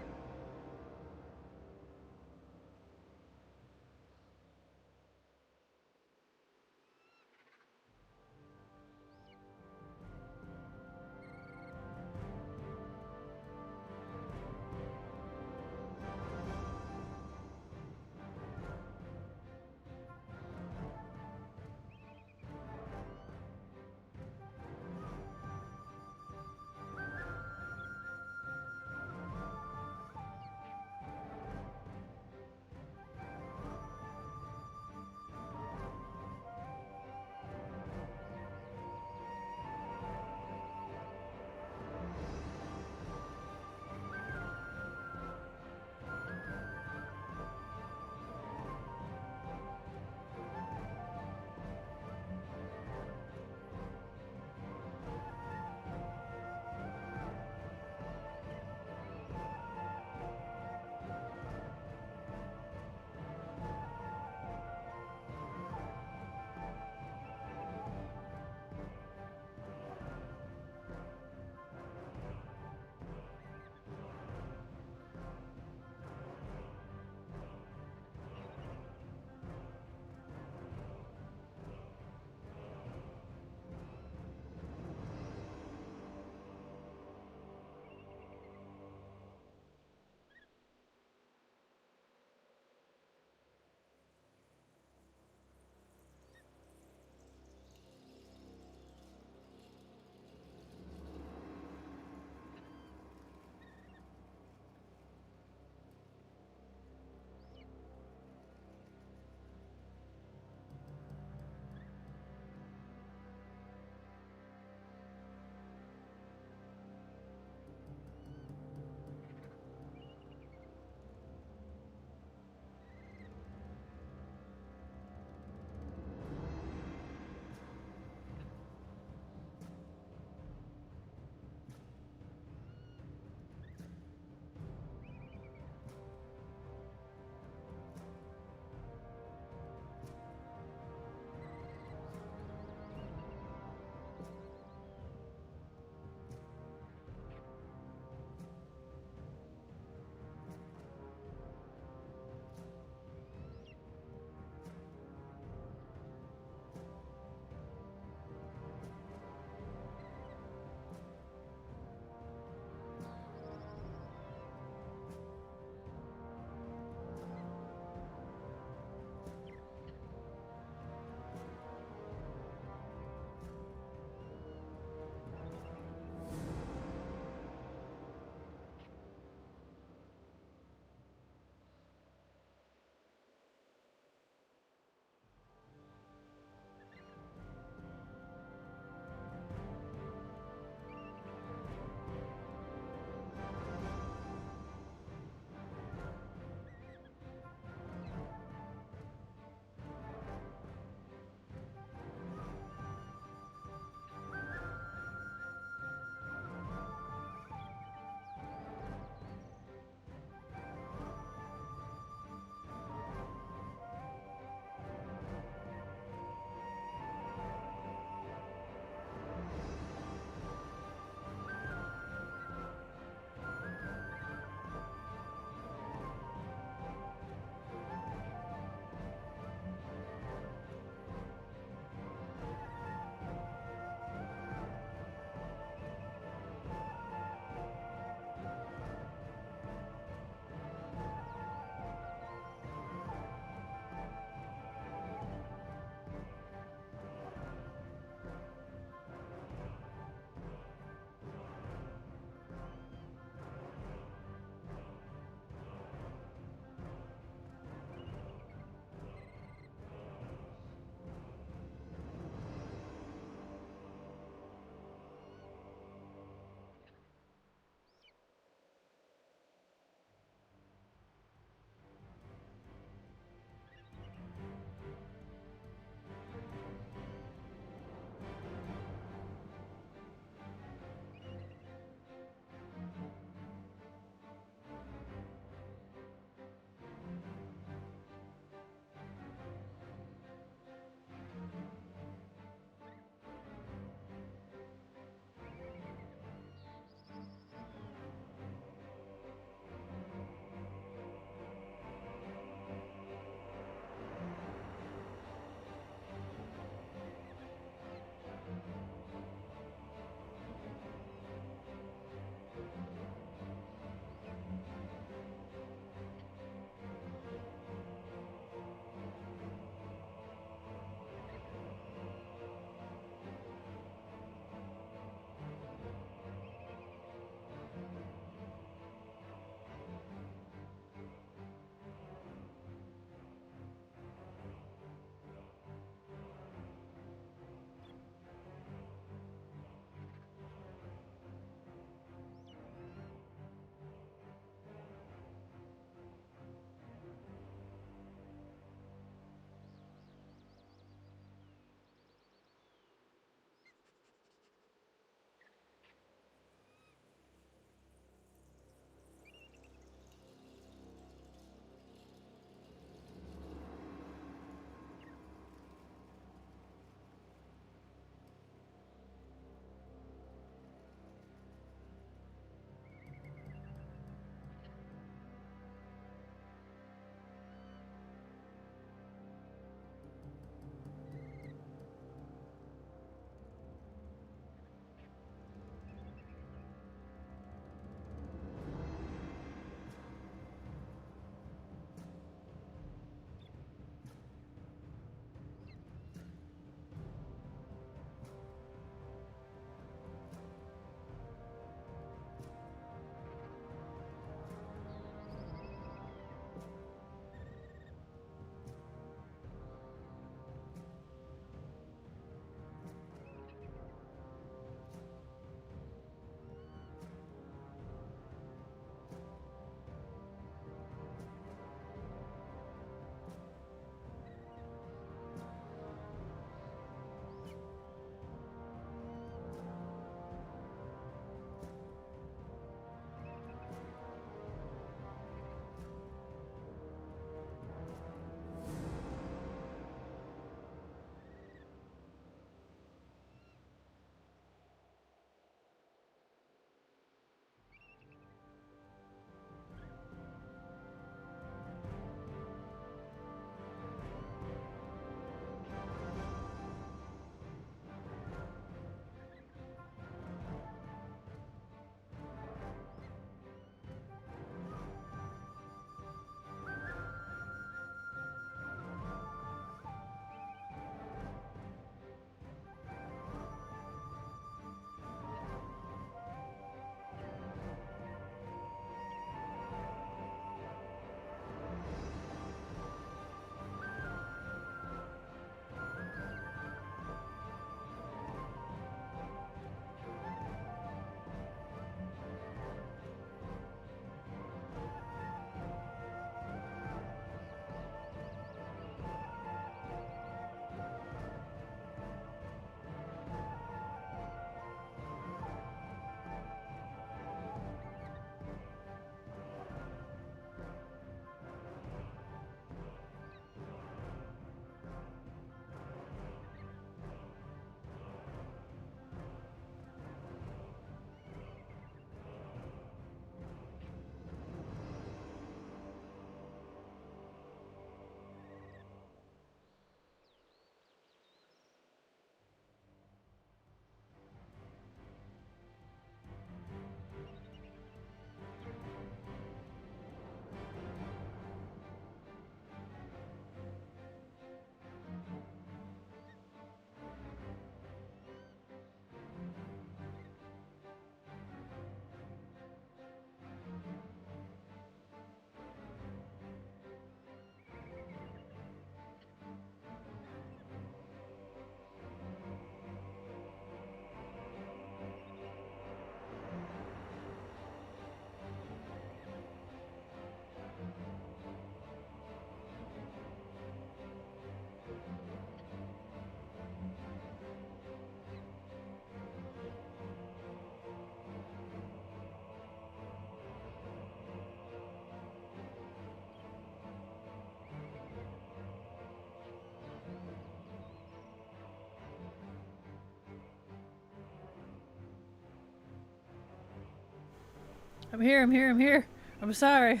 Speaker 2: I'm here, I'm here, I'm here. I'm sorry.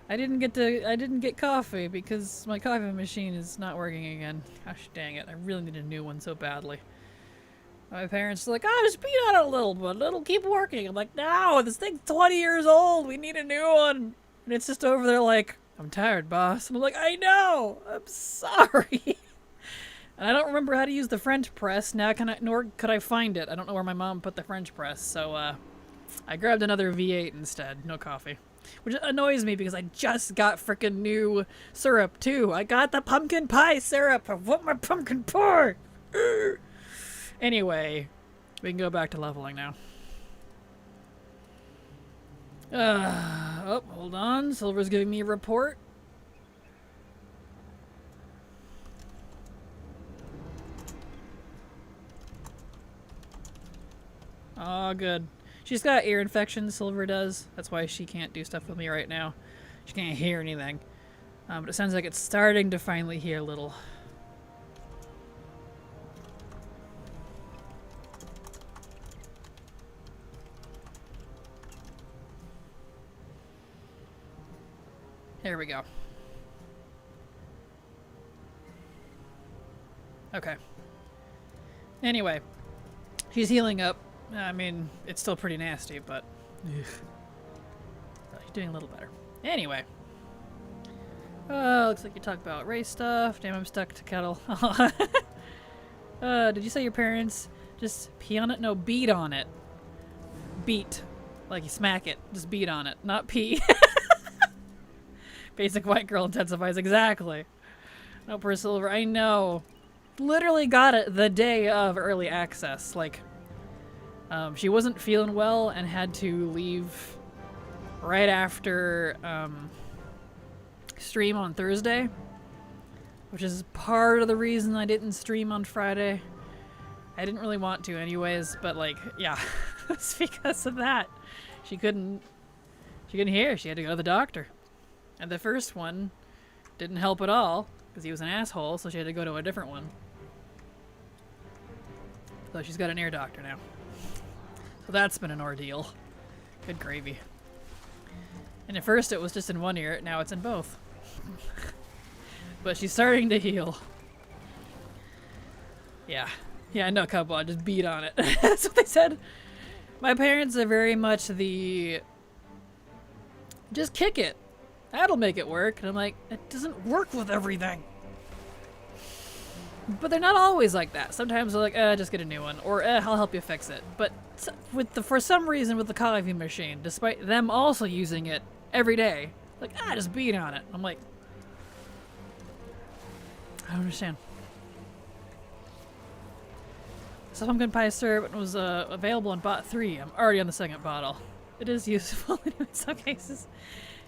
Speaker 2: I didn't get coffee because my coffee machine is not working again. Gosh dang it, I really need a new one so badly. My parents are like, oh, just beat on it a little, but it'll keep working. I'm like, no, this thing's 20 years old. We need a new one. And it's just over there like, I'm tired, boss. And I'm like, I know. I'm sorry. And I don't remember how to use the French press. Nor could I find it. I don't know where my mom put the French press. So I grabbed another V8 instead. No coffee. Which annoys me because I just got frickin' new syrup, too. I got the pumpkin pie syrup. I want my pumpkin pie. Anyway, we can go back to leveling now. Oh, hold on. Silver's giving me a report. Oh, good. She's got ear infections, Silver does. That's why she can't do stuff with me right now. She can't hear anything. But it sounds like it's starting to finally hear a little. There we go. Okay. Anyway, she's healing up. I mean, it's still pretty nasty, but she's doing a little better. Anyway. Looks like you talked about race stuff. Damn, I'm stuck to kettle. Did you say your parents just pee on it? No, beat on it. Beat. Like you smack it. Just beat on it. Not pee. Basic white girl intensifies, exactly. No, per Silver, I know. Literally got it the day of early access. Like, she wasn't feeling well and had to leave right after stream on Thursday, which is part of the reason I didn't stream on Friday. I didn't really want to anyways, but like, yeah, it's because of that. She couldn't hear. She had to go to the doctor. And the first one didn't help at all because he was an asshole, so she had to go to a different one. So she's got an ear doctor now. So that's been an ordeal. Good gravy. And at first it was just in one ear, now it's in both. But she's starting to heal. Yeah. Yeah, no, come on, just beat on it. That's what they said. My parents are very much the... just kick it. That'll make it work. And I'm like, it doesn't work with everything. But they're not always like that. Sometimes they're like, just get a new one. Or, I'll help you fix it. But for some reason with the coffee machine, despite them also using it every day, like, just beat on it. I'm like, I don't understand. So pumpkin pie syrup was available on bot 3. I'm already on the second bottle. It is useful in some cases.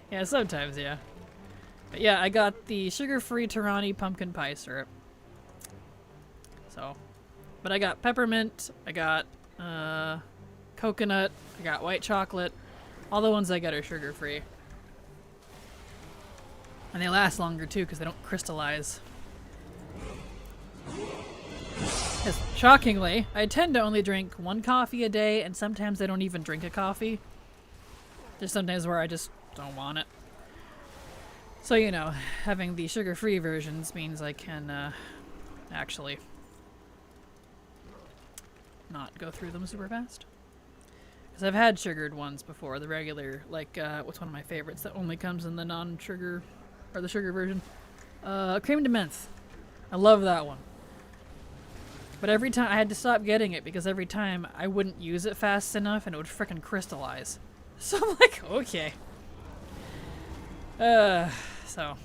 Speaker 2: Yeah, sometimes, yeah. But yeah, I got the sugar-free Tirani pumpkin pie syrup. So, but I got peppermint, I got coconut, I got white chocolate. All the ones I get are sugar-free. And they last longer too because they don't crystallize. Yes, shockingly, I tend to only drink one coffee a day, and sometimes I don't even drink a coffee. There's sometimes where I just don't want it. So, you know, having the sugar-free versions means I can actually not go through them super fast. Because I've had sugared ones before, the regular, like, what's one of my favorites that only comes in the non-sugar, or the sugar version? Creme de menthe. I love that one. But every time, I had to stop getting it because every time I wouldn't use it fast enough and it would frickin' crystallize. So I'm like, okay. So.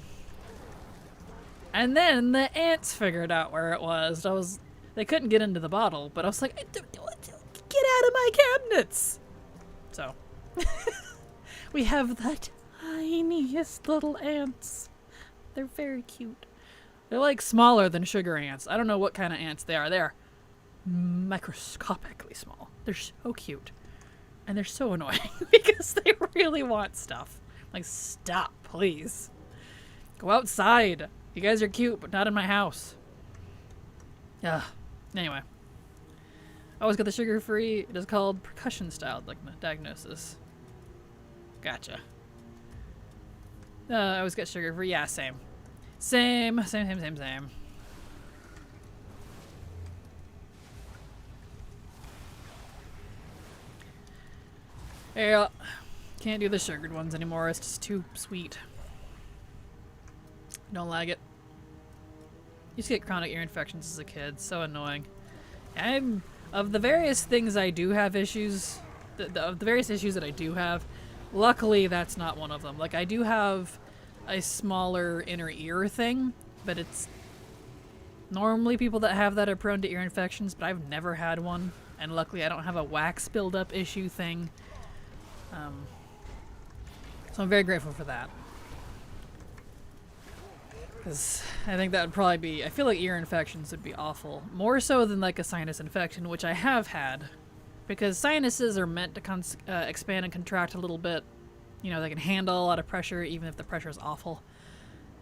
Speaker 2: And then the ants figured out where it was. They couldn't get into the bottle, but I was like, get out of my cabinets! So. We have the tiniest little ants. They're very cute. They're like smaller than sugar ants. I don't know what kind of ants they are. They are microscopically small. They're so cute. And they're so annoying because they really want stuff. Like, stop, please. Go outside. You guys are cute, but not in my house. Ugh. Anyway. I always got the sugar-free. It is called percussion style diagnosis. Gotcha. I always get sugar free. Yeah, same. Same. Yeah. Can't do the sugared ones anymore. It's just too sweet. Don't like it. Used to get chronic ear infections as a kid. So annoying. Of the various things I do have issues, of the various issues that I do have, luckily that's not one of them. Like, I do have a smaller inner ear thing, but it's normally people that have that are prone to ear infections, but I've never had one, and luckily I don't have a wax buildup issue thing. So I'm very grateful for that. Because I think that would probably be... I feel like ear infections would be awful. More so than like a sinus infection, which I have had. Because sinuses are meant to expand and contract a little bit. You know, they can handle a lot of pressure, even if the pressure is awful.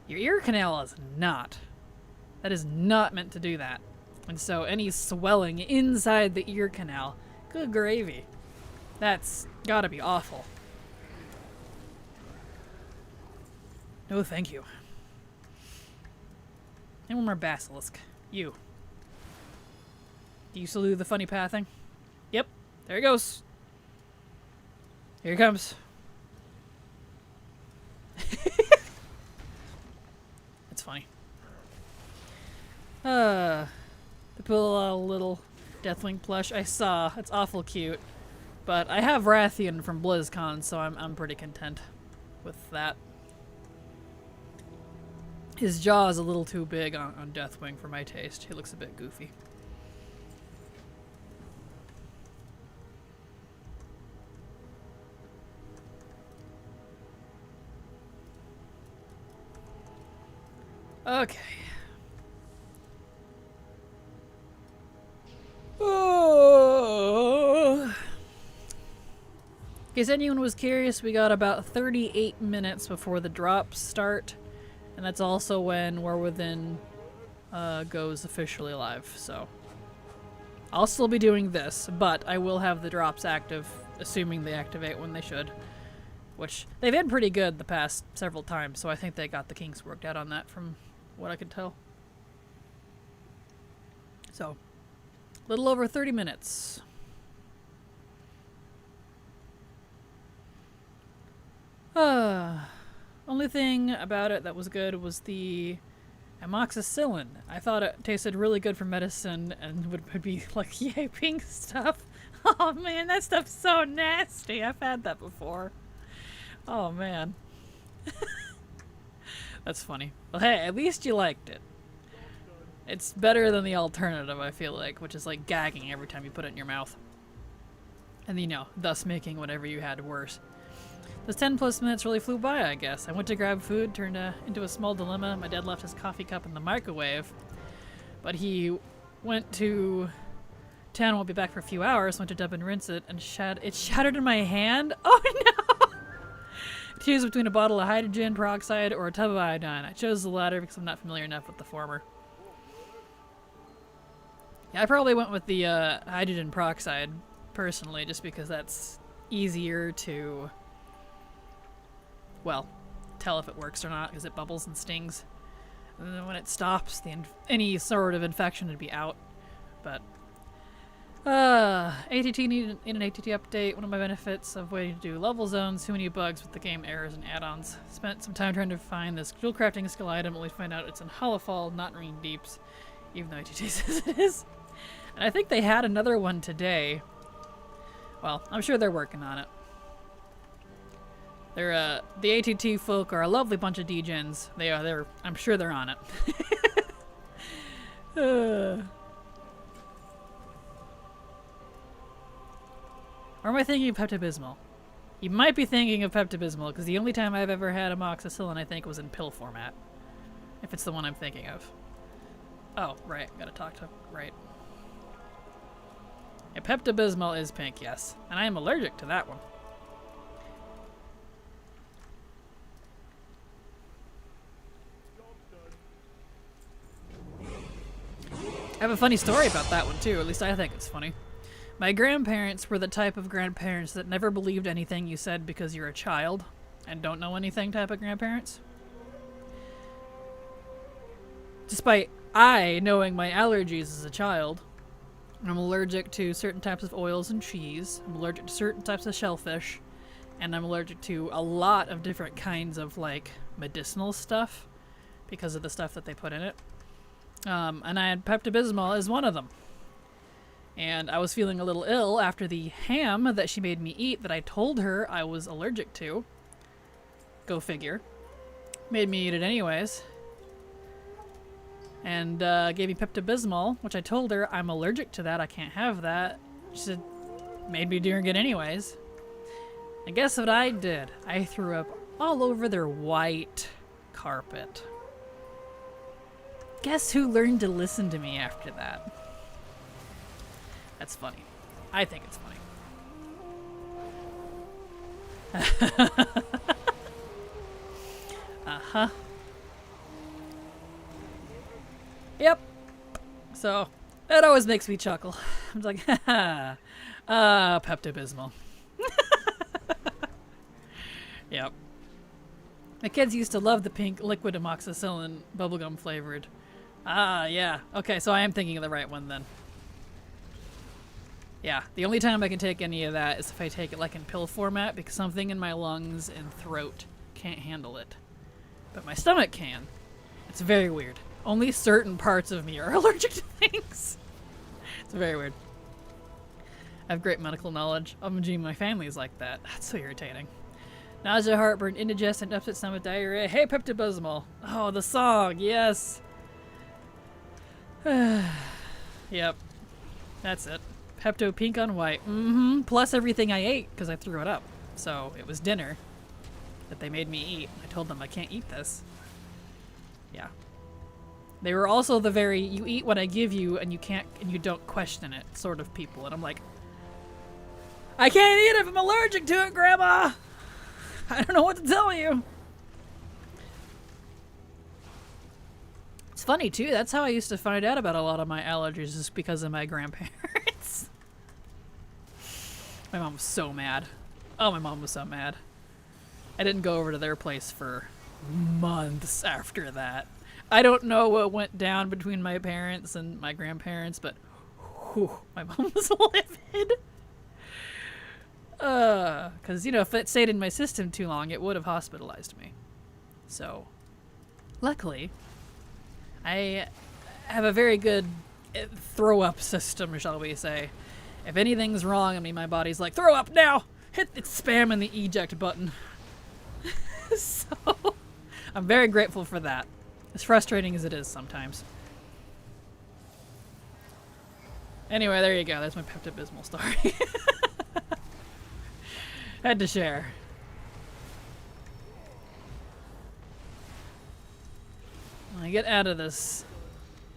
Speaker 2: Your ear canal is not. That is not meant to do that. And so any swelling inside the ear canal, good gravy. That's gotta be awful. No, thank you. And one more basilisk. You. Do you still do the funny pathing? Yep. There he goes. Here he comes. It's funny. The little Deathwing plush I saw. It's awful cute. But I have Rathian from BlizzCon, so I'm pretty content with that. His jaw is a little too big on Deathwing for my taste. He looks a bit goofy. Okay. Oh. In case anyone was curious, we got about 38 minutes before the drops start. And that's also when War Within goes officially live, so. I'll still be doing this, but I will have the drops active, assuming they activate when they should. Which, they've been pretty good the past several times, so I think they got the kinks worked out on that from what I could tell. So, a little over 30 minutes. Only thing about it that was good was the amoxicillin. I thought it tasted really good for medicine and would be like yaping stuff. Oh man, that stuff's so nasty. I've had that before. Oh man. That's funny. Well hey, at least you liked it. It's better than the alternative, I feel like, which is like gagging every time you put it in your mouth. And you know, thus making whatever you had worse. Those 10 plus minutes really flew by, I guess. I went to grab food, turned into a small dilemma. My dad left his coffee cup in the microwave, but he went to town, won't be back for a few hours, went to dub and rinse it, and it shattered in my hand. Oh no! Choose between a bottle of hydrogen peroxide or a tub of iodine. I chose the latter because I'm not familiar enough with the former. Yeah, I probably went with the hydrogen peroxide, personally, just because that's easier to... well, tell if it works or not because it bubbles and stings. And then when it stops, any sort of infection would be out. But ATT need an ATT update. One of my benefits of waiting to do level zones, too many bugs with the game errors and add-ons. Spent some time trying to find this jewel crafting skill item, only find out it's in Hollowfall, not in Ring Deeps, even though ATT says it is. And I think they had another one today. Well, I'm sure they're working on it. They're, the ATT folk are a lovely bunch of degens. I'm sure they're on it. Or am I thinking of Pepto-Bismol? You might be thinking of Pepto-Bismol, because the only time I've ever had amoxicillin, I think, was in pill format. If it's the one I'm thinking of. Oh, right. Gotta talk to... right. Yeah, Pepto-Bismol is pink, yes. And I am allergic to that one. I have a funny story about that one too, at least I think it's funny. My grandparents were the type of grandparents that never believed anything you said because you're a child and don't know anything type of grandparents. Despite I knowing my allergies as a child, I'm allergic to certain types of oils and cheese, I'm allergic to certain types of shellfish, and I'm allergic to a lot of different kinds of, like, medicinal stuff because of the stuff that they put in it. And I had Pepto-Bismol as one of them. And I was feeling a little ill after the ham that she made me eat that I told her I was allergic to. Go figure. Made me eat it anyways. And gave me Pepto-Bismol, which I told her I'm allergic to that, I can't have that. She said, made me drink it anyways. And guess what I did? I threw up all over their white carpet. Guess who learned to listen to me after that? That's funny. I think it's funny. Uh-huh. Yep. So, that always makes me chuckle. I'm like, haha. Pepto-Bismol. Yep. My kids used to love the pink liquid amoxicillin bubblegum flavored. Ah, yeah. Okay, so I am thinking of the right one then. Yeah, the only time I can take any of that is if I take it like in pill format because something in my lungs and throat can't handle it. But my stomach can. It's very weird. Only certain parts of me are allergic to things. It's very weird. I have great medical knowledge. Gee, my family is like that. That's so irritating. Nausea, heartburn, indigestion, upset stomach, diarrhea. Hey, Pepto-Bismol. Oh, the song. Yes. Yep. That's it. Pepto pink on white. Mm-hmm. Plus everything I ate because I threw it up. So it was dinner that they made me eat. I told them I can't eat this. Yeah. They were also the very you eat what I give you and you can't and you don't question it sort of people. And I'm like, I can't eat it if I'm allergic to it, Grandma. I don't know what to tell you. It's funny too. That's how I used to find out about a lot of my allergies, is because of my grandparents. My mom was so mad. Oh, my mom was so mad. I didn't go over to their place for months after that. I don't know what went down between my parents and my grandparents, but whew, my mom was livid. Because, you know, if it stayed in my system too long, it would have hospitalized me. So, luckily, I have a very good throw-up system, shall we say. If anything's wrong, I mean, my body's like, throw up now! Hit the spam and the eject button. So, I'm very grateful for that. As frustrating as it is sometimes. Anyway, there you go. That's my Pepto-Bismol story. Had to share. When I get out of this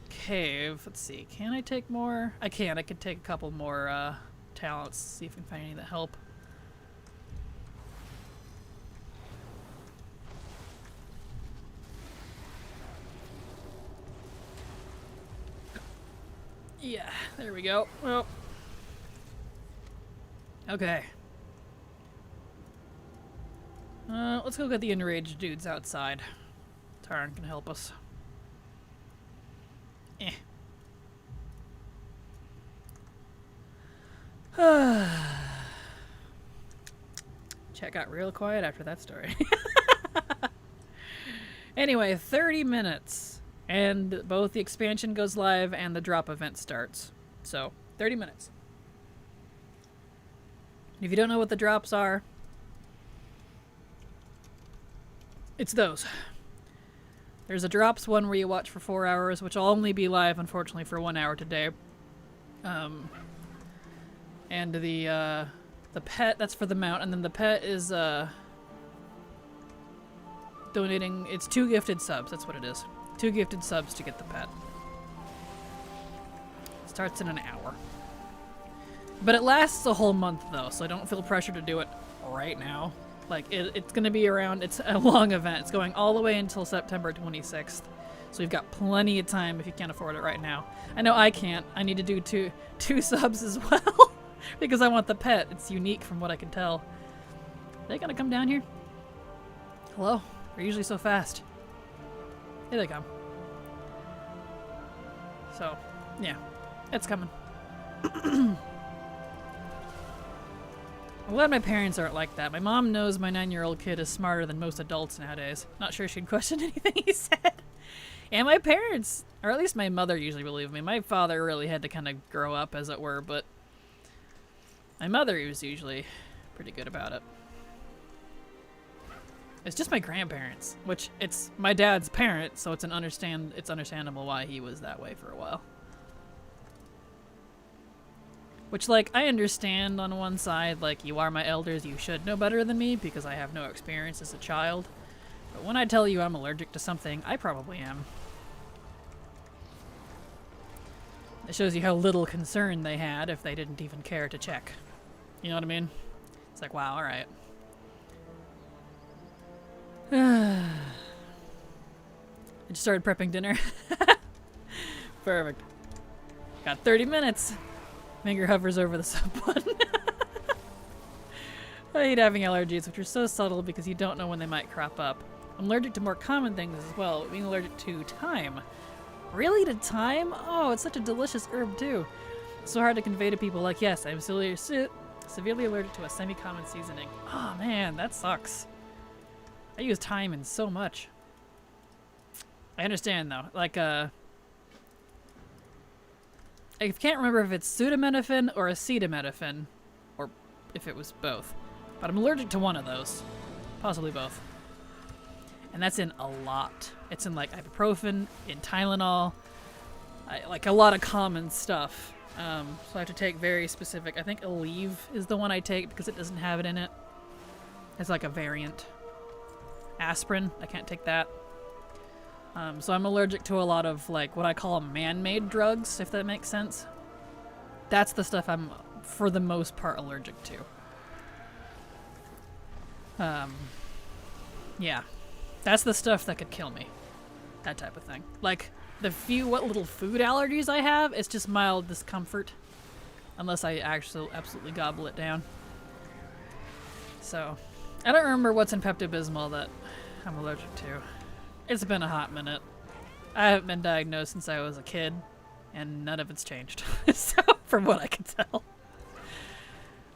Speaker 2: cave, let's see, can I take more? I can. I could take a couple more talents, see if we can find any that help. Yeah, there we go. Well, okay. Let's go get the enraged dudes outside. Taran can help us. Chat got real quiet after that story. Anyway, 30 minutes. And both the expansion goes live and the drop event starts. So, 30 minutes. If you don't know what the drops are, it's those. There's a drops one where you watch for 4 hours, which will only be live, unfortunately, for 1 hour today. And the pet, that's for the mount, and then the pet is donating. It's 2 gifted subs. That's what it is. 2 gifted subs to get the pet. Starts in an hour. But it lasts a whole month, though, so I don't feel pressure to do it right now. Like, it's going to be around, it's a long event. It's going all the way until September 26th. So you've got plenty of time if you can't afford it right now. I know I can't. I need to do two subs as well. Because I want the pet. It's unique from what I can tell. Are they gonna come down here? Hello? They're usually so fast. Here they come. So, yeah. It's coming. I'm glad my parents aren't like that. My mom knows my 9-year-old kid is smarter than most adults nowadays. Not sure she'd question anything he said. And my parents, or at least my mother usually believed me. My father really had to kind of grow up, as it were, but my mother was usually pretty good about it. It's just my grandparents, which it's my dad's parent, so it's understandable why he was that way for a while. Which, like, I understand on one side, like, you are my elders, you should know better than me because I have no experience as a child. But when I tell you I'm allergic to something, I probably am. It shows you how little concern they had if they didn't even care to check. You know what I mean? It's like, wow, alright. I just started prepping dinner. Perfect. Got 30 minutes. Finger hovers over the sub button. I hate having allergies, which are so subtle because you don't know when they might crop up. I'm allergic to more common things as well, being allergic to thyme. Really, to thyme? Oh, it's such a delicious herb too. So hard to convey to people like, yes, I'm severely allergic to a semi-common seasoning. Oh man, that sucks. I use thyme in so much. I understand though, like I can't remember if it's pseudometaphone or acetaminophen, or if it was both. But I'm allergic to one of those. Possibly both. And that's in a lot. It's in like ibuprofen, in Tylenol, like a lot of common stuff. So I have to take very specific, I think Aleve is the one I take because it doesn't have it in it. It's like a variant. Aspirin, I can't take that. So I'm allergic to a lot of like what I call man-made drugs, if that makes sense. That's the stuff I'm, for the most part, allergic to. Yeah. That's the stuff that could kill me. That type of thing. Like, what little food allergies I have, it's just mild discomfort. Unless I actually absolutely gobble it down. So, I don't remember what's in Pepto-Bismol that I'm allergic to. It's been a hot minute. I haven't been diagnosed since I was a kid, and none of it's changed. So, from what I can tell.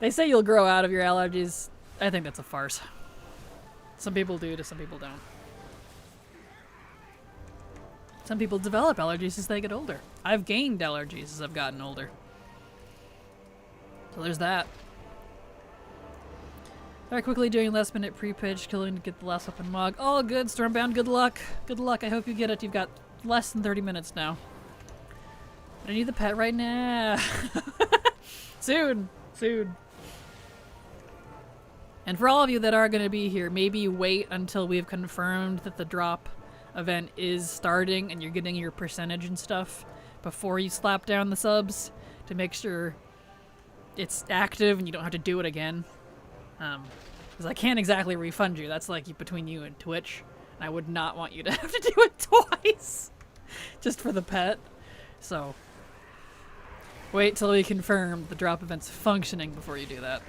Speaker 2: They say you'll grow out of your allergies. I think that's a farce. Some people do, some people don't. Some people develop allergies as they get older. I've gained allergies as I've gotten older. So there's that. Very quickly doing last minute pre-pitch, killing to get the last weapon mog. All good, Stormbound, good luck. Good luck, I hope you get it. You've got less than 30 minutes now. But I need the pet right now. Soon, soon. And for all of you that are going to be here, maybe wait until we've confirmed that the drop event is starting and you're getting your percentage and stuff before you slap down the subs to make sure it's active and you don't have to do it again. Because I can't exactly refund you. That's like between you and Twitch. And I would not want you to have to do it twice just for the pet. So wait till we confirm the drop event's functioning before you do that.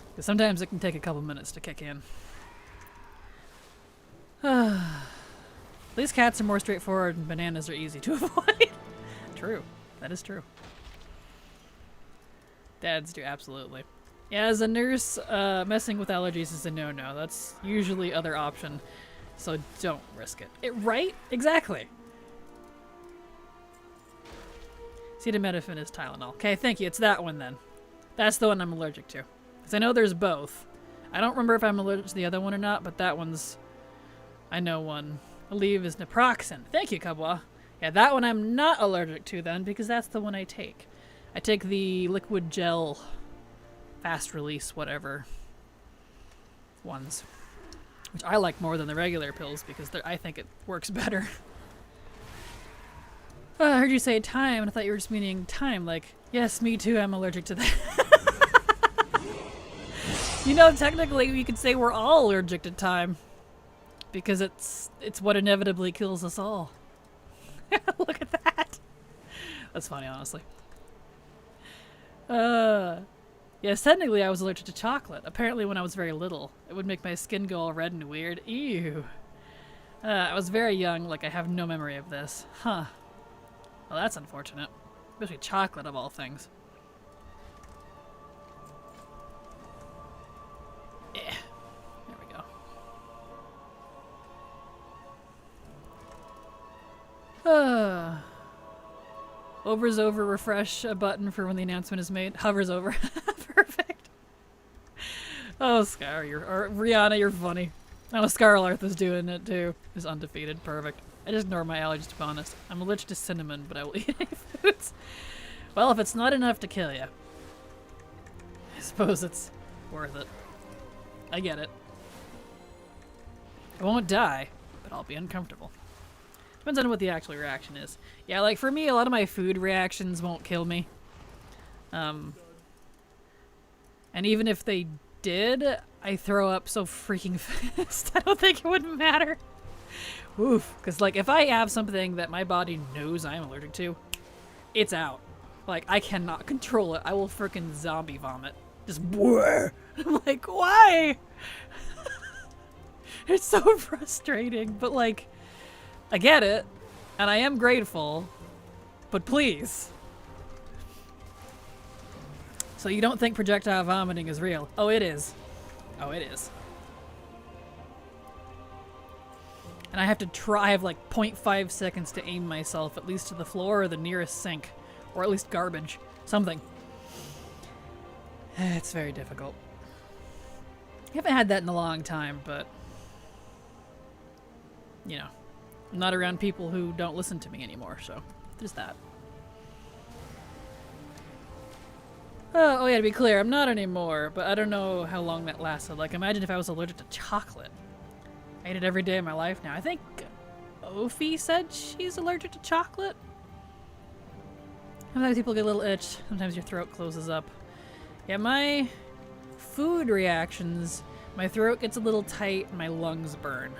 Speaker 2: Because sometimes it can take a couple minutes to kick in. These cats are more straightforward and bananas are easy to avoid. True. That is true. Dads do, absolutely. Yeah, as a nurse, messing with allergies is a no-no. That's usually other option, so don't risk it. Right? Exactly. Acetaminophen is Tylenol. Okay, thank you. It's that one then. That's the one I'm allergic to. Because I know there's both. I don't remember if I'm allergic to the other one or not, but that one's... I know one. Aleve is naproxen. Thank you, Kabwa. Yeah, that one I'm not allergic to then, because that's the one I take. I take the liquid gel, fast release, whatever ones. Which I like more than the regular pills, because I think it works better. I heard you say time, and I thought you were just meaning time. Like, yes, me too, I'm allergic to that. You know, technically, we could say we're all allergic to time. Because it's what inevitably kills us all. Look at that. That's funny, honestly. Yes, technically I was allergic to chocolate. Apparently when I was very little, it would make my skin go all red and weird. Ew. I was very young, like I have no memory of this. Huh. Well, that's unfortunate. Especially chocolate of all things. Yeah. There we go. Over's over, refresh a button for when the announcement is made. Hovers over. Perfect. Oh, Scar, or Rihanna, you're funny. Oh, Scarlarth is doing it too. Is undefeated. Perfect. I just ignore my allergies, to be honest. I'm allergic to cinnamon, but I will eat any foods. Well, if it's not enough to kill you, I suppose it's worth it. I get it. I won't die, but I'll be uncomfortable. Depends on what the actual reaction is. Yeah, like for me, a lot of my food reactions won't kill me. And even if they did, I throw up so freaking fast. I don't think it would matter. Oof. Because, like, if I have something that my body knows I'm allergic to, it's out. Like, I cannot control it. I will freaking zombie vomit. Just, I'm like, why? It's so frustrating. But, like, I get it, and I am grateful, but please. So you don't think projectile vomiting is real? Oh, it is. Oh, it is. And I have to try, I have like 0.5 seconds to aim myself at least to the floor or the nearest sink, or at least garbage. Something. It's very difficult. I haven't had that in a long time, but, you know, I'm not around people who don't listen to me anymore, so there's that. Oh yeah, to be clear, I'm not anymore, but I don't know how long that lasted. Like, imagine if I was allergic to chocolate. I eat it every day of my life now. I think Ophi said she's allergic to chocolate. Sometimes people get a little itch. Sometimes your throat closes up. Yeah, my food reactions, my throat gets a little tight and my lungs burn.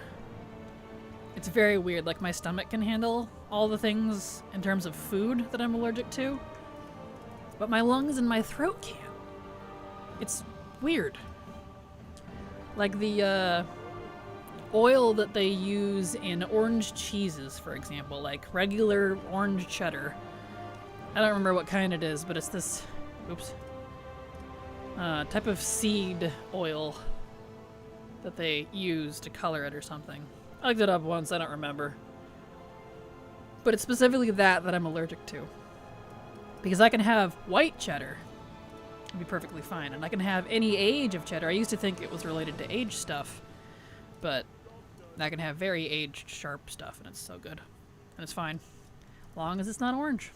Speaker 2: It's very weird. Like, my stomach can handle all the things in terms of food that I'm allergic to, but my lungs and my throat can't. It's weird. Like the oil that they use in orange cheeses, for example, like regular orange cheddar. I don't remember what kind it is, but it's this, type of seed oil that they use to color it or something. I looked it up once, I don't remember. But it's specifically that I'm allergic to. Because I can have white cheddar, it'd be perfectly fine, and I can have any age of cheddar. I used to think it was related to age stuff, but I can have very aged, sharp stuff, and it's so good. And it's fine. Long as it's not orange.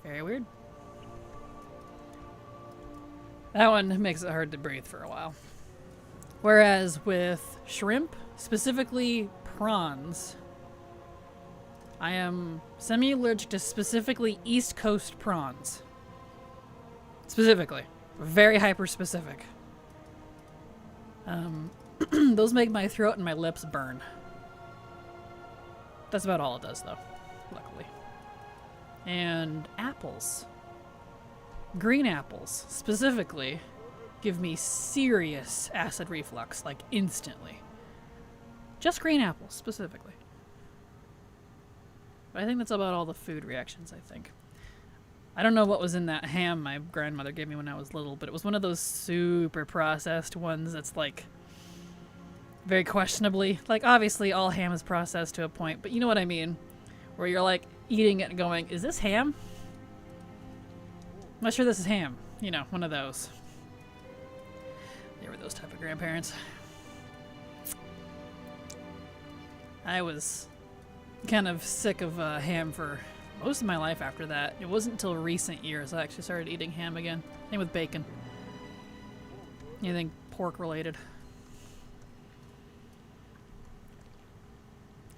Speaker 2: Very weird. That one makes it hard to breathe for a while. Whereas with shrimp, specifically prawns, I am semi-allergic to specifically East Coast prawns. Specifically. Very hyper-specific. Those make my throat and my lips burn. That's about all it does, though. Luckily. And apples. Green apples, specifically, give me serious acid reflux, like instantly. Just green apples, specifically. But I think that's about all the food reactions, I think. I don't know what was in that ham my grandmother gave me when I was little, but it was one of those super processed ones that's like very questionably, like obviously all ham is processed to a point, but you know what I mean? Where you're like eating it and going, is this ham? I'm not sure this is ham. You know, one of those. They were those type of grandparents. I was kind of sick of ham for most of my life after that. It wasn't until recent years I actually started eating ham again. Same with bacon. Anything pork related.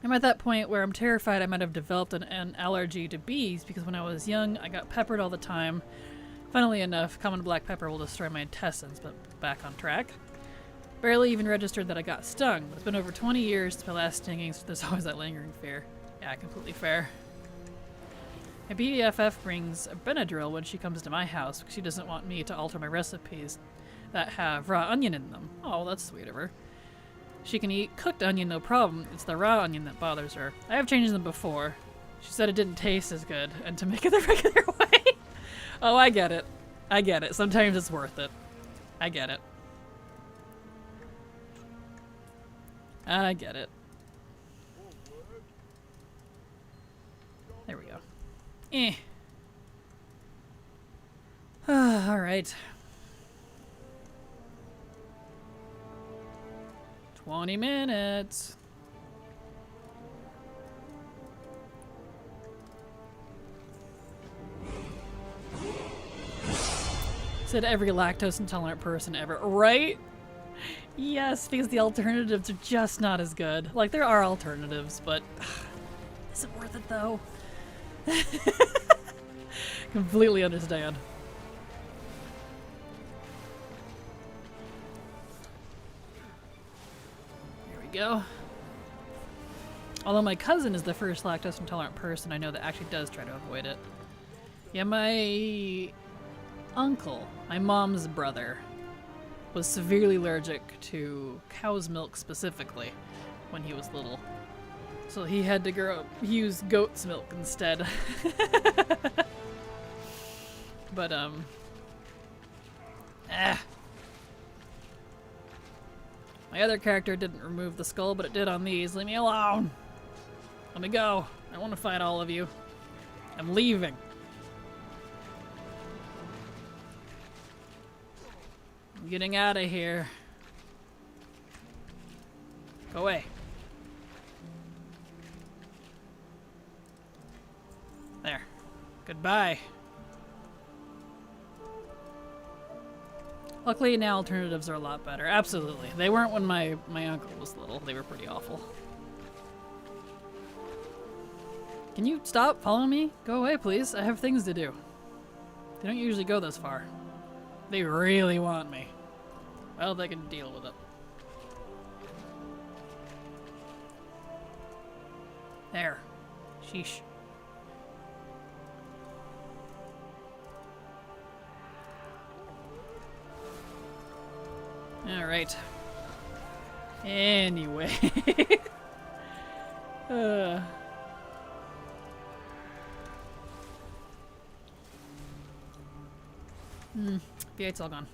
Speaker 2: I'm at that point where I'm terrified I might have developed an allergy to bees because when I was young I got peppered all the time. Funnily enough, common black pepper will destroy my intestines, but back on track. Barely even registered that I got stung. It's been over 20 years since my last stinging, so there's always that lingering fear. Yeah, completely fair. My BFF brings a Benadryl when she comes to my house because she doesn't want me to alter my recipes that have raw onion in them. Oh, that's sweet of her. She can eat cooked onion, no problem. It's the raw onion that bothers her. I have changed them before. She said it didn't taste as good, and to make it the regular way. Oh, I get it. I get it. Sometimes it's worth it. I get it. I get it. There we go. Alright. 20 minutes. Said every lactose intolerant person ever. Right? Yes, because the alternatives are just not as good. Like, there are alternatives, but is it worth it though? Completely understand. There we go. Although my cousin is the first lactose intolerant person I know that actually does try to avoid it. Yeah, my uncle, my mom's brother, was severely allergic to cow's milk specifically when he was little. So he had to use goat's milk instead. But, my other character didn't remove the skull, but it did on these. Leave me alone! Let me go. I don't want to fight all of you. I'm leaving. I'm getting out of here. Go away. There. Goodbye. Luckily now alternatives are a lot better. Absolutely. They weren't when my uncle was little. They were pretty awful. Can you stop following me? Go away, please. I have things to do. They don't usually go this far. They really want me. Well, they can deal with it. There. Sheesh. Alright. Anyway. V8's all gone.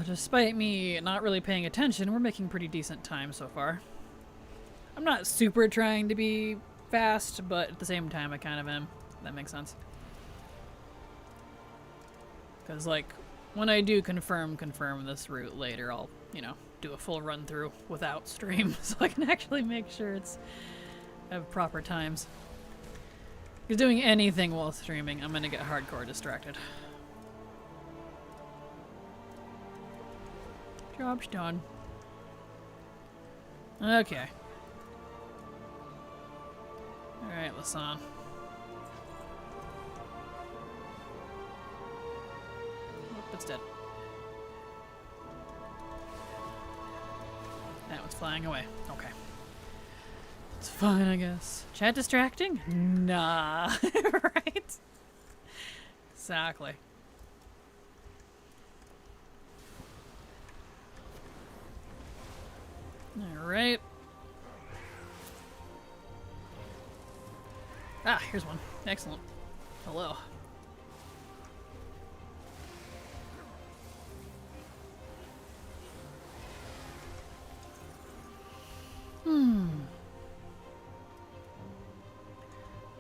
Speaker 2: Despite me not really paying attention, we're making pretty decent time so far. I'm not super trying to be fast, but at the same time I kind of am. That makes sense. Because, like, when I do confirm this route later, I'll, you know, do a full run through without stream so I can actually make sure it's have proper times. Because doing anything while streaming, I'm gonna get hardcore distracted. Job's done. Okay. Alright, Lasan. Oh, it's dead. That one's flying away. Okay. It's fine, I guess. Chat distracting? Nah. Right? Exactly. Alright. Ah, here's one. Excellent. Hello.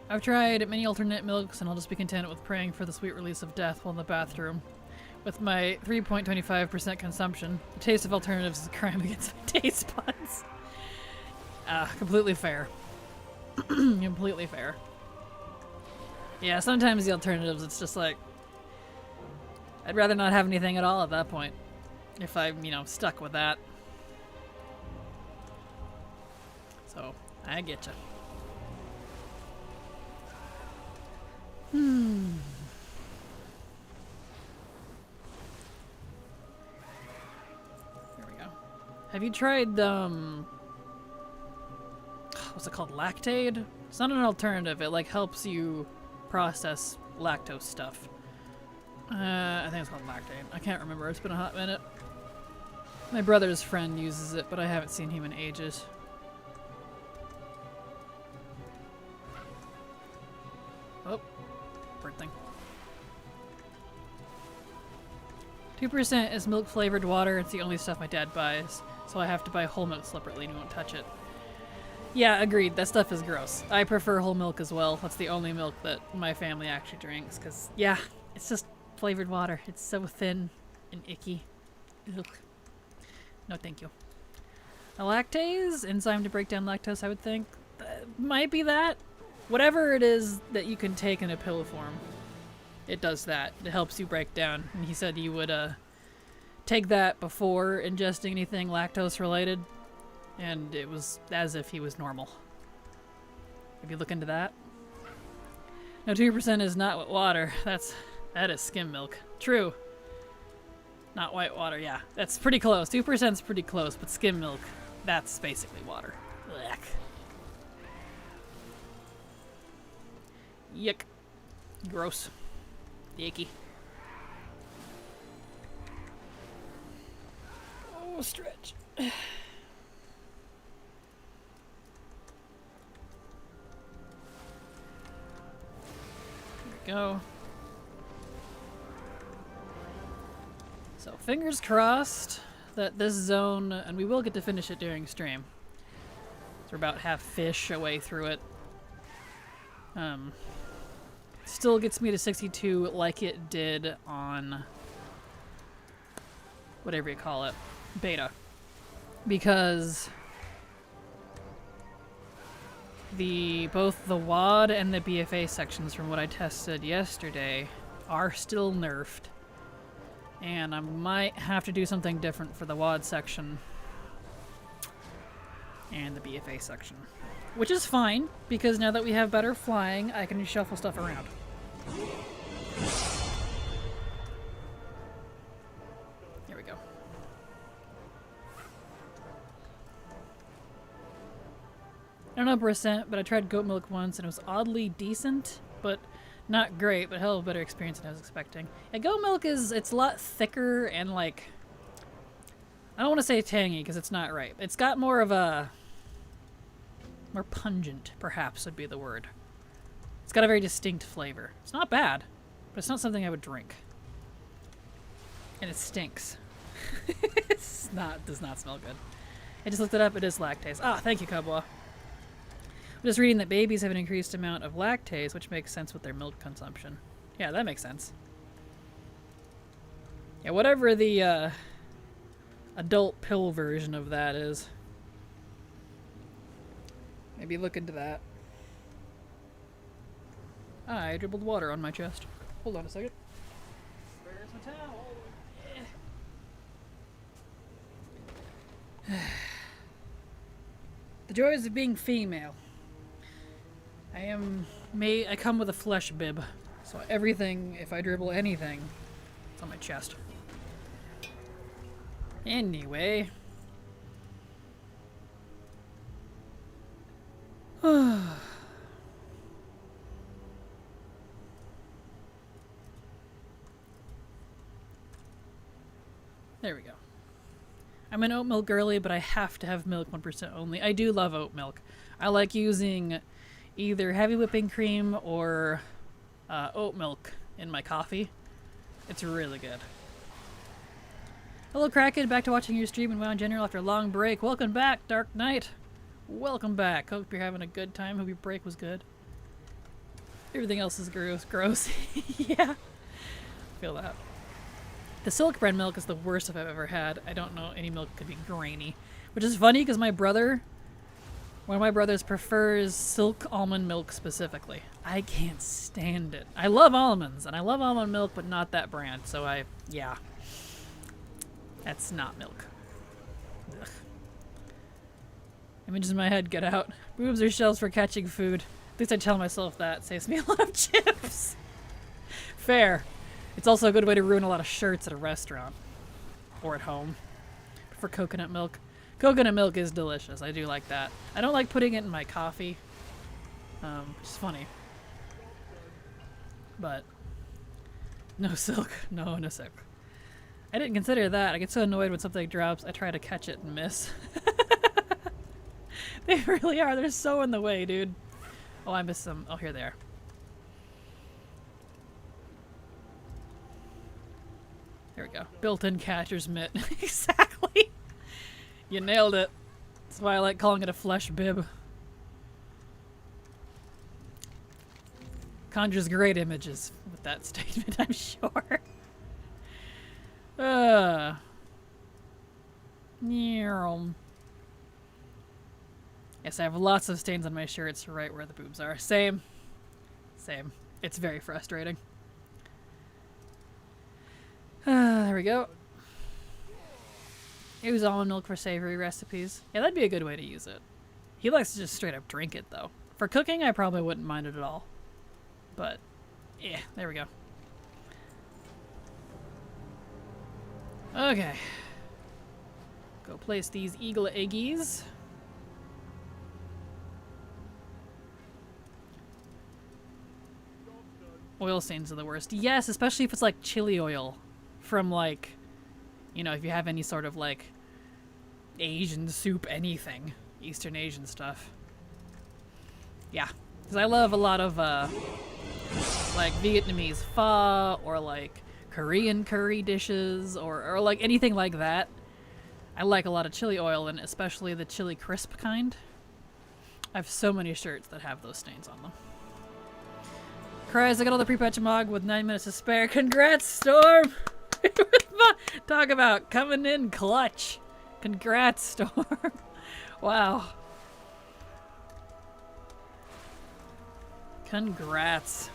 Speaker 2: I've tried many alternate milks and I'll just be content with praying for the sweet release of death while in the bathroom. With my 3.25% consumption, the taste of alternatives is a crime against my taste buds. Completely fair. Completely fair. Yeah, sometimes the alternatives, it's just like, I'd rather not have anything at all at that point. If I'm, you know, stuck with that. So, I get you. Have you tried, what's it called? Lactaid? It's not an alternative. It, like, helps you process lactose stuff. I think it's called Lactaid. I can't remember. It's been a hot minute. My brother's friend uses it, but I haven't seen him in ages. Oh, bird thing. 2% is milk-flavored water. It's the only stuff my dad buys, so I have to buy whole milk separately and he won't touch it. Yeah, agreed. That stuff is gross. I prefer whole milk as well. That's the only milk that my family actually drinks, because, yeah, it's just flavored water. It's so thin and icky. Ugh. No, thank you. A lactase, enzyme to break down lactose, I would think. Might be that. Whatever it is that you can take in a pill form, it does that. It helps you break down. And he said he would take that before ingesting anything lactose related, and it was as if he was normal. Maybe look into that. No, 2% is not water. That is skim milk. True. Not white water, yeah. That's pretty close. 2% is pretty close, but skim milk, that's basically water. Blech. Yuck. Gross. Icky. Oh, stretch. There we go. So, fingers crossed that this zone, and we will get to finish it during stream. So we're about half fish away through it. Still gets me to 62 like it did on whatever you call it, beta. Because both the WAD and the BFA sections from what I tested yesterday are still nerfed. And I might have to do something different for the WAD section and the BFA section. Which is fine, because now that we have better flying, I can shuffle stuff around. Here we go. I don't know percent, but I tried goat milk once and it was oddly decent, but not great, but hell of a better experience than I was expecting. Yeah, goat milk it's a lot thicker and like, I don't want to say tangy because it's not right. It's got more of a, more pungent, perhaps would be the word. It's got a very distinct flavor. It's not bad, but it's not something I would drink. And it stinks. Does not smell good. I just looked it up, it is lactase. Ah, thank you, Kabwa. I'm just reading that babies have an increased amount of lactase, which makes sense with their milk consumption. Yeah, that makes sense. Yeah, whatever the adult pill version of that is. Maybe look into that. I dribbled water on my chest. Hold on a second. Where's my towel? Yeah. The joys of being female. I come with a flesh bib, so everything, if I dribble anything, it's on my chest. Anyway. There we go. I'm an oat milk girly, but I have to have milk 1% only. I do love oat milk. I like using either heavy whipping cream or oat milk in my coffee. It's really good. Hello, Kraken. Back to watching your stream and WoW in general after a long break. Welcome back, Dark Knight. Welcome back. Hope you're having a good time. Hope your break was good. Everything else is gross. Yeah. Feel that. The silk bread milk is the worst I've ever had. I don't know any milk could be grainy. Which is funny because one of my brothers prefers silk almond milk specifically. I can't stand it. I love almonds and I love almond milk, but not that brand. So yeah. That's not milk. Ugh. Images in my head, get out. Boobs are shells for catching food. At least I tell myself that. Saves me a lot of chips. Fair. It's also a good way to ruin a lot of shirts at a restaurant. Or at home. For coconut milk. Coconut milk is delicious. I do like that. I don't like putting it in my coffee. Which is funny. But no silk. No silk. I didn't consider that. I get so annoyed when something drops, I try to catch it and miss. They really are. They're so in the way, dude. Oh, I missed some. Oh, here they are. There we go. Built-in catcher's mitt. Exactly. You nailed it. That's why I like calling it a flesh bib. Conjures great images with that statement, I'm sure. Yes, I have lots of stains on my shirts right where the boobs are. Same. Same. It's very frustrating. There we go. Use almond milk for savory recipes. Yeah, that'd be a good way to use it. He likes to just straight up drink it, though. For cooking, I probably wouldn't mind it at all. But, yeah, there we go. Okay. Go place these eagle eggies. Oil stains are the worst. Yes, especially if it's like chili oil from like, you know, if you have any sort of like Asian soup, anything. Eastern Asian stuff. Yeah. Because I love a lot of like Vietnamese pho or like Korean curry dishes or like anything like that. I like a lot of chili oil and especially the chili crisp kind. I have so many shirts that have those stains on them. Cries, I got all the pre-patch mog with 9 minutes to spare. Congrats, Storm! Talk about coming in clutch. Congrats, Storm. Wow. Congrats.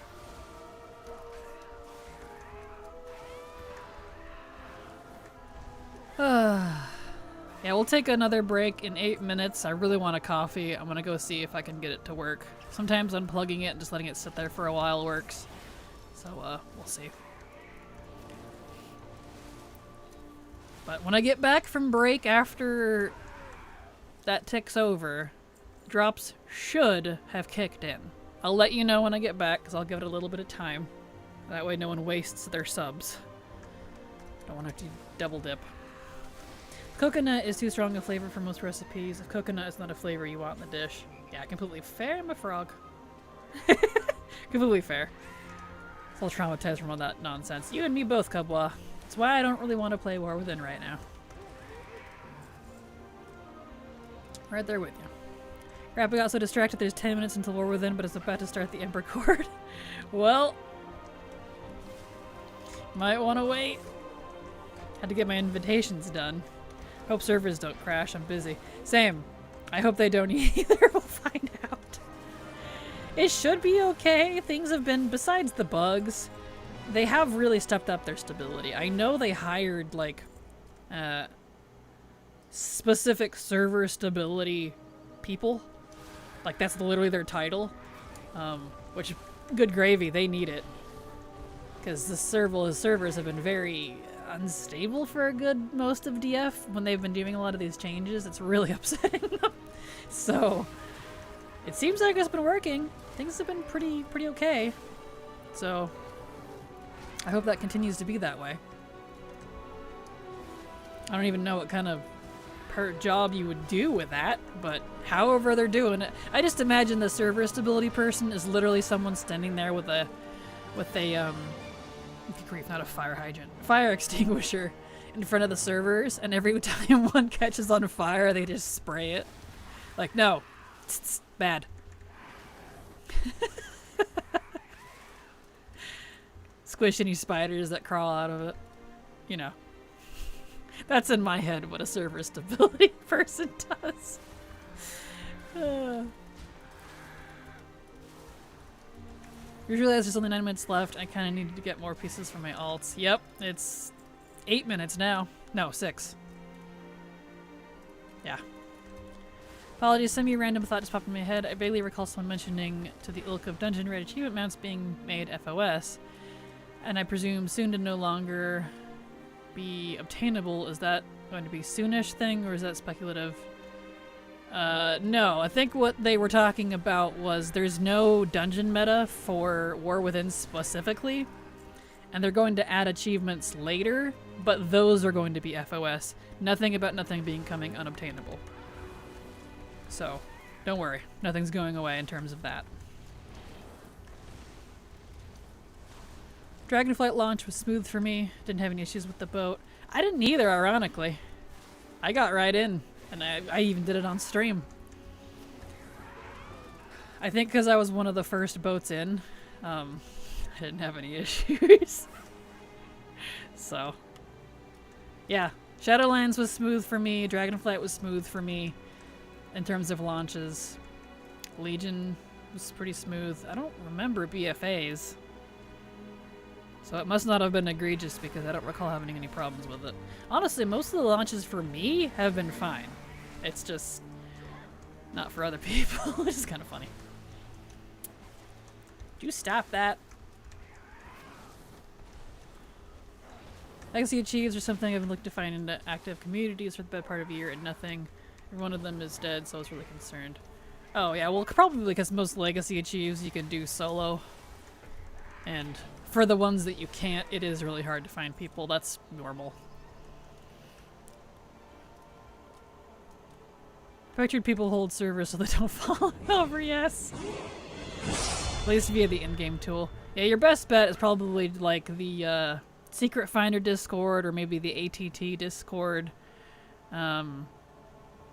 Speaker 2: Yeah, we'll take another break in 8 minutes. I really want a coffee. I'm gonna go see if I can get it to work. Sometimes unplugging it and just letting it sit there for a while works. So, we'll see. But when I get back from break after that ticks over, drops should have kicked in. I'll let you know when I get back, because I'll give it a little bit of time. That way no one wastes their subs. Don't want to have to double dip. Coconut is too strong a flavor for most recipes. If coconut is not a flavor you want in the dish. Yeah, completely fair. I'm a frog. Completely fair. Still traumatized from all that nonsense. You and me both, Cubwa. That's why I don't really want to play War Within right now. Right there with you. Crap, I got so distracted there's 10 minutes until War Within, but it's about to start the Ember Court. Well, might want to wait. Had to get my invitations done. Hope servers don't crash, I'm busy. Same. I hope they don't either, we'll find out. It should be okay. Things have been, besides the bugs, they have really stepped up their stability. I know they hired, like, specific server stability people. Like, that's literally their title. Which, good gravy, they need it. Because the servers have been very unstable for a good most of DF when they've been doing a lot of these changes. It's really upsetting them. So, it seems like it's been working. Things have been pretty okay. So, I hope that continues to be that way. I don't even know what kind of job you would do with that, but however they're doing it. I just imagine the server stability person is literally someone standing there with a grief, not a fire hydrant, fire extinguisher in front of the servers, and every time one catches on fire, they just spray it. Like, no, it's bad. Squish any spiders that crawl out of it. You know. That's in my head what a server stability person does. Usually there's only 9 minutes left. I kind of need to get more pieces for my alts. Yep, it's 8 minutes now. No, 6. Yeah. Apologies, semi-random thought just popped in my head. I vaguely recall someone mentioning to the ilk of dungeon raid achievement mounts being made FOS, and I presume soon to no longer be obtainable. Is that going to be soonish thing, or is that speculative? No, I think what they were talking about was there's no dungeon meta for War Within specifically, and they're going to add achievements later, but those are going to be FOS. Nothing about nothing becoming unobtainable. So, don't worry. Nothing's going away in terms of that. Dragonflight launch was smooth for me. Didn't have any issues with the boat. I didn't either, ironically. I got right in, and I even did it on stream. I think because I was one of the first boats in, I didn't have any issues. So, yeah. Shadowlands was smooth for me. Dragonflight was smooth for me in terms of launches. Legion was pretty smooth. I don't remember BFAs. So it must not have been egregious because I don't recall having any problems with it. Honestly, most of the launches for me have been fine. It's just not for other people, which is kind of funny. Did you stop that? Legacy achieves or something I've been looking to find into active communities for the better part of a year and nothing. One of them is dead, so I was really concerned. Oh yeah, well probably because most legacy achieves you can do solo. And for the ones that you can't, it is really hard to find people. That's normal. Pictured people hold servers so they don't fall over, yes. At least via the in-game tool. Yeah, your best bet is probably like the Secret Finder Discord or maybe the ATT Discord.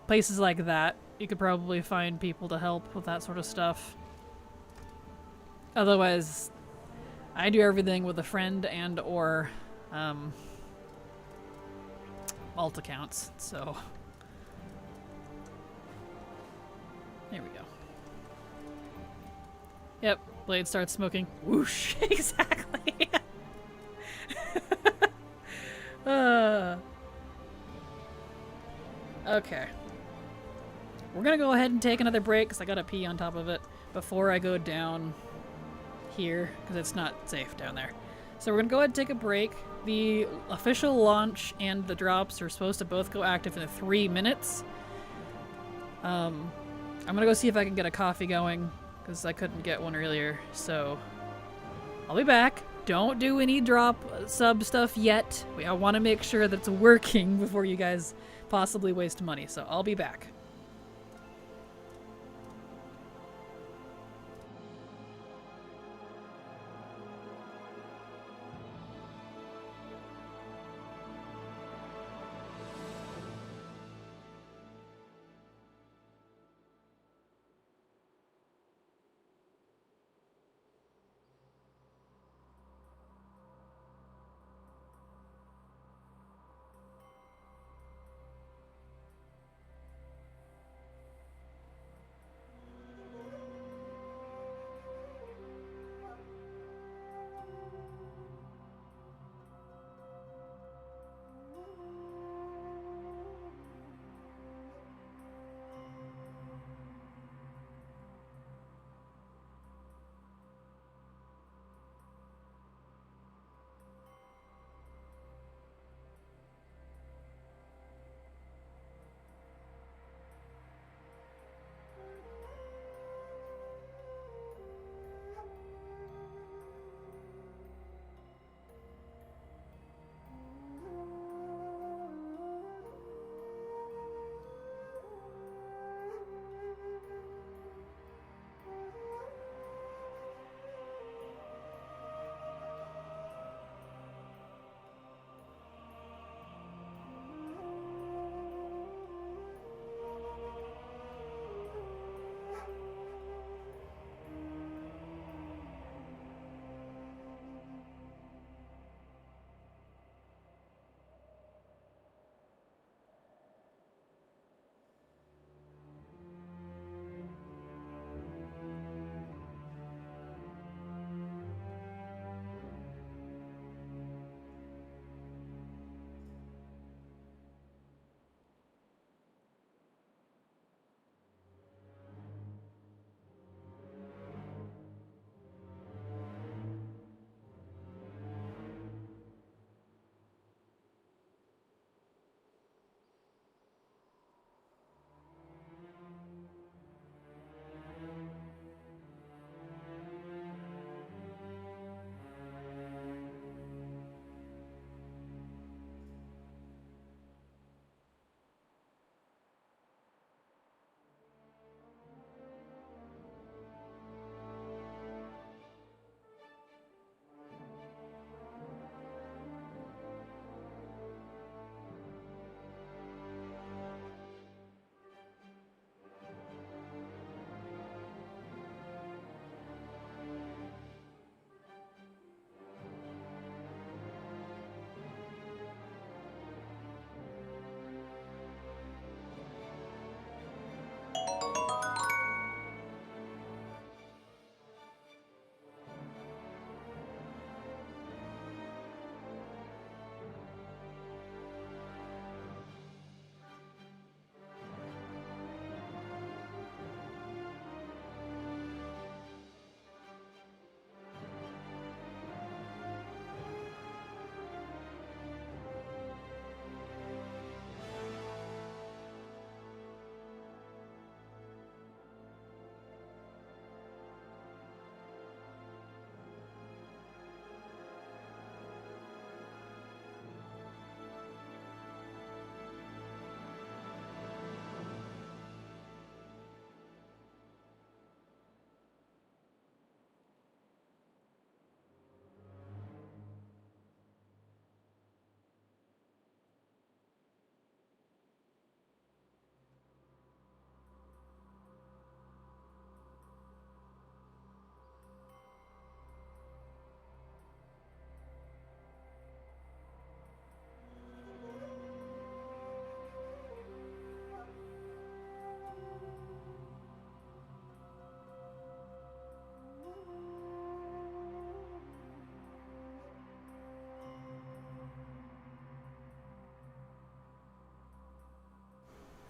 Speaker 2: Places like that. You could probably find people to help with that sort of stuff. Otherwise, I do everything with a friend and or alt accounts, so there we go. Yep, blade starts smoking. Whoosh! Exactly. Okay. We're gonna go ahead and take another break because I gotta pee on top of it before I go down here because it's not safe down there. So we're gonna go ahead and take a break. The official launch and the drops are supposed to both go active in 3 minutes. I'm gonna go see if I can get a coffee going because I couldn't get one earlier. So I'll be back. Don't do any drop sub stuff yet. I want to make sure that it's working before you guys possibly waste money. So I'll be back.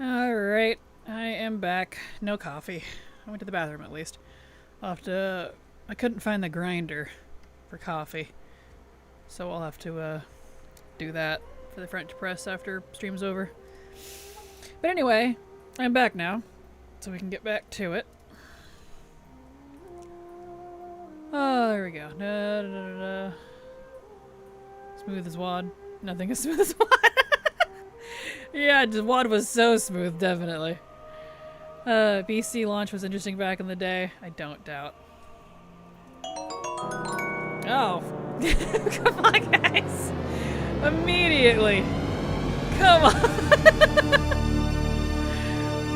Speaker 2: Alright, I am back. No coffee. I went to the bathroom at least. I couldn't find the grinder for coffee. So I'll have to do that for the French press after stream's over. But anyway, I'm back now. So we can get back to it. Oh, there we go. Da, da, da, da. Smooth as WAD. Nothing as smooth as WAD. Yeah, WAD was so smooth, definitely. BC launch was interesting back in the day. I don't doubt. Oh. Come on, guys. Immediately. Come on.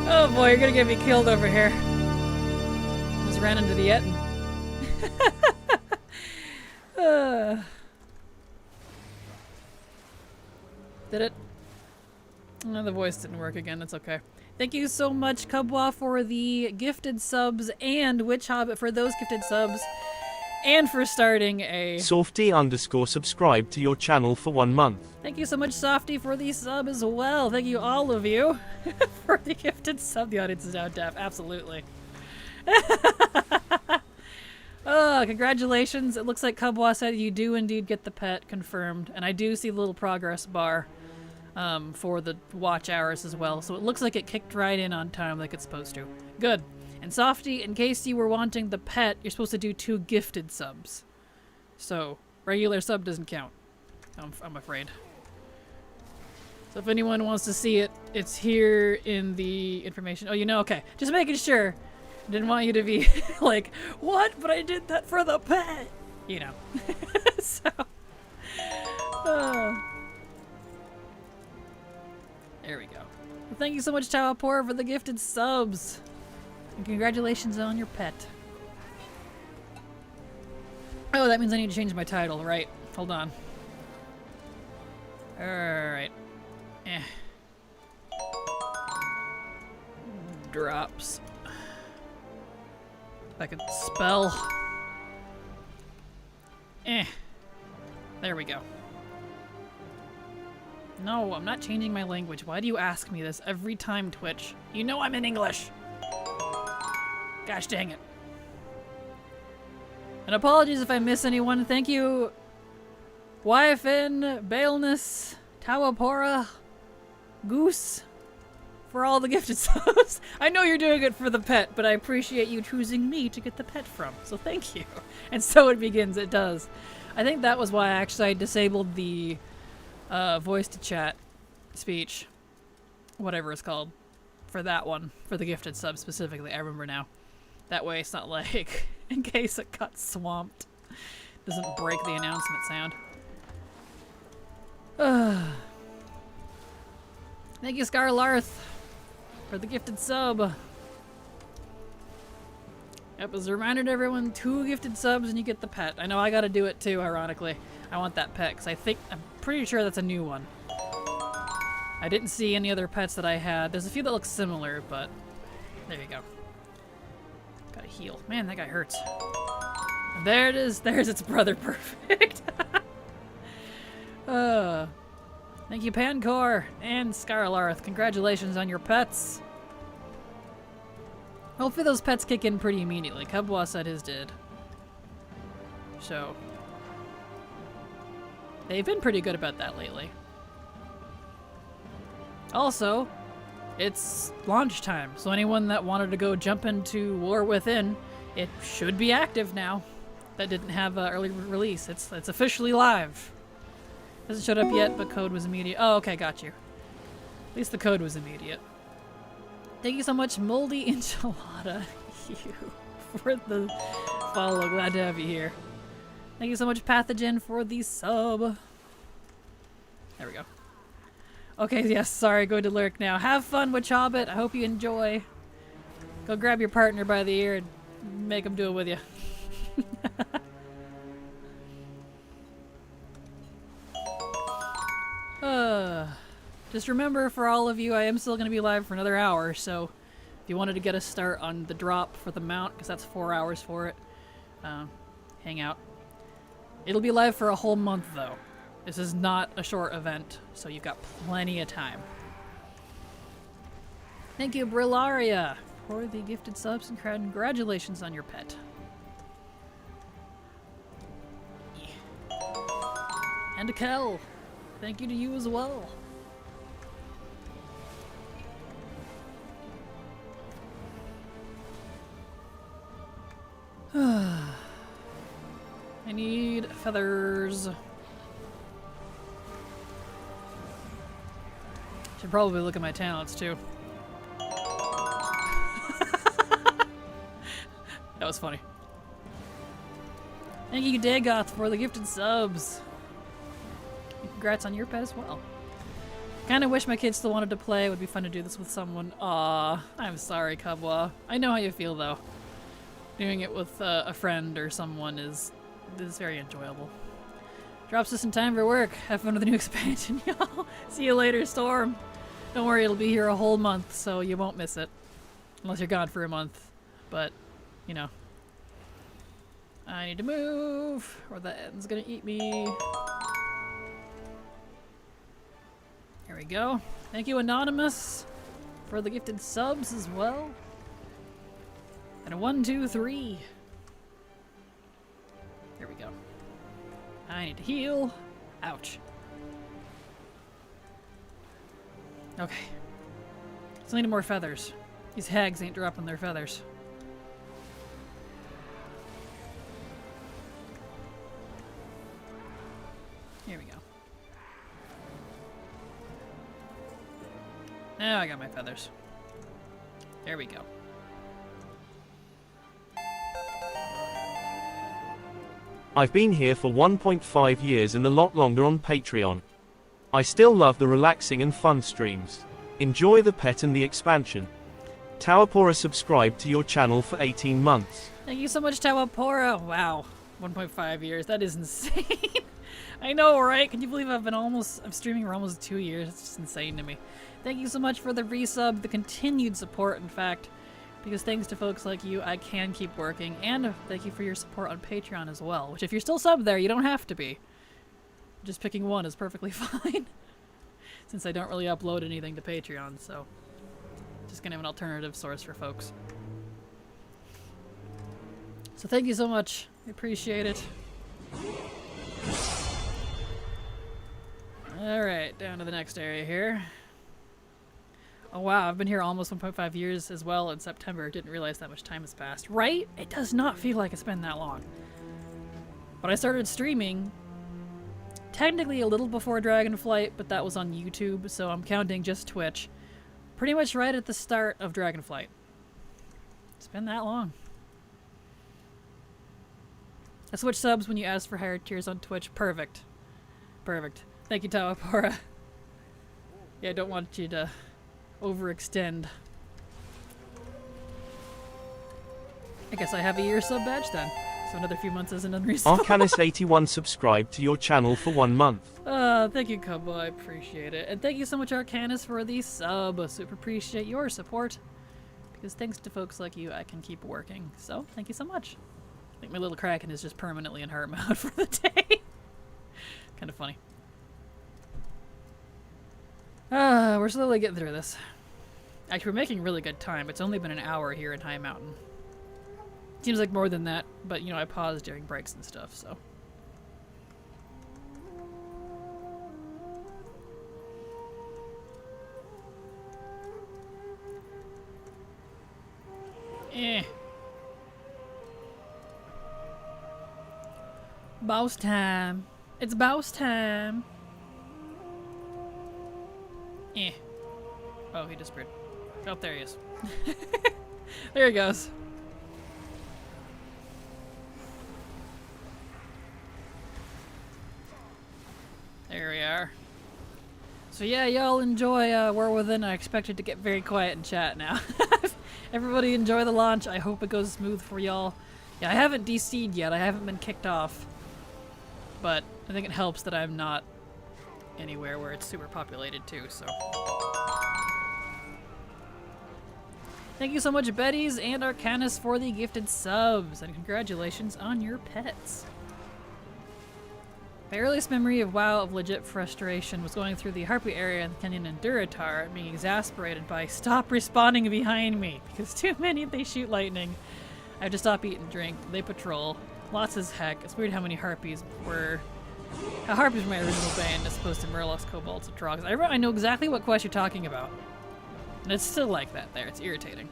Speaker 2: Oh boy, you're gonna get me killed over here. Just ran into the Addon. Did it? No, the voice didn't work again. That's okay. Thank you so much, Cubwa, for the gifted subs, and Witch Hobbit for those gifted subs, and for starting a
Speaker 1: Softy_subscribe to your channel for 1 month.
Speaker 2: Thank you so much, Softy, for the sub as well. Thank you, all of you, for the gifted sub. The audience is now deaf. Absolutely. Oh, congratulations. It looks like Cubwa said you do indeed get the pet confirmed, and I do see the little progress bar for the watch hours as well. So it looks like it kicked right in on time like it's supposed to. Good. And Softy, in case you were wanting the pet, you're supposed to do 2 gifted subs. So, regular sub doesn't count, I'm afraid. So if anyone wants to see it, it's here in the information. Oh, you know, okay. Just making sure. Didn't want you to be like, what? But I did that for the pet! You know. So. There we go. Well, thank you so much, Tawapor, for the gifted subs. And congratulations on your pet. Oh, that means I need to change my title, right? Hold on. Alright. Drops. If I could spell. There we go. No, I'm not changing my language. Why do you ask me this every time, Twitch? You know I'm in English! Gosh dang it. And apologies if I miss anyone. Thank you, YFN, Baleness, Tawapora, Goose, for all the gifted subs. I know you're doing it for the pet, but I appreciate you choosing me to get the pet from. So thank you. And so it begins. It does. I think that was why I disabled the voice to chat speech, whatever it's called, for that one, for the gifted sub specifically. I remember now. That way it's not like, in case it got swamped, doesn't break the announcement sound. Thank you, Scarlarth, for the gifted sub. Yep, as a reminder to everyone, 2 gifted subs and you get the pet. I know I gotta do it too, ironically. I want that pet, because I'm pretty sure that's a new one. I didn't see any other pets that I had. There's a few that look similar, but There you go. Gotta heal. Man, that guy hurts. And there it is. There's its brother. Perfect. Thank you, Pancor and Scarlarth. Congratulations on your pets. Hopefully those pets kick in pretty immediately. Cubwa said his did. So, they've been pretty good about that lately. Also, it's launch time, so anyone that wanted to go jump into War Within, it should be active now. That didn't have an early release. It's officially live. Hasn't showed up yet, but code was immediate. Oh, okay, got you. At least the code was immediate. Thank you so much, Moldy Enchilada, for the follow. Glad to have you here. Thank you so much, Pathogen, for the sub. There we go. Okay, yes, sorry, go to lurk now. Have fun with Chobbit. I hope you enjoy. Go grab your partner by the ear and make him do it with you. Just remember, for all of you, I am still going to be live for another hour, so if you wanted to get a start on the drop for the mount, because that's 4 hours for it, hang out. It'll be live for a whole month, though. This is not a short event, so you've got plenty of time. Thank you, Brillaria, for the gifted subs, and congratulations on your pet. Yeah. And to Kel, thank you to you as well. I need feathers. Should probably look at my talents too. That was funny. Thank you, Dagoth, for the gifted subs. Congrats on your pet as well. Kinda wish my kids still wanted to play. It would be fun to do this with someone. Aw, I'm sorry, Cubwa. I know how you feel though. Doing it with a friend or someone is very enjoyable. Drops just in time for work. Have fun with the new expansion, y'all. See you later, Storm. Don't worry, it'll be here a whole month, so you won't miss it. Unless you're gone for a month. But, you know. I need to move, or the end's gonna eat me. Here we go. Thank you, Anonymous, for the gifted subs as well. And a 1, 2, 3. There we go. I need to heal. Ouch. Okay. Still need more feathers. These hags ain't dropping their feathers. Here we go. Now I got my feathers. There we go.
Speaker 1: I've been here for 1.5 years and a lot longer on Patreon. I still love the relaxing and fun streams. Enjoy the pet and the expansion. Tawapora subscribed to your channel for 18 months.
Speaker 2: Thank you so much, Tawapora. Wow. 1.5 years. That is insane. I know, right? Can you believe I'm streaming for almost 2 years? It's just insane to me. Thank you so much for the resub, the continued support, in fact. Because thanks to folks like you, I can keep working. And thank you for your support on Patreon as well. Which, if you're still subbed there, you don't have to be. Just picking one is perfectly fine. Since I don't really upload anything to Patreon, so just gonna have an alternative source for folks. So thank you so much. I appreciate it. Alright, down to the next area here. Oh wow, I've been here almost 1.5 years as well in September. Didn't realize that much time has passed. Right? It does not feel like it's been that long. But I started streaming technically a little before Dragonflight, but that was on YouTube, so I'm counting just Twitch. Pretty much right at the start of Dragonflight. It's been that long. I switch subs when you ask for higher tiers on Twitch. Perfect. Perfect. Thank you, Tawapora. Yeah, I don't want you to overextend. I guess I have a year sub badge then. So another few months isn't unreasonable.
Speaker 1: Arcanis81 subscribed to your channel for 1 month.
Speaker 2: Thank you, Cubbo. I appreciate it. And thank you so much, Arcanis, for the sub. I super appreciate your support. Because because thanks to folks like you, I can keep working. So, thank you so much. I think my little Kraken is just permanently in heart mode for the day. Kind of funny. We're slowly getting through this. Actually, we're making really good time. It's only been an hour here in High Mountain. Seems like more than that, but you know, I pause during breaks and stuff, so. Boss time. It's boss time. Oh, he disappeared. Oh, there he is. There he goes. There we are. So yeah, y'all enjoy War Within. I expect it to get very quiet in chat now. Everybody enjoy the launch. I hope it goes smooth for y'all. Yeah, I haven't DC'd yet. I haven't been kicked off. But I think it helps that I'm not anywhere where it's super populated too, so. Thank you so much, Betties and Arcanus, for the gifted subs, and congratulations on your pets. My earliest memory of WoW of legit frustration was going through the Harpy area in the Canyon and Duratar and being exasperated by stop respawning behind me, because too many they shoot lightning. I have to stop, eat, and drink. They patrol. Lots as heck. It's weird how many Harpies were... How Harpies were my original bane as opposed to Murlocs, Kobolds, and Trogs. I know exactly what quest you're talking about. And it's still like that there. It's irritating.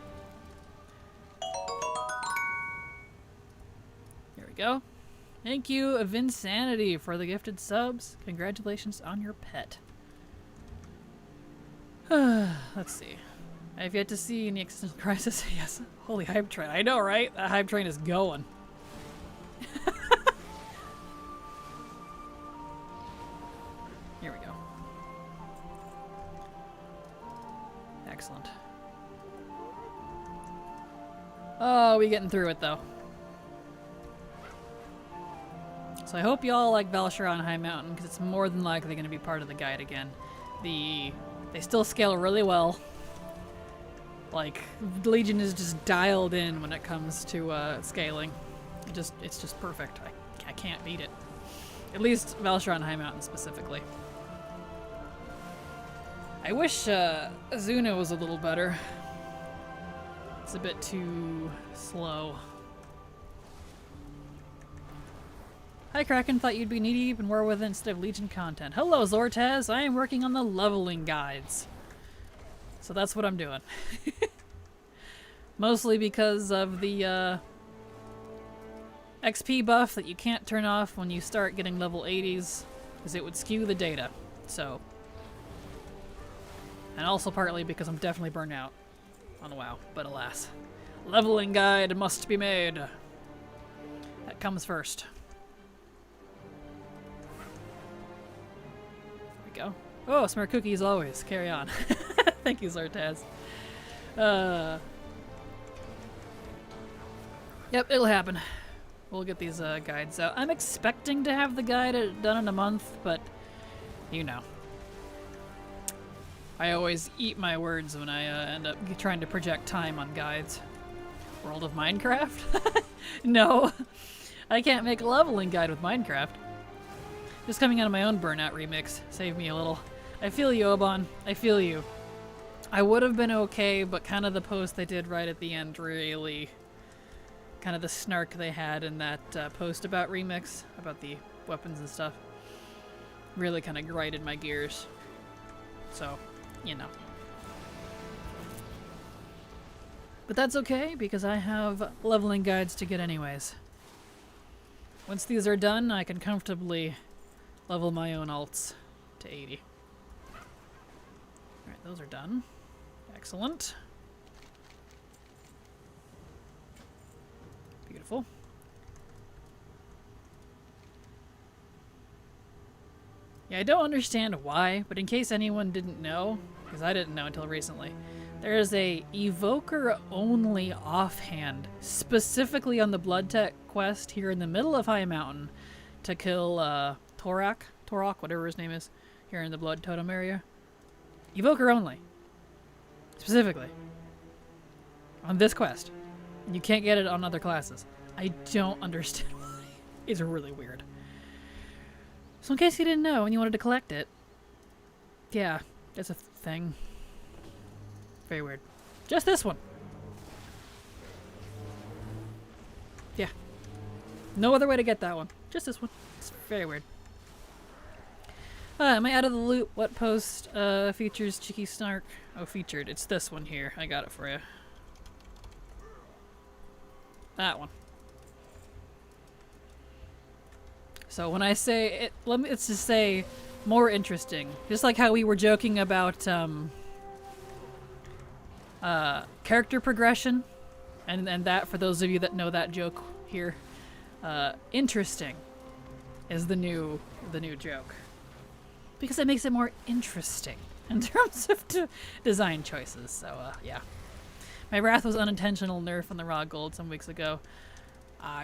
Speaker 2: There we go. Thank you, Vinsanity, for the gifted subs. Congratulations on your pet. Let's see. I have yet to see any existential crisis. Yes. Holy hype train. I know, right? That hype train is going. Here we go. Excellent. Oh, we getting through it though. So I hope y'all like Val'sharah and High Mountain, because it's more than likely going to be part of the guide again. They still scale really well. Like, Legion is just dialed in when it comes to scaling. It's just perfect. I can't beat it. At least Val'sharah and High Mountain specifically. I wish Azuna was a little better. It's a bit too slow. Hi Kraken, thought you'd be knee-deep in War Within instead of Legion content. Hello Zortaz, I am working on the leveling guides. So that's what I'm doing. Mostly because of the XP buff that you can't turn off when you start getting level 80s, because it would skew the data. So. And also partly because I'm definitely burnt out on WoW, but alas. Leveling guide must be made. That comes first. Go. Oh, smart cookie as always. Carry on. Thank you, Zartaz. Yep, it'll happen. We'll get these guides out. I'm expecting to have the guide done in a month, but you know. I always eat my words when I end up trying to project time on guides. World of Minecraft? No. I can't make a leveling guide with Minecraft. Just coming out of my own Burnout remix. Save me a little. I feel you, Oban. I feel you. I would have been okay, but kind of the post they did right at the end really... Kind of the snark they had in that post about remix, about the weapons and stuff, really kind of grinded my gears. So, you know. But that's okay, because I have leveling guides to get anyways. Once these are done, I can comfortably... level my own alts to 80. Alright, those are done. Excellent. Beautiful. Yeah, I don't understand why, but in case anyone didn't know, because I didn't know until recently, there is a evoker-only offhand, specifically on the Blood Tech quest here in the middle of High Mountain, to kill, Torak, whatever his name is, here in the Blood Totem area. Evoker only. Specifically. on this quest. You can't get it on other classes. I don't understand why. It's really weird. So in case you didn't know and you wanted to collect it, yeah, it's a thing. Very weird. Just this one. Yeah. No other way to get that one. Just this one. It's very weird. Am I out of the loop? What post features Cheeky Snark? Oh, featured. It's this one here. I got it for you. That one. So when I say it, let's just say more interesting. Just like how we were joking about character progression, and that for those of you that know that joke here, interesting is the new joke because it makes it more interesting in terms of design choices. So yeah, my wrath was unintentional nerf on the raw gold some weeks ago.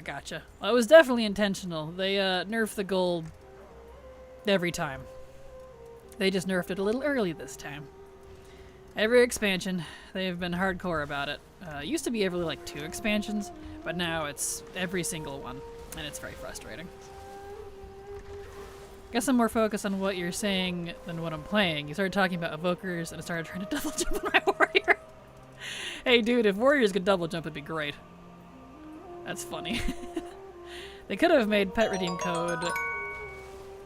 Speaker 2: Gotcha. Well, it was definitely intentional. They nerfed the gold every time. They just nerfed it a little early this time. Every expansion, they've been hardcore about it. It used to be every like 2 expansions, but now it's every single one, and it's very frustrating. Guess I'm more focused on what you're saying than what I'm playing. You started talking about evokers, and I started trying to double jump on my warrior. Hey dude, if warriors could double jump, it'd be great. That's funny. They could have made pet redeem code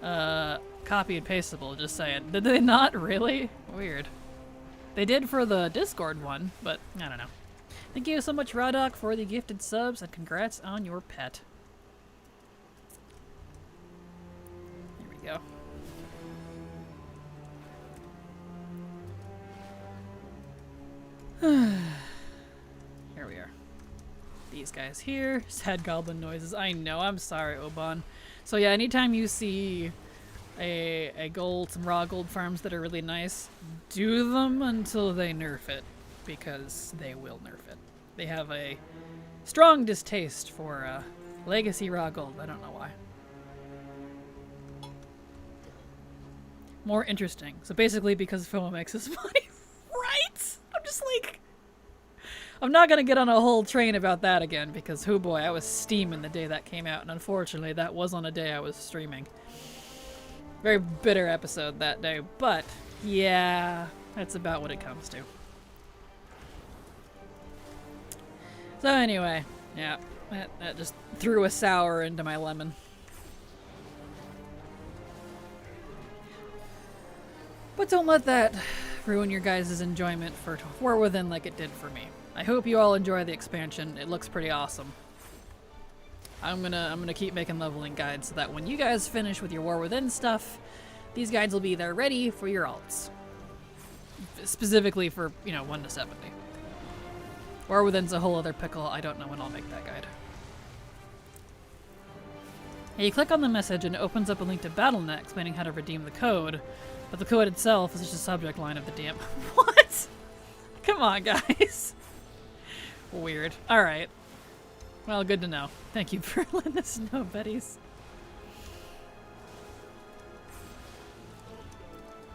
Speaker 2: copy and pasteable, just saying. Did they not really? Weird. They did for the Discord one, but I don't know. Thank you so much, Roddock, for the gifted subs, and congrats on your pet. Here we go. Here we are. These guys here. Sad goblin noises. I know, I'm sorry, Oban. So yeah, anytime you see a gold, some raw gold farms that are really nice, do them until they nerf it, because they will nerf it. They have a strong distaste for legacy raw gold. I don't know why. More interesting. So basically because FOMO makes us money. Right? I'm just like... I'm not going to get on a whole train about that again, because, oh boy, I was steaming the day that came out, and unfortunately that was on a day I was streaming. Very bitter episode that day, but yeah, that's about what it comes to. So anyway, yeah, that just threw a sour into my lemon. But don't let that ruin your guys' enjoyment for War Within like it did for me. I hope you all enjoy the expansion. It looks pretty awesome. I'm gonna keep making leveling guides so that when you guys finish with your War Within stuff, these guides will be there ready for your alts. Specifically for, 1 to 70. War Within's a whole other pickle. I don't know when I'll make that guide. Yeah, you click on the message and it opens up a link to BattleNet explaining how to redeem the code, but the code itself is just a subject line of the DM. What? Come on, guys. Weird. Alright. Well, good to know. Thank you for letting us know, Betties.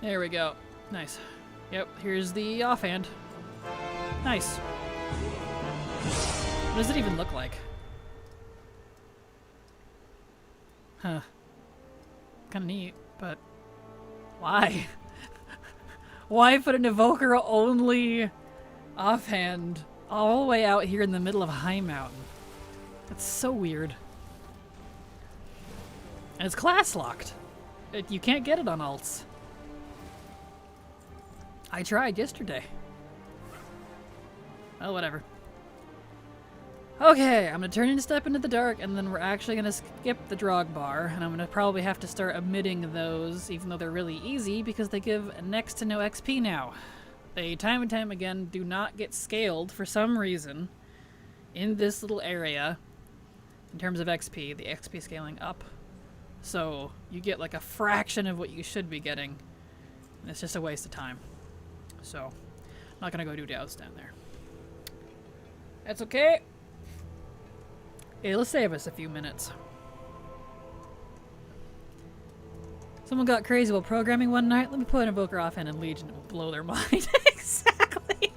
Speaker 2: There we go. Nice. Yep, here's the offhand. Nice. What does it even look like? Huh. Kinda neat, but why? Why put an evoker only offhand all the way out here in the middle of High Mountain? That's so weird. And it's class locked. You can't get it on alts. I tried yesterday. Oh, whatever. Okay, I'm gonna turn and step into the dark, and then we're actually gonna skip the drog bar, and I'm gonna probably have to start omitting those, even though they're really easy, because they give next to no XP now. They, time and time again, do not get scaled for some reason in this little area in terms of XP, the XP scaling up. So you get like a fraction of what you should be getting, and it's just a waste of time. So I'm not gonna go do douse down there. That's okay. It'll save us a few minutes. Someone got crazy while programming one night. Let me put an evoker offhand and Legion. It will blow their mind. Exactly.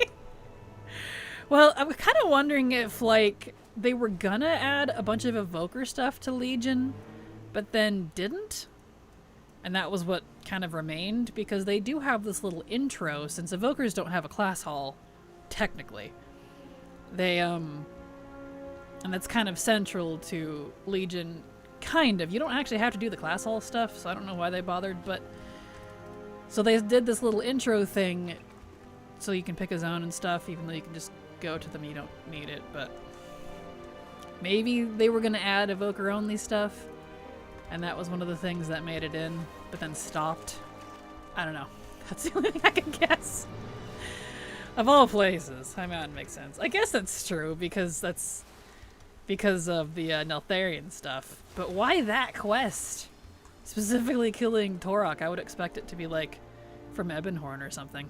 Speaker 2: Well, I was kind of wondering if, like, they were gonna add a bunch of Evoker stuff to Legion, but then didn't? And that was what kind of remained, because they do have this little intro, since Evokers don't have a class hall, technically. They, and that's kind of central to Legion, kind of. You don't actually have to do the class hall stuff, so I don't know why they bothered, but... So they did this little intro thing, so you can pick a zone and stuff, even though you can just go to them, you don't need it, but... Maybe they were gonna add Evoker-only stuff, and that was one of the things that made it in, but then stopped. I don't know. That's the only thing I can guess. Of all places. I mean, that makes sense. I guess that's true, because that's... because of the Neltharion stuff. But why that quest? Specifically killing Torok, I would expect it to be, like, from Ebonhorn or something.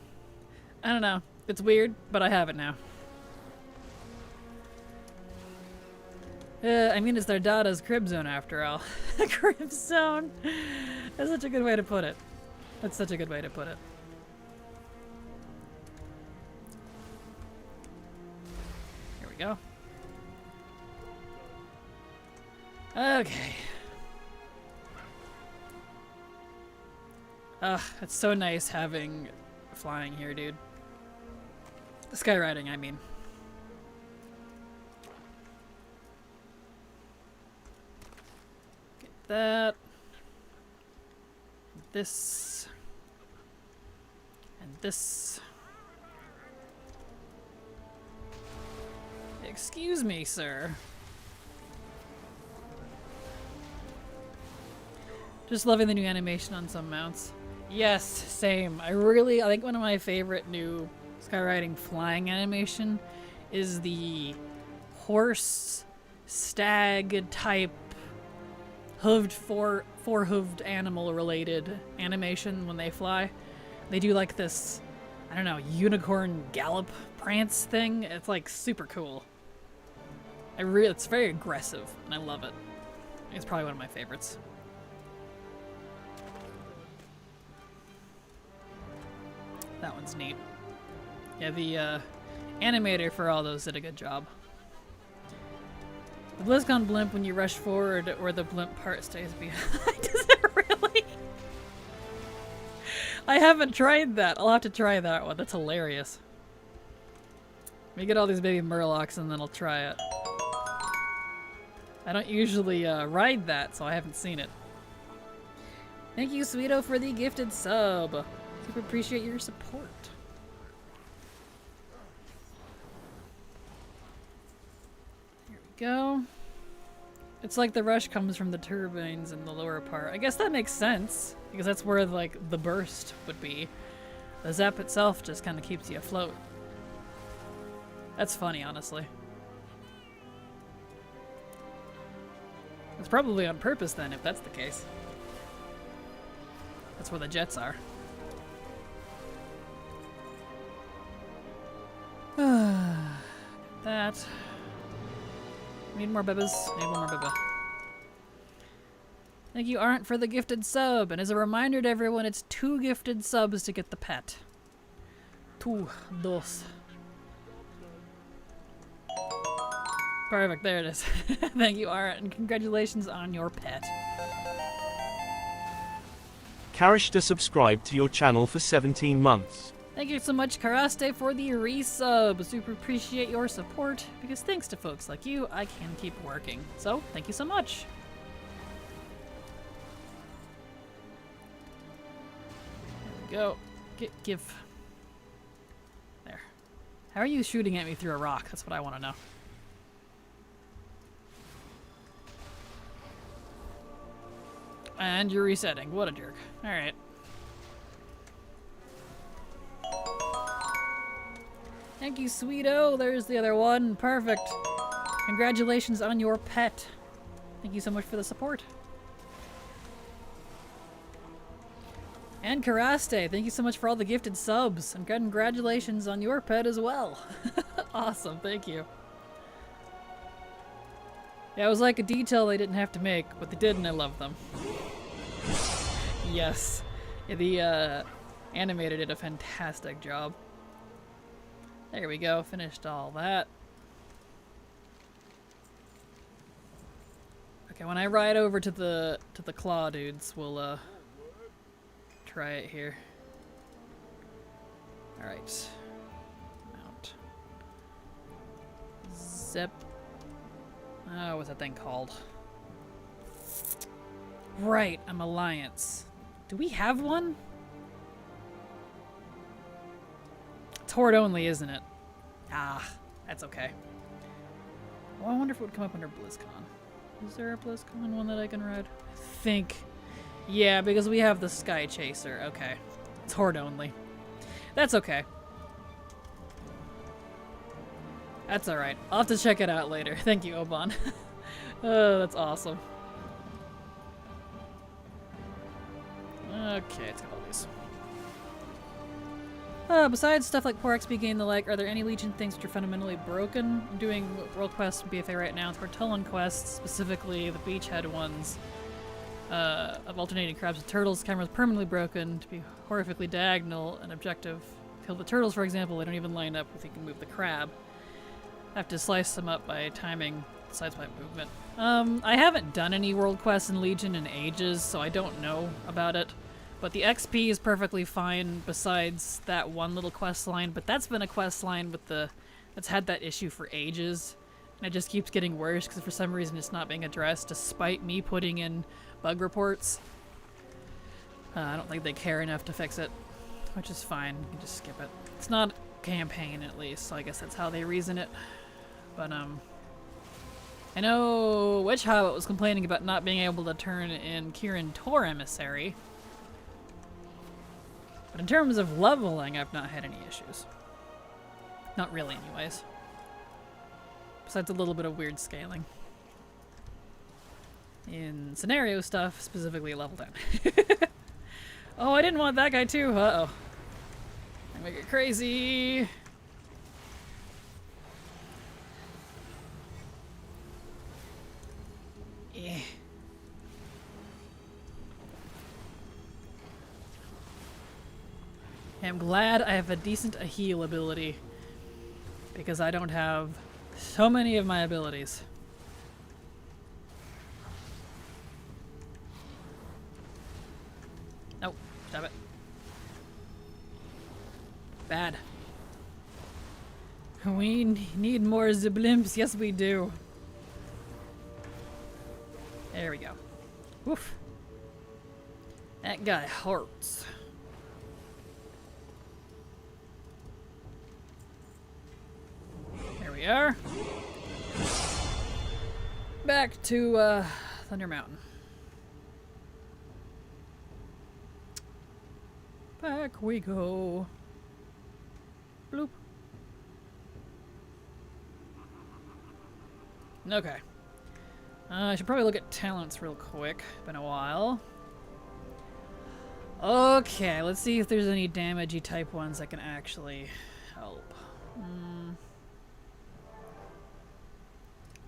Speaker 2: I don't know. It's weird, but I have it now. I mean, it's their Dada's crib zone after all. Crib zone! That's such a good way to put it. That's such a good way to put it. Here we go. Okay. Ugh, it's so nice having flying here, dude. Skywriting, I mean. Get that. This. And this. Excuse me, sir. Just loving the new animation on some mounts. Yes, same. I think one of my favorite new skywriting flying animation is the horse stag type four-hooved animal related animation when they fly. They do like this, I don't know, unicorn gallop prance thing. It's like super cool. It's very aggressive and I love it. It's probably one of my favorites. That one's neat. Yeah, the animator for all those did a good job. The BlizzCon blimp, when you rush forward or the blimp part stays behind. Does it really? I haven't tried that. I'll have to try that one. That's hilarious. Let me get all these baby murlocs and then I'll try it. I don't usually ride that, so I haven't seen it. Thank you, Sweeto, for the gifted sub. Super appreciate your support. Here we go. It's like the rush comes from the turbines in the lower part. I guess that makes sense, because that's where like the burst would be. The zap itself just kind of keeps you afloat. That's funny, honestly. It's probably on purpose then, if that's the case. That's where the jets are. That. Need more bibas. Need one more biba. Thank you, Arndt, for the gifted sub. And as a reminder to everyone, it's 2 gifted subs to get the pet. 2, dos. Perfect, there it is. Thank you, Arndt, and congratulations on your pet.
Speaker 1: Karishta subscribed to your channel for 17 months.
Speaker 2: Thank you so much, Karaste, for the resub. Super appreciate your support, because thanks to folks like you, I can keep working. So, thank you so much. There we go. Give. There. How are you shooting at me through a rock? That's what I want to know. And you're resetting. What a jerk. Alright. Thank you, Sweeto. There's the other one. Perfect. Congratulations on your pet. Thank you so much for the support. And Karaste, thank you so much for all the gifted subs. And congratulations on your pet as well. Awesome, thank you. Yeah, it was like a detail they didn't have to make, but they did and I love them. Yes. Yeah, the animator did a fantastic job. There we go. Finished all that. Okay, when I ride over to the claw dudes, we'll try it here. All right. Mount. Zip. Oh, what's that thing called? Right, I'm Alliance. Do we have one? It's Horde only, isn't it? Ah, that's okay. Well, I wonder if it would come up under BlizzCon. Is there a BlizzCon one that I can ride? I think. Yeah, because we have the Sky Chaser. Okay. It's Horde only. That's okay. That's alright. I'll have to check it out later. Thank you, Oban. Oh, that's awesome. Okay, it's got all these. Besides stuff like poor XP gain and the like, are there any Legion things which are fundamentally broken? I'm doing World Quests and BFA right now. It's Tortullan quests, specifically the beachhead ones. Of alternating crabs with turtles. Camera's permanently broken to be horrifically diagonal and objective. Kill the turtles, for example, they don't even line up if you can move the crab. I have to slice them up by timing sideswipe movement. I haven't done any world quests in Legion in ages, so I don't know about it. But the XP is perfectly fine besides that one little quest line, but that's been a quest line with that's had that issue for ages. And it just keeps getting worse because for some reason it's not being addressed despite me putting in bug reports. I don't think they care enough to fix it, which is fine. You can just skip it. It's not a campaign at least, so I guess that's how they reason it. But I know Witch Hobbit was complaining about not being able to turn in Kirin Tor Emissary. But in terms of leveling, I've not had any issues. Not really, anyways. Besides a little bit of weird scaling. In scenario stuff, specifically level down. Oh, I didn't want that guy too. Uh-oh. I make it crazy. Yeah. I'm glad I have a decent heal ability because I don't have so many of my abilities. Nope, stop it. Bad. We need more Ziblimps. Yes, we do. There we go. Woof. That guy hurts. There we are. Back to Thunder Mountain. Back we go. Bloop. Okay. I should probably look at talents real quick. Been a while. Okay, let's see if there's any damagey type ones that can actually help.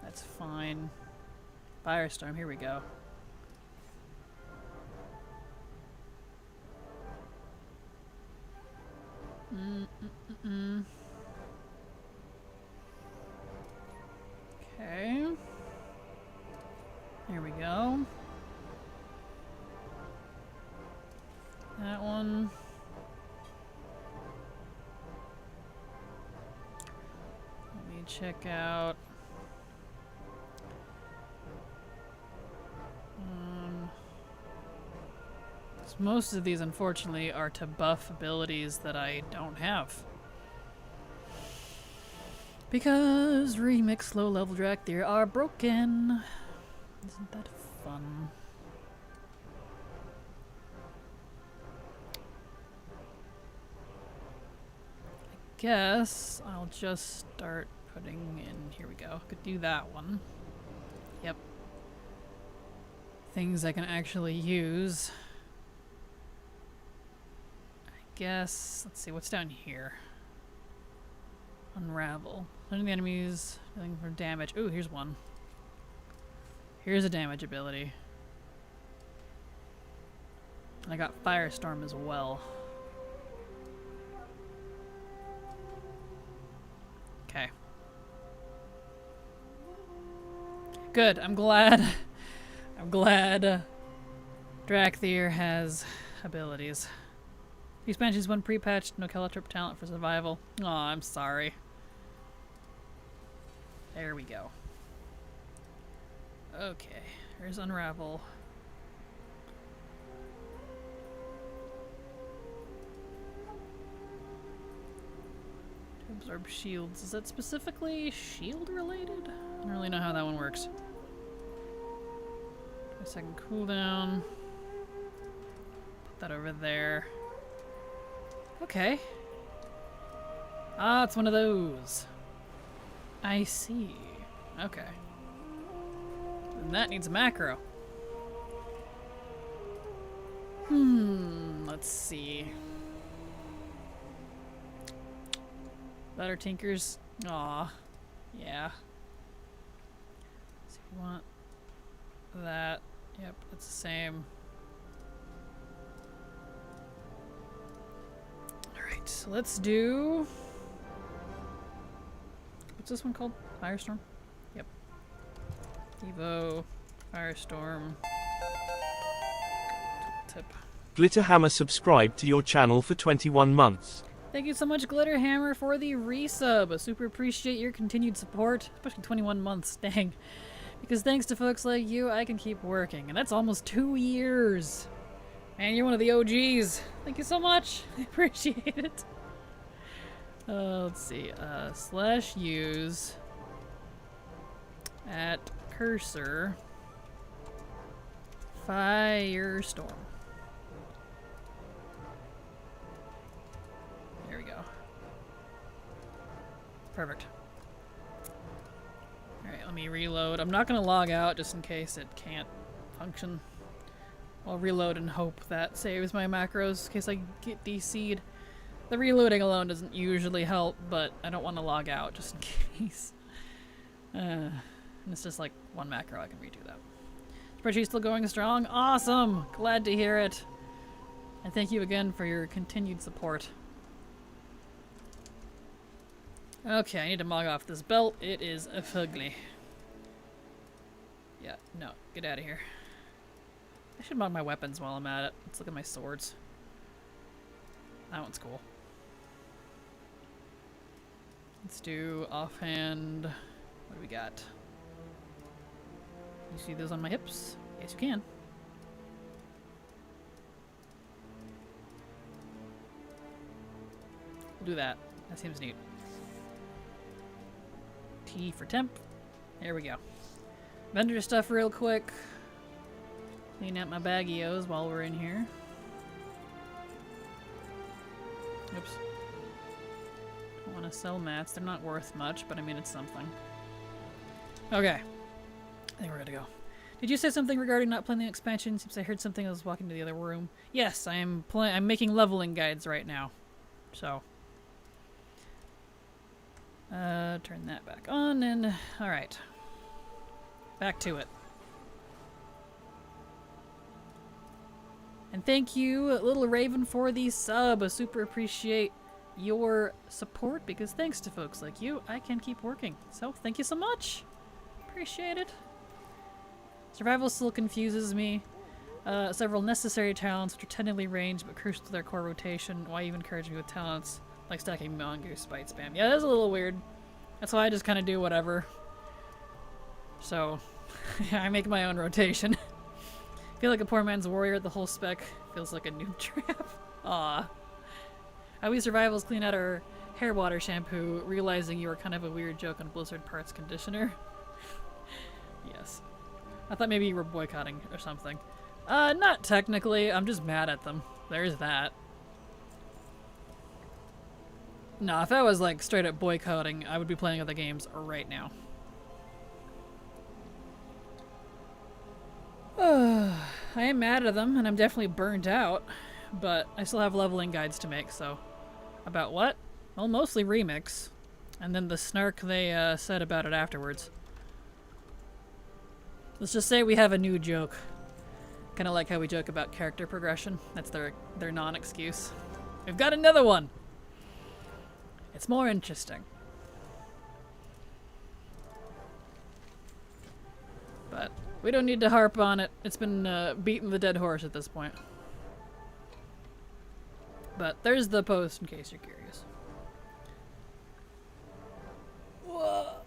Speaker 2: That's fine. Firestorm, here we go. Okay. Here we go. That one. Let me check out. Most of these, unfortunately, are to buff abilities that I don't have. Because Remix low level Drakthir are broken. Isn't that fun? I guess I'll just start putting in, here we go. Could do that one. Yep. Things I can actually use. Guess, let's see, what's down here? Unravel. Sending the enemies, looking for damage. Ooh, here's one. Here's a damage ability. And I got Firestorm as well. Okay. Good. I'm glad. I'm glad Drakthir has abilities. These Banshees one pre-patched, no Calatrip talent for survival. Aw, I'm sorry. There we go. Okay, here's Unravel. Absorb shields. Is that specifically shield related? I don't really know how that one works. A second cooldown. Put that over there. Okay. Ah, it's one of those. I see. Okay. And that needs a macro. Let's see. Better Tinkers. Aw. Yeah. So you want that. Yep, it's the same. Alright, so let's do... What's this one called? Firestorm? Yep. Evo, Firestorm. Tip.
Speaker 1: Glitterhammer subscribed to your channel for 21 months.
Speaker 2: Thank you so much, Glitterhammer, for the resub. I super appreciate your continued support, especially 21 months, dang. Because thanks to folks like you, I can keep working. And that's almost 2 years. Man, you're one of the OGs. Thank you so much. I appreciate it. Let's see. /use at cursor Firestorm. There we go. Perfect. Alright, let me reload. I'm not going to log out just in case it can't function. I'll reload and hope that saves my macros in case I get DC'd. The reloading alone doesn't usually help, but I don't want to log out just in case. And it's just like one macro, I can redo that. Spreadsheet still going strong? Awesome! Glad to hear it. And thank you again for your continued support. Okay, I need to log off this belt. It is ugly. Yeah, no, get out of here. I should mod my weapons while I'm at it. Let's look at my swords. That one's cool. Let's do offhand. What do we got? You see those on my hips? Yes, you can. We'll do that. That seems neat. T for temp. There we go. Vendor stuff real quick. Clean out my baggios while we're in here. Oops. Don't want to sell mats. They're not worth much, but I mean, it's something. Okay. I think we're good to go. Did you say something regarding not playing the expansion? Since I heard something, I was walking to the other room. Yes, I'm making leveling guides right now. So. Turn that back on and... Alright. Back to it. And thank you, Little Raven, for the sub. I super appreciate your support because thanks to folks like you, I can keep working. So thank you so much. Appreciate it. Survival still confuses me. Several necessary talents which are technically ranged but crucial to their core rotation. Why even encourage me with talents like stacking Mongoose Spite Spam? Yeah, that's a little weird. That's why I just kind of do whatever. So, I make my own rotation. Feel like a poor man's warrior. The whole spec feels like a noob trap. Aw. How we survivals clean out our hair water shampoo, realizing you were kind of a weird joke on Blizzard Parts Conditioner. Yes. I thought maybe you were boycotting or something. Not technically. I'm just mad at them. There's that. No, if I was like straight up boycotting, I would be playing other games right now. I am mad at them, and I'm definitely burnt out, but I still have leveling guides to make, so... About what? Well, mostly remix, and then the snark they said about it afterwards. Let's just say we have a new joke. Kind of like how we joke about character progression. That's their non-excuse. We've got another one! It's more interesting. We don't need to harp on it. It's been beating the dead horse at this point. But there's the post in case you're curious. Whoa.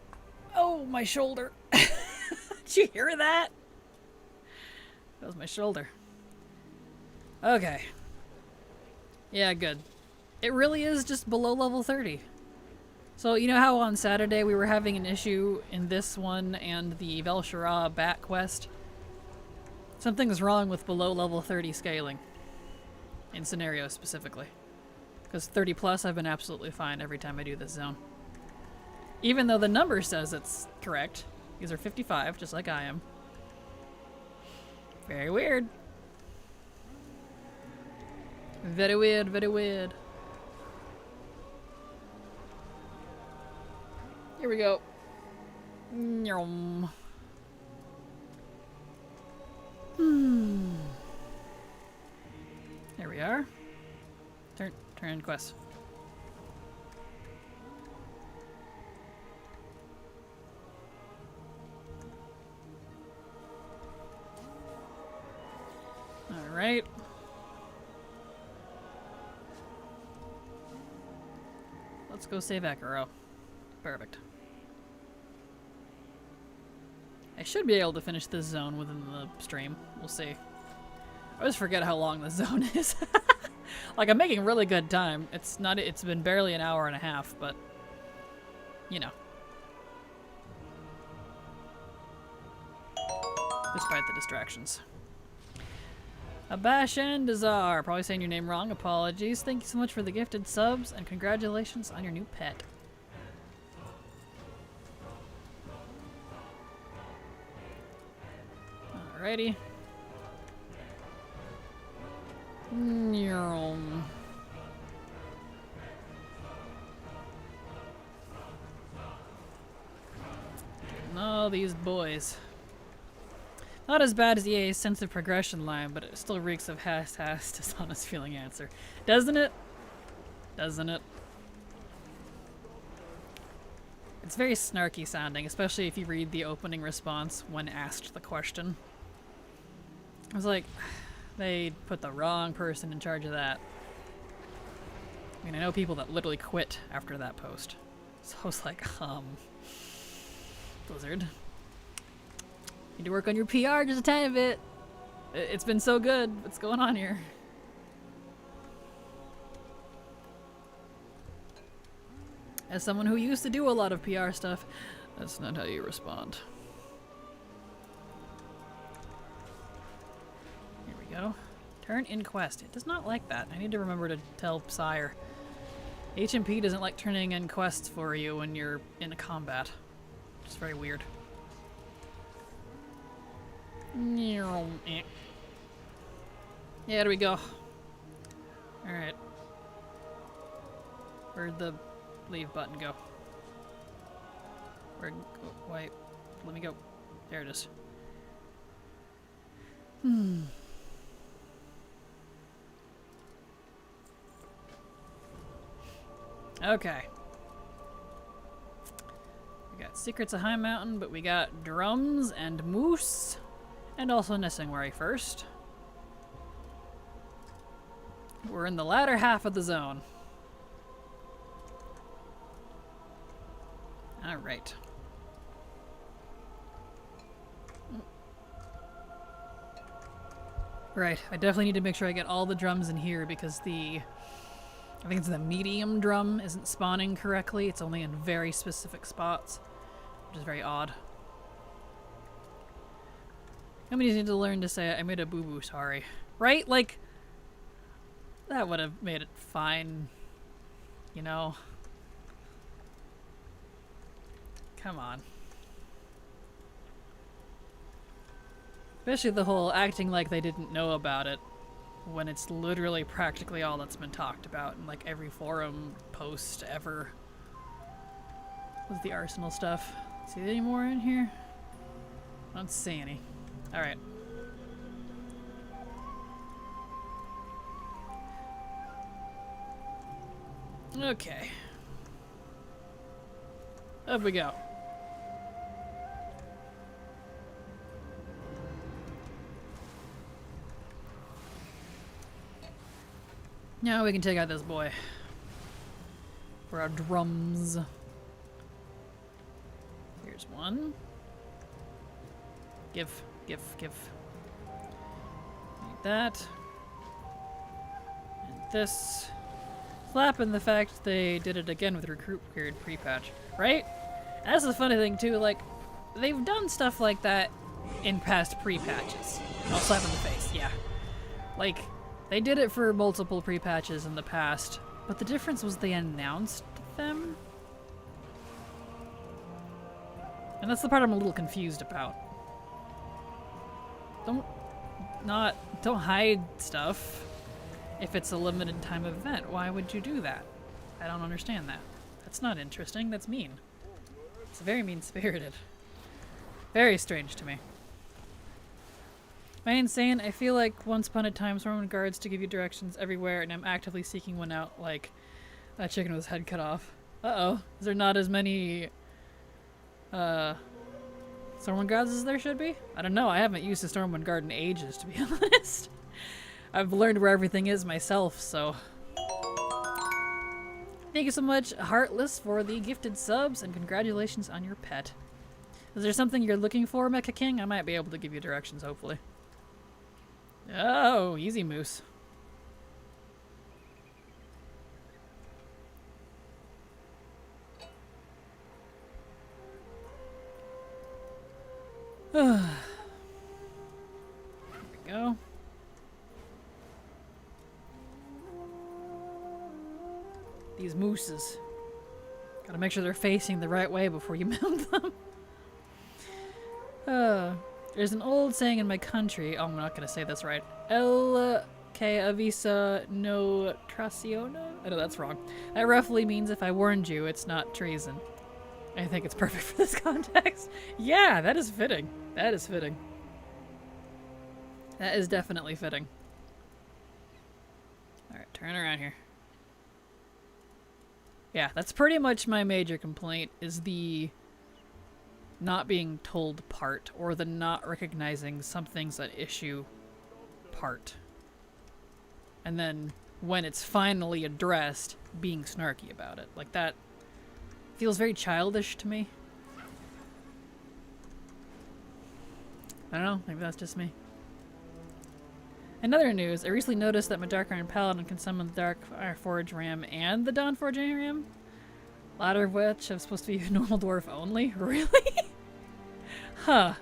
Speaker 2: Oh, my shoulder. Did you hear that? That was my shoulder. Okay. Yeah, good. It really is just below level 30. So, you know how on Saturday we were having an issue in this one and the Vel'Shara back quest? Something's wrong with below level 30 scaling. In scenarios specifically. Because 30 plus I've been absolutely fine every time I do this zone. Even though the number says it's correct. These are 55, just like I am. Very weird. Very weird, very weird. Here we go. Nyom. There we are. Turn quest. All right. Let's go save Akaro. Perfect. I should be able to finish this zone within the stream. We'll see. I always forget how long this zone is. Like, I'm making really good time. It's been barely an hour and a half, but you know. Despite the distractions. Abash and Dazar, probably saying your name wrong. Apologies. Thank you so much for the gifted subs and congratulations on your new pet. Alrighty. Oh, these boys. Not as bad as EA's sense of progression line, but it still reeks of has dishonest feeling answer. Doesn't it? Doesn't it? It's very snarky sounding, especially if you read the opening response when asked the question. I was like, they put the wrong person in charge of that. I mean, I know people that literally quit after that post. So I was like, Blizzard. Need to work on your PR just a tiny bit. It's been so good. What's going on here? As someone who used to do a lot of PR stuff, that's not how you respond. Here we go. Turn in quest. It does not like that. I need to remember to tell Sire. HMP doesn't like turning in quests for you when you're in a combat. It's very weird. Yeah, there we go. Alright. Where'd the leave button go? Where'd... Oh, wait. Let me go. There it is. Okay. We got Secrets of High Mountain, but we got Drums and Moose. And also Nessingwari first. We're in the latter half of the zone. Alright. Right, I definitely need to make sure I get all the drums in here because I think it's the medium drum isn't spawning correctly. It's only in very specific spots, which is very odd. Somebody need to learn to say, I made a boo-boo, sorry. Right? Like, that would have made it fine. You know? Come on. Especially the whole acting like they didn't know about it when it's literally practically all that's been talked about in like every forum post ever. Was the Arsenal stuff. See any more in here? I don't see any. Alright. Okay. Up we go. Now we can take out this boy. For our drums. Here's one. Give. Need that. And this. Slapping the fact they did it again with recruit period pre-patch. Right? That's the funny thing too, like, they've done stuff like that in past pre-patches. I'll slap in the face, yeah. Like, they did it for multiple pre-patches in the past, but the difference was they announced them? And that's the part I'm a little confused about. Don't hide stuff if it's a limited time event. Why would you do that? I don't understand that. That's not interesting, that's mean. It's very mean-spirited. Very strange to me. Am I insane? I feel like once upon a time someone guards to give you directions everywhere and I'm actively seeking one out like that chicken with his head cut off. Uh-oh. Is there not as many Stormwind guards as there should be? I don't know. I haven't used the Stormwind guard in ages, to be honest. I've learned where everything is myself, so... Thank you so much, Heartless, for the gifted subs, and congratulations on your pet. Is there something you're looking for, Mecha King? I might be able to give you directions, hopefully. Oh, easy moose. There we go. These mooses. Gotta make sure they're facing the right way before you mount them. There's an old saying in my country. Oh, I'm not gonna say this right. El que avisa no traiciona? I know that's wrong. That roughly means if I warned you, it's not treason. I think it's perfect for this context. Yeah, that is fitting. That is fitting. That is definitely fitting. Alright, turn around here. Yeah, that's pretty much my major complaint, is the not being told part, or the not recognizing something's an issue part. And then, when it's finally addressed, being snarky about it. Like, that feels very childish to me. I don't know, maybe that's just me. In other news, I recently noticed that my Dark Iron Paladin can summon the Dark Iron Forge Ram and the Dawn Forge Ram, latter of which are supposed to be normal dwarf only. Really? Huh.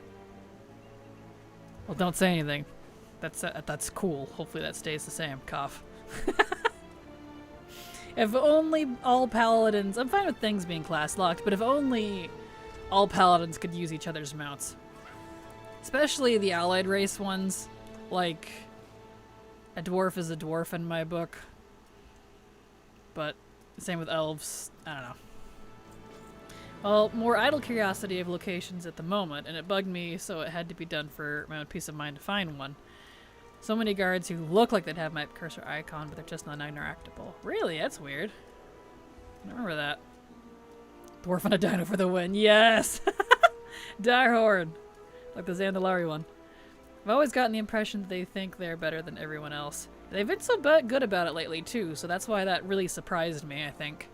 Speaker 2: Well, don't say anything. That's cool. Hopefully that stays the same. Cough. If only all paladins... I'm fine with things being class locked, but if only all paladins could use each other's mounts. Especially the allied race ones. Like, a dwarf is a dwarf in my book. But same with elves. I don't know. Well, more idle curiosity of locations at the moment, and it bugged me, so it had to be done for my own peace of mind to find one. So many guards who look like they'd have my cursor icon, but they're just not interactable. Really? That's weird. I remember that. Dwarf on a dino for the win. Yes! Direhorn. Like the Zandalari one. I've always gotten the impression that they think they're better than everyone else. They've been so good about it lately, too, so that's why that really surprised me, I think.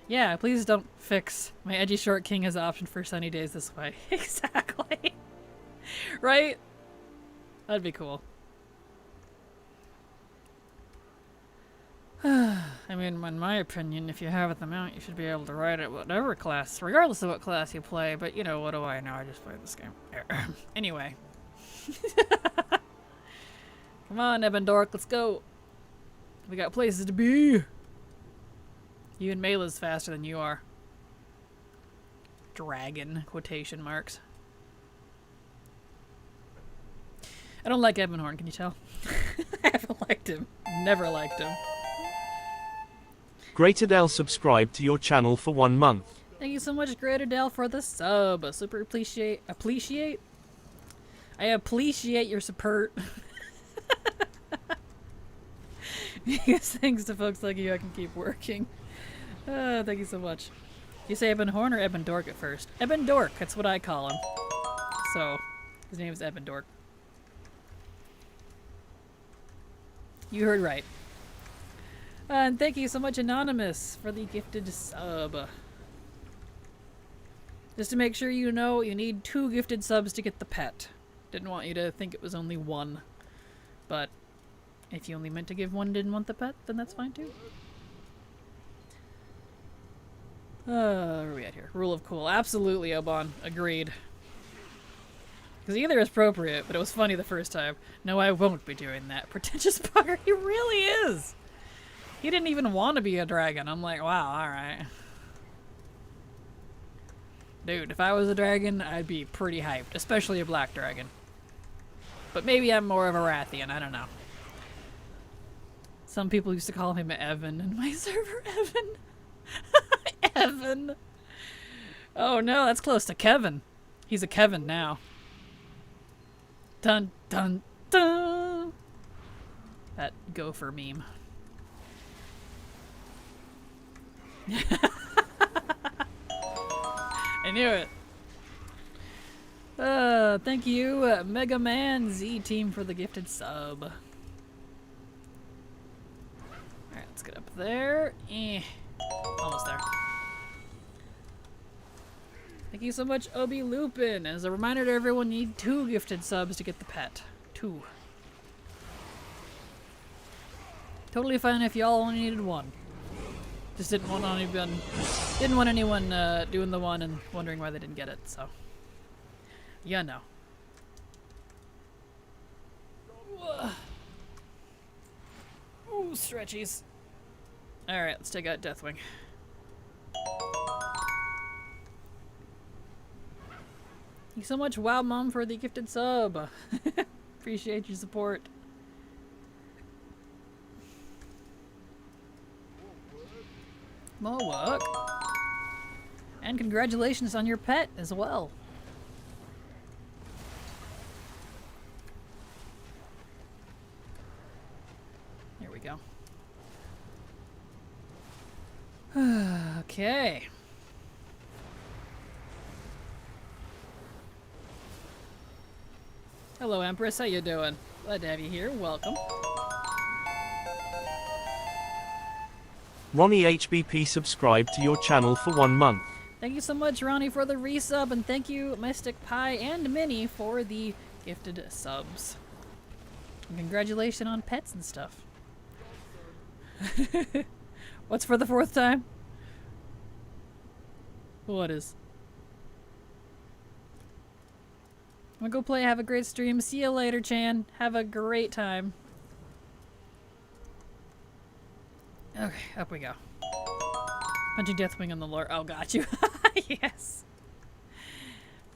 Speaker 2: Yeah, please don't fix my edgy short king as an option for sunny days this way. Exactly. Right? That'd be cool. I mean, in my opinion, if you have it the mount, you should be able to ride it whatever class, regardless of what class you play, but you know, what do I know? I just played this game. Anyway. Come on, Ebendork, let's go. We got places to be. Even Mela's faster than you are. Dragon, quotation marks. I don't like Ebonhorn, can you tell? I haven't liked him. Never liked him.
Speaker 1: Great Adele subscribed to your channel for 1 month.
Speaker 2: Thank you so much, Great Adele, for the sub. I super appreciate? I appreciate your support. Because thanks to folks like you, I can keep working. Thank you so much. You say Ebonhorn or Ebendork at first? Ebendork, that's what I call him. So, his name is Ebendork. You heard right. And thank you so much, Anonymous, for the gifted sub. Just to make sure you know, you need 2 gifted subs to get the pet. Didn't want you to think it was only 1. But if you only meant to give 1 and didn't want the pet, then that's fine too. Where are we at here? Rule of cool. Absolutely, Oban. Agreed. Because either is appropriate, but it was funny the first time. No, I won't be doing that. Pretentious bugger, he really is! He didn't even want to be a dragon. I'm like, wow, alright. Dude, if I was a dragon, I'd be pretty hyped. Especially a black dragon. But maybe I'm more of a Rathian, I don't know. Some people used to call him Evan in my server. Evan. Evan. Oh no, that's close to Kevin. He's a Kevin now. Dun dun dun. That gopher meme. I knew it. Thank you, Mega Man Z Team, for the gifted sub. Alright, let's get up there. Almost there. Thank you so much, Obi Lupin. As a reminder to everyone, you need 2 gifted subs to get the pet. 2. Totally fine if y'all only needed 1. Just didn't want anyone doing the 1 and wondering why they didn't get it, so. Yeah, no. Ooh, stretchies. Alright, let's take out Deathwing. Thank you so much, Wow Mom, for the gifted sub. Appreciate your support. More work. And congratulations on your pet as well. There we go. Okay. Hello, Empress. How you doing? Glad to have you here. Welcome.
Speaker 1: Ronnie HBP subscribed to your channel for 1 month.
Speaker 2: Thank you so much, Ronnie, for the resub, and thank you, Mystic Pie and Minnie, for the gifted subs. And congratulations on pets and stuff. What's for the 4th time? What is? I'm gonna go play. Have a great stream. See you later, Chan. Have a great time. Okay, up we go. Punching Deathwing on the lore. Oh, got you. Yes.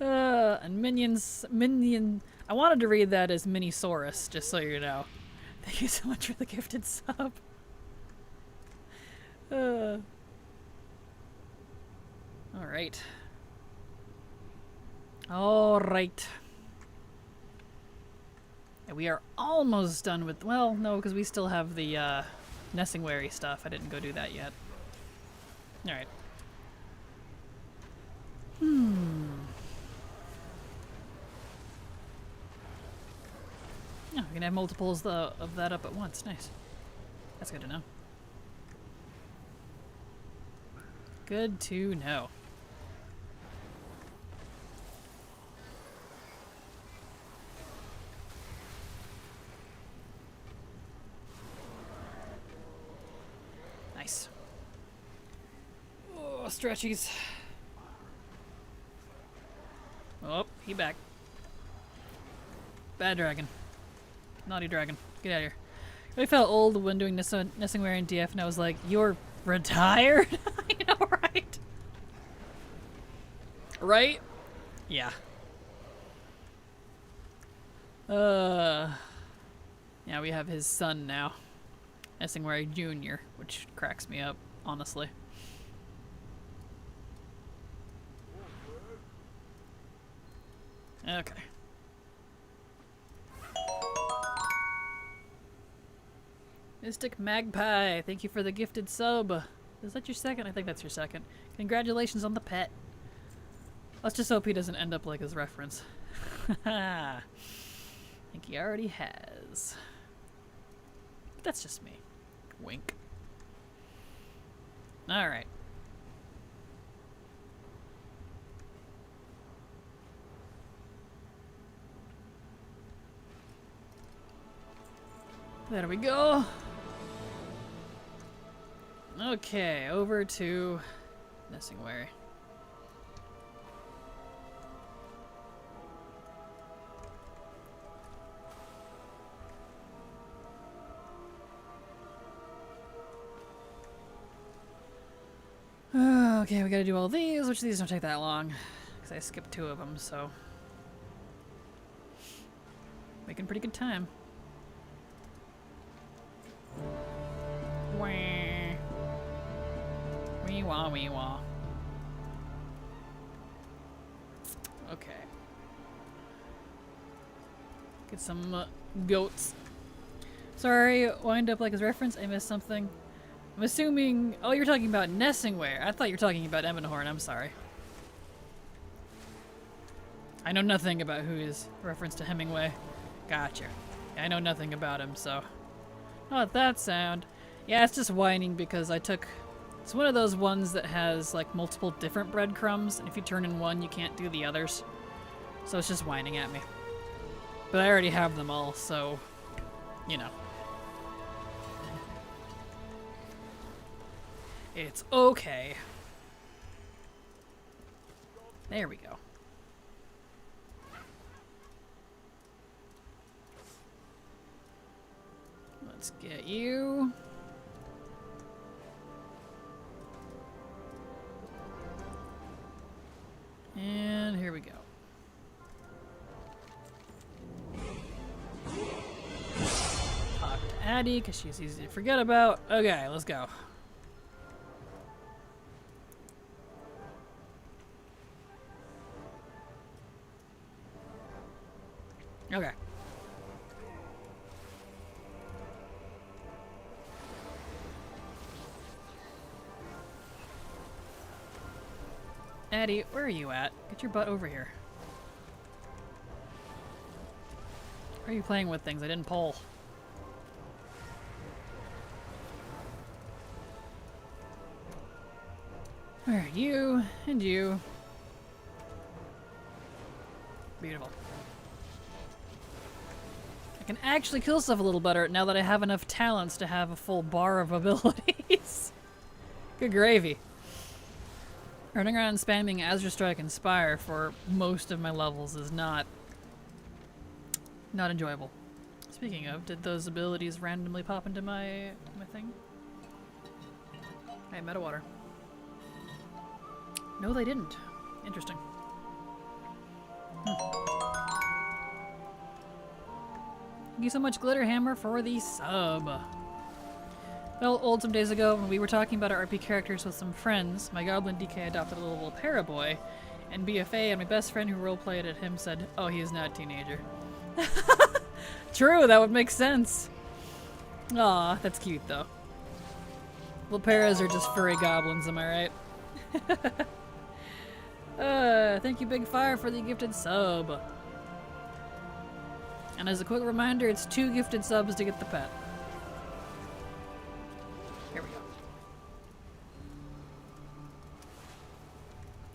Speaker 2: And Minion. I wanted to read that as Minisaurus, just so you know. Thank you so much for the gifted sub. Alright. Alright. And we are almost done with, well, no, because we still have the Nessingwary stuff. I didn't go do that yet. Alright. Oh, we can have multiples of that up at once. Nice. That's good to know. Good to know. Nice. Oh, stretchies. Oh, he back. Bad dragon. Naughty dragon. Get out of here. I felt old when doing Nessingware and DF, and I was like, you're retired? I know, right? Right? Yeah. Yeah, we have his son now. Nessingware Jr., which cracks me up, honestly. Okay. Mystic Magpie, thank you for the gifted sub. Is that your second? I think that's your second. Congratulations on the pet. Let's just hope he doesn't end up like his reference. I think he already has. But that's just me. Wink. Alright. There we go. Okay, over to Nessingwary. Okay, we gotta do all these, which these don't take that long, because I skipped 2 of them, so. Making pretty good time. Wah. Wee wah, wee wah. Okay. Get some goats. Sorry, wind up like his reference. I missed something. I'm assuming. Oh, you're talking about Nessingware. I thought you were talking about Emenhorn. I'm sorry. I know nothing about who is reference to Hemingway. Gotcha. I know nothing about him, so. Not that sound. Yeah, it's just whining because I took. It's one of those ones that has like multiple different breadcrumbs, and if you turn in one, you can't do the others. So it's just whining at me. But I already have them all, so. You know. It's okay. There we go. Let's get you. And here we go. Talk to Addie, because she's easy to forget about. Okay, let's go. Okay. Addie, where are you at? Get your butt over here. Why are you playing with things? I didn't pull. Where are you? And you. Beautiful. I can actually kill stuff a little better now that I have enough talents to have a full bar of abilities. Good gravy. Running around spamming Azure Strike and Spire for most of my levels is not enjoyable. Speaking of, did those abilities randomly pop into my thing? Hey, meta water. No, they didn't. Interesting. Thank you so much, Glitterhammer, for the sub. Well, old some days ago, when we were talking about our RP characters with some friends, my Goblin DK adopted a little Paraboy, and BFA and my best friend who roleplayed at him said, "Oh, he is not a teenager." True, that would make sense. Aw, that's cute though. Little paras are just furry goblins, am I right? Thank you, Big Fire, for the gifted sub. And as a quick reminder, it's 2 gifted subs to get the pet. Here we go.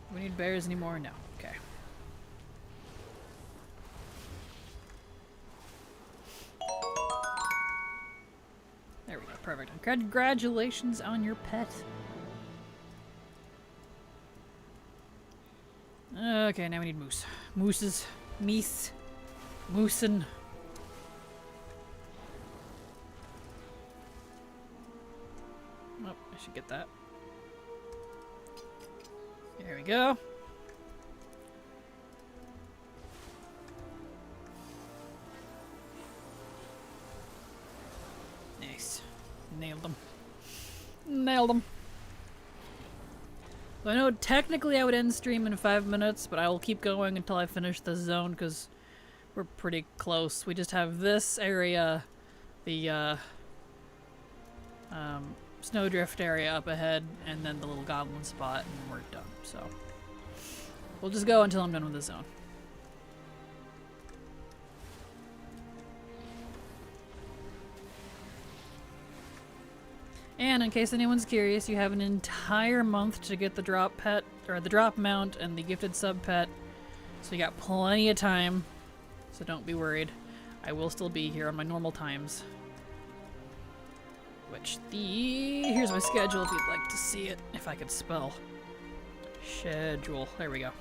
Speaker 2: Do we need bears anymore? No. Okay. There we go. Perfect. Congratulations on your pet. Okay, now we need moose. Mooses. Meese. Moosin. Oh, I should get that. There we go. Nice. Nailed them. Nailed them. So I know technically I would end stream in 5 minutes, but I will keep going until I finish this zone because we're pretty close. We just have this area, the snowdrift area up ahead, and then the little goblin spot, and we're done. So we'll just go until I'm done with the zone. And in case anyone's curious, you have an entire month to get the drop pet, or the drop mount and the gifted sub pet. So you got plenty of time. So don't be worried. I will still be here on my normal times. Here's my schedule if you'd like to see it, if I could spell. Schedule. There we go.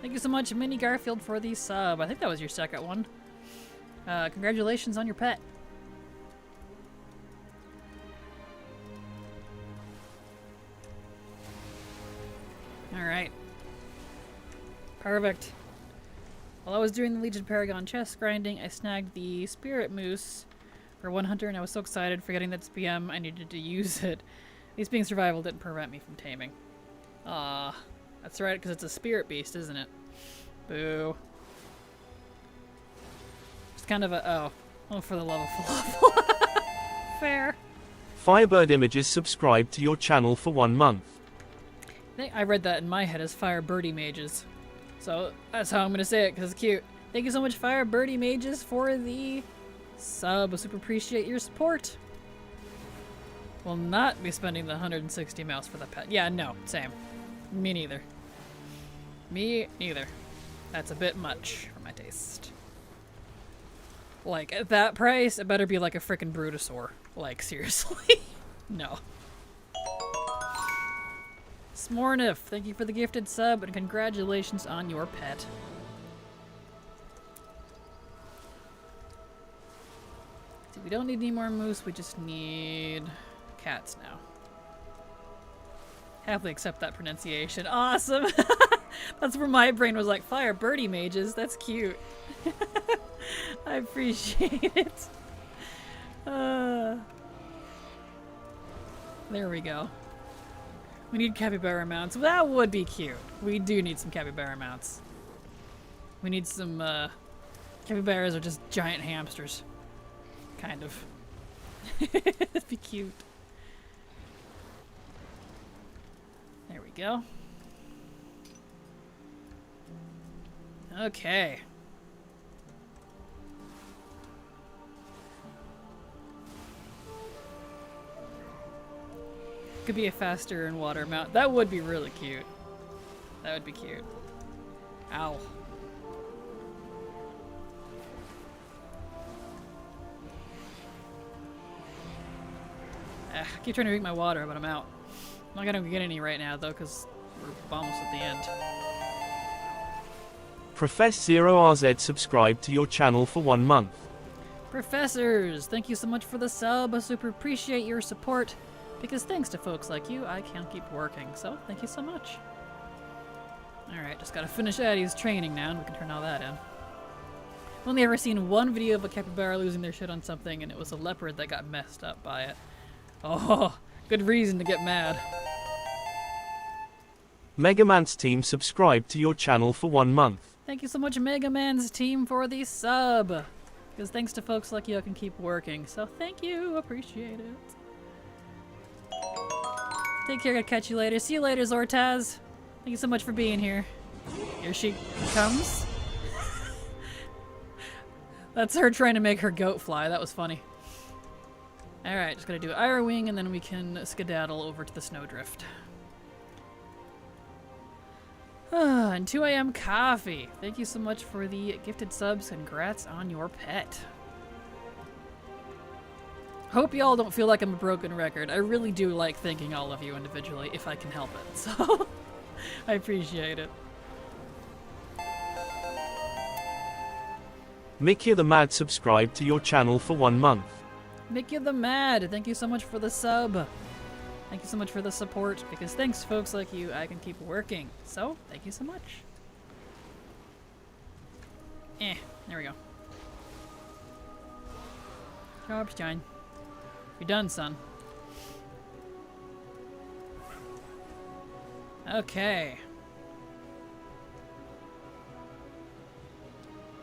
Speaker 2: Thank you so much, Minnie Garfield, for the sub. I think that was your second one. Congratulations on your pet. Alright. Perfect. While I was doing the Legion Paragon chest grinding, I snagged the Spirit Moose for one hunter, and I was so excited, forgetting that it's PM, I needed to use it. At least being survival didn't prevent me from taming. Ah, that's right, because it's a spirit beast, isn't it? Boo. It's kind of a, oh, for the love of falafel. Fair.
Speaker 1: Firebird Images subscribed to your channel for 1 month.
Speaker 2: I read that in my head as Fire Birdie Mages. So that's how I'm going to say it, because it's cute. Thank you so much, Fire Birdie Mages, for the sub. I super appreciate your support. Will not be spending the 160 mouse for the pet. Yeah, no, same. Me neither. Me neither. That's a bit much for my taste. Like, at that price, it better be like a frickin' Brutosaur. Like, seriously. No. Smornif, thank you for the gifted sub, and congratulations on your pet. See, we don't need any more moose, we just need cats now. Happily accept that pronunciation. Awesome! That's where my brain was like, Fire Birdie Mages, that's cute. I appreciate it. There we go. We need capybara mounts. That would be cute. We do need some capybara mounts. We need some, capybaras are just giant hamsters. Kind of. That'd be cute. There we go. Okay. Could be a faster in water mount. That would be really cute. That would be cute. Ow. I keep trying to drink my water, but I'm out. I'm not gonna get any right now, though, because we're almost at the end.
Speaker 1: Profess0RZ subscribed to your channel for 1 month.
Speaker 2: Professors, thank you so much for the sub. I super appreciate your support, because thanks to folks like you, I can keep working. So, thank you so much. Alright, just gotta finish Addie's training now, and we can turn all that in. I've only ever seen one video of a capybara losing their shit on something, and it was a leopard that got messed up by it. Oh, good reason to get mad.
Speaker 1: Megaman's team subscribed to your channel for 1 month.
Speaker 2: Thank you so much, Mega Man's team, for the sub. Because thanks to folks like you, I can keep working. So thank you, appreciate it. Take care, I'll catch you later. See you later, Zortaz. Thank you so much for being here. Here she comes. That's her trying to make her goat fly. That was funny. Alright, just gotta do Ira Wing, and then we can skedaddle over to the snowdrift. And 2 AM Coffee. Thank you so much for the gifted subs. Congrats on your pet. Hope y'all don't feel like I'm a broken record. I really do like thanking all of you individually, if I can help it. So, I appreciate it.
Speaker 1: Mickey the Mad subscribed to your channel for 1 month.
Speaker 2: Mickey the Mad, thank you so much for the sub. Thank you so much for the support, because thanks folks like you, I can keep working. So, thank you so much. There we go. Job's done. You're done, son. Okay.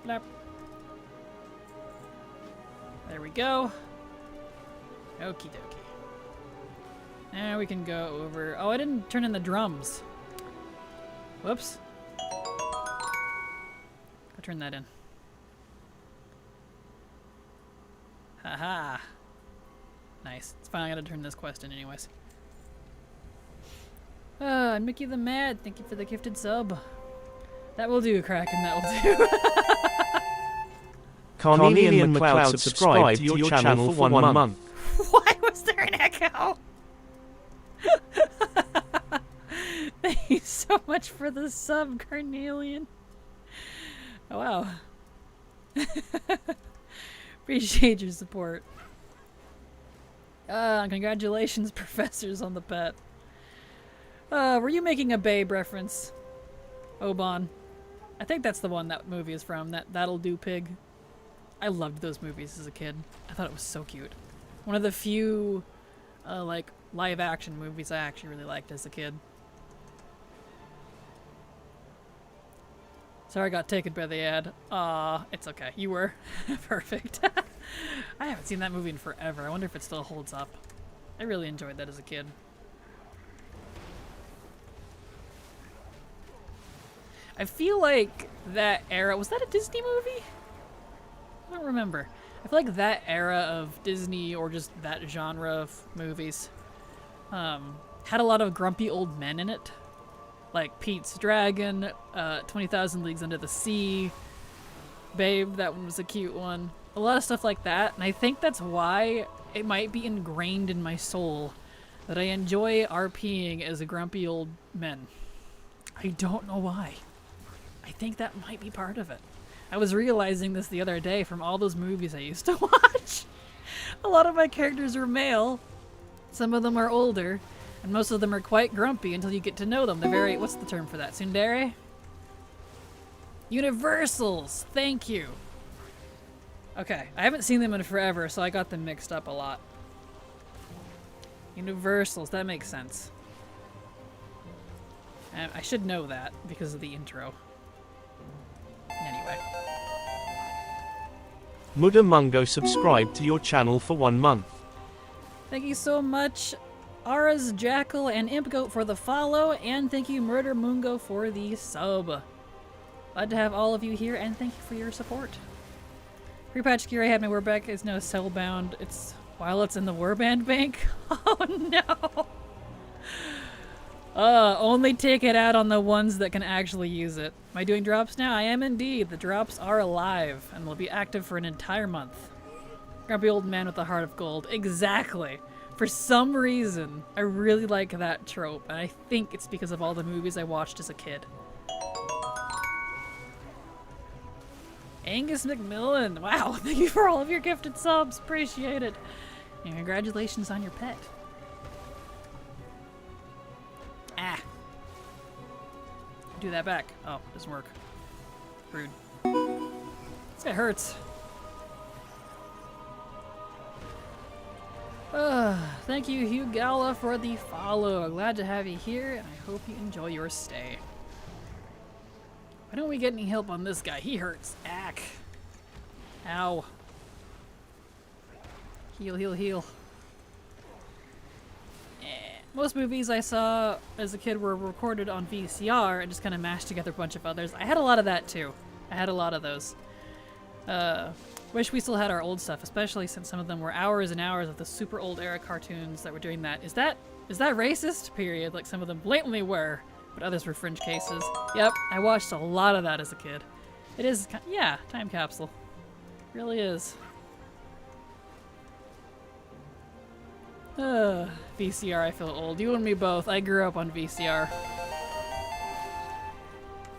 Speaker 2: Flap. There we go. Okie dokie. Now we can go over... Oh, I didn't turn in the drums. Whoops. I'll turn that in. Haha. Nice. Nice. It's fine. I gotta turn this quest in anyways. And Mickey the Mad, thank you for the gifted sub. That will do, Kraken. That will do.
Speaker 1: Carnelian McLeod subscribed to your channel for 1 month.
Speaker 2: Why was there an echo? Thank you so much for the sub, Carnelian. Oh, wow. Appreciate your support. Congratulations, professors, on the pet. Were you making a Babe reference, Oban? I think that's the one that movie is from. That'll Do Pig. I loved those movies as a kid. I thought it was so cute. One of the few, like, live-action movies I actually really liked as a kid. Sorry I got taken by the ad. It's okay. You were. Perfect. I haven't seen that movie in forever. I wonder if it still holds up. I really enjoyed that as a kid. I feel like that era... Was that a Disney movie? I don't remember. I feel like that era of Disney, or just that genre of movies, had a lot of grumpy old men in it. Like Pete's Dragon, 20,000 Leagues Under the Sea, Babe, that one was a cute one. A lot of stuff like that, and I think that's why it might be ingrained in my soul that I enjoy RPing as a grumpy old men. I don't know why. I think that might be part of it. I was realizing this the other day from all those movies I used to watch. A lot of my characters are male, some of them are older, and most of them are quite grumpy until you get to know them. They're very, what's the term for that? Tsundere? Universals! Thank you! Okay, I haven't seen them in forever, so I got them mixed up a lot. Universals, that makes sense. I should know that because of the intro. Anyway.
Speaker 1: Muda Mungo subscribed to your channel for 1 month.
Speaker 2: Thank you so much, Ara's Jackal and Impgoat for the follow, and thank you Murder Mungo for the sub. Glad to have all of you here, and thank you for your support. Pre-patch gear I had my warband is now cellbound. It's while it's in the warband bank. Oh no! Only take it out on the ones that can actually use it. Am I doing drops now? I am indeed. The drops are alive and will be active for an entire month. Grumpy old man with a heart of gold. Exactly. For some reason, I really like that trope, and I think it's because of all the movies I watched as a kid. Angus McMillan. Wow, thank you for all of your gifted subs. Appreciate it. And congratulations on your pet. Ah. Do that back. Oh, doesn't work. Rude. This guy hurts. Thank you, Hugh Gala, for the follow. Glad to have you here, and I hope you enjoy your stay. Why don't we get any help on this guy? He hurts. Ack. Ow. Heal, heal, heal. Most movies I saw as a kid were recorded on VCR and just kind of mashed together a bunch of others. I had a lot of that too. I had a lot of those. Wish we still had our old stuff, especially since some of them were hours and hours of the super old era cartoons that were doing that. Is that racist? Period. Like some of them blatantly were, but others were fringe cases. Yep, I watched a lot of that as a kid. It is, yeah, time capsule. It really is. VCR, I feel old. You and me both. I grew up on VCR.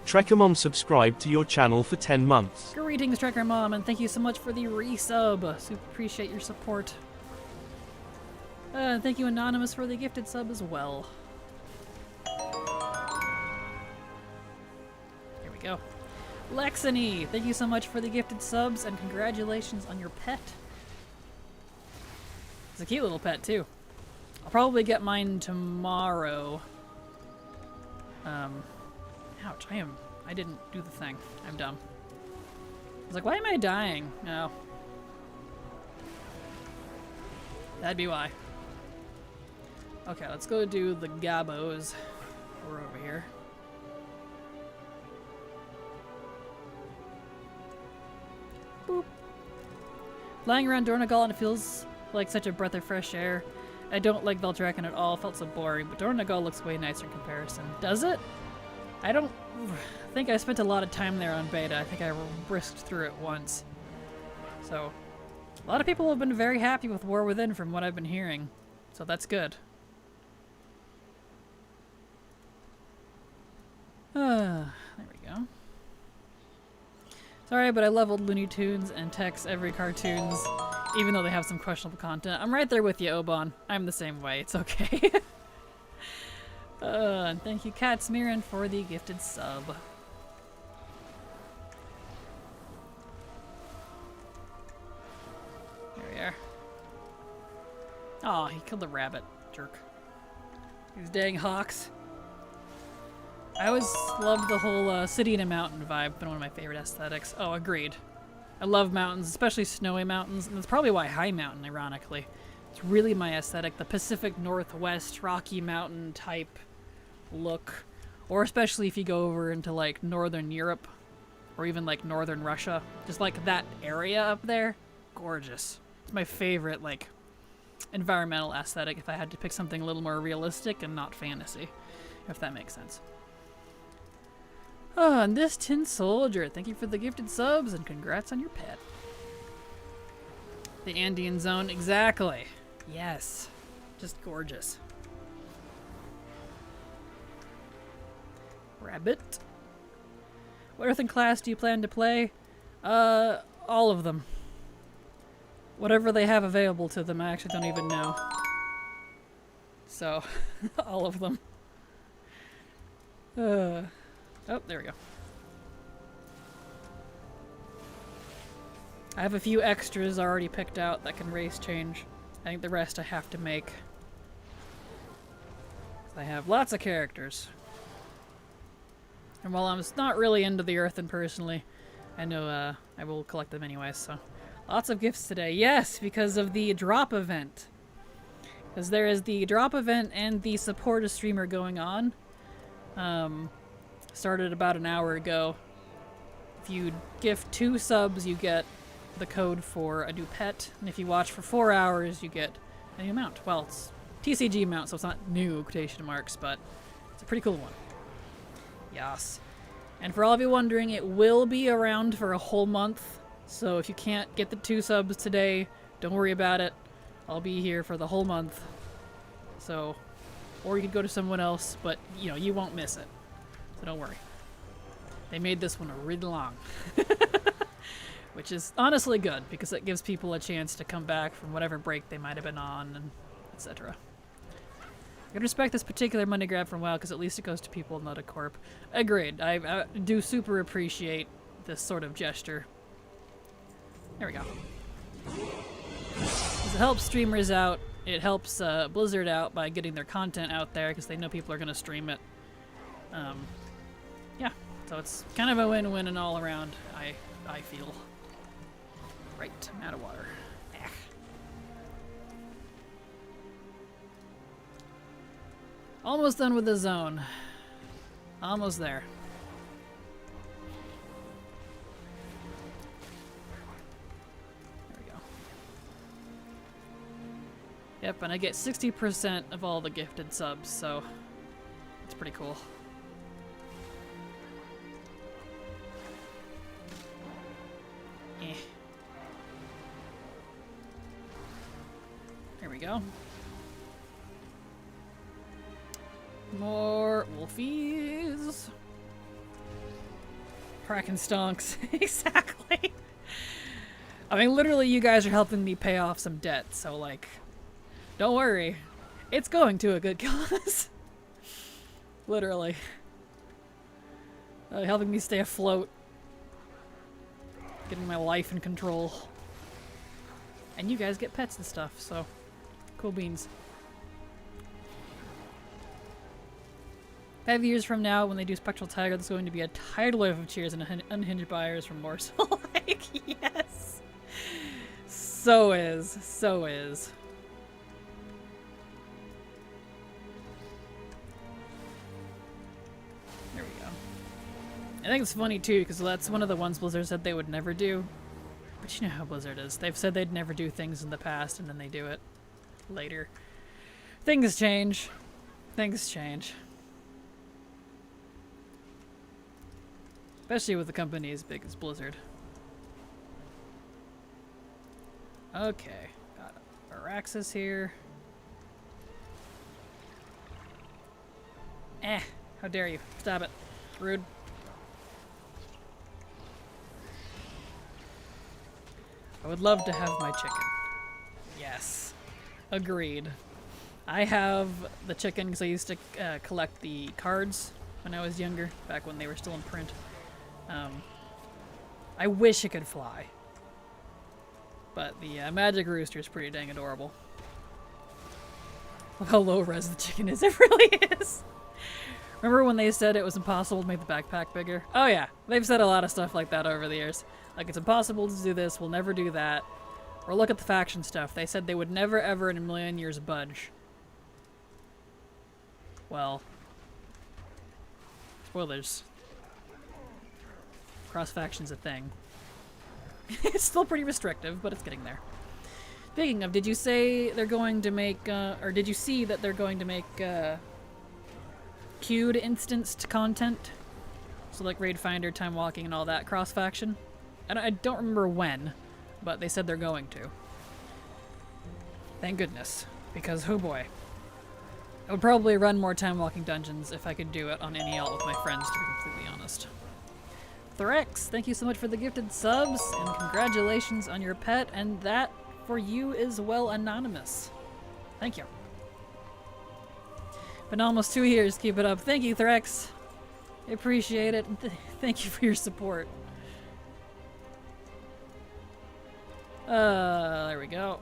Speaker 1: Trekker Mom subscribed to your channel for 10 months.
Speaker 2: Greetings, Trekker Mom, and thank you so much for the resub. Super appreciate your support. Thank you, Anonymous, for the gifted sub as well. Here we go. Lexany, thank you so much for the gifted subs, and congratulations on your pet. It's a cute little pet, too. I'll probably get mine tomorrow. Ouch, I didn't do the thing. I'm dumb. I was like, why am I dying? No. That'd be why. Okay, let's go do the Gabos. We're over here. Boop. Flying around Dornagal, and it feels like such a breath of fresh air. I don't like Veldraken at all. Felt so boring, but Dornagal looks way nicer in comparison. Does it? I don't think I spent a lot of time there on beta. I think I risked through it once. So, a lot of people have been very happy with War Within from what I've been hearing. So that's good. There we go. Sorry, but I love old Looney Tunes and Tex every cartoons, even though they have some questionable content. I'm right there with you, Oban. I'm the same way. It's okay. And thank you, Cat Smearin, for the gifted sub. There we are. Oh, he killed the rabbit. Jerk. These dang hawks. I always loved the whole city in a mountain vibe. Been one of my favorite aesthetics. Oh, agreed. I love mountains, especially snowy mountains, and that's probably why High Mountain, ironically. It's really my aesthetic, the Pacific Northwest Rocky Mountain type look. Or especially if you go over into like Northern Europe, or even like Northern Russia. Just like that area up there. Gorgeous. It's my favorite like environmental aesthetic if I had to pick something a little more realistic and not fantasy. If that makes sense. Oh, and this Tin Soldier, thank you for the gifted subs and congrats on your pet. The Andean Zone, exactly. Yes. Just gorgeous. Rabbit. What Earthen class do you plan to play? All of them. Whatever they have available to them, I actually don't even know. So, all of them. Oh, there we go. I have a few extras already picked out that can race change. I think the rest I have to make. I have lots of characters. And while I'm not really into the Earthen personally, I know I will collect them anyways, so. Lots of gifts today. Yes, because of the drop event. Because there is the drop event and the support a streamer going on. Started about an hour ago. If you gift 2 subs, you get the code for a new pet. And if you watch for 4 hours, you get a new mount. Well, it's TCG mount, so it's not new, quotation marks, but it's a pretty cool one. Yes. And for all of you wondering, it will be around for a whole month. So if you can't get the 2 subs today, don't worry about it. I'll be here for the whole month. So, or you could go to someone else, but you know, you won't miss it. So don't worry. They made this one really long. Which is honestly good, because it gives people a chance to come back from whatever break they might have been on, and etc. I can respect this particular money grab from WoW, because at least it goes to people, not a corp. Agreed. I do super appreciate this sort of gesture. There we go. It helps streamers out. It helps Blizzard out by getting their content out there, because they know people are going to stream it. Yeah, so it's kind of a win-win and all around, I feel. Right, I'm out of water. Ugh. Almost done with the zone. Almost there. There we go. Yep, and I get 60% of all the gifted subs, so it's pretty cool. There we go. More wolfies. Kraken stonks. Exactly. I mean, literally, you guys are helping me pay off some debt, so, like, don't worry. It's going to a good cause. Literally. Helping me stay afloat. Getting my life in control. And you guys get pets and stuff, so cool beans. 5 years from now, when they do Spectral Tiger, there's going to be a tidal wave of cheers and unhinged buyers from Morsel. Like, yes! So is. So is. There we go. I think it's funny, too, because that's one of the ones Blizzard said they would never do. But you know how Blizzard is. They've said they'd never do things in the past, and then they do it later. Things change. Things change. Especially with a company as big as Blizzard. Okay. Got Araxis here. How dare you. Stop it. Rude. I would love to have my chicken. Yes. Agreed. I have the chicken because I used to collect the cards when I was younger, back when they were still in print. I wish it could fly. But the magic rooster is pretty dang adorable. Look how low res the chicken is. It really is. Remember when they said it was impossible to make the backpack bigger? Oh yeah, they've said a lot of stuff like that over the years. Like, it's impossible to do this, we'll never do that. Or look at the faction stuff. They said they would never ever in a million years budge. Well, spoilers. Cross-faction's a thing. It's still pretty restrictive, but it's getting there. Speaking of, did you say they're going to make, or did you see that they're going to make, queued instanced content? So like Raid Finder, Time Walking, and all that cross-faction? And I don't remember when, but they said they're going to. Thank goodness, because oh boy. I would probably run more Time Walking dungeons if I could do it on any alt with my friends, to be completely honest. Thorex, thank you so much for the gifted subs, and congratulations on your pet, and that for you as well, Anonymous. Thank you. Been almost 2 years, keep it up. Thank you, Thorex. I appreciate it, and thank you for your support. There we go.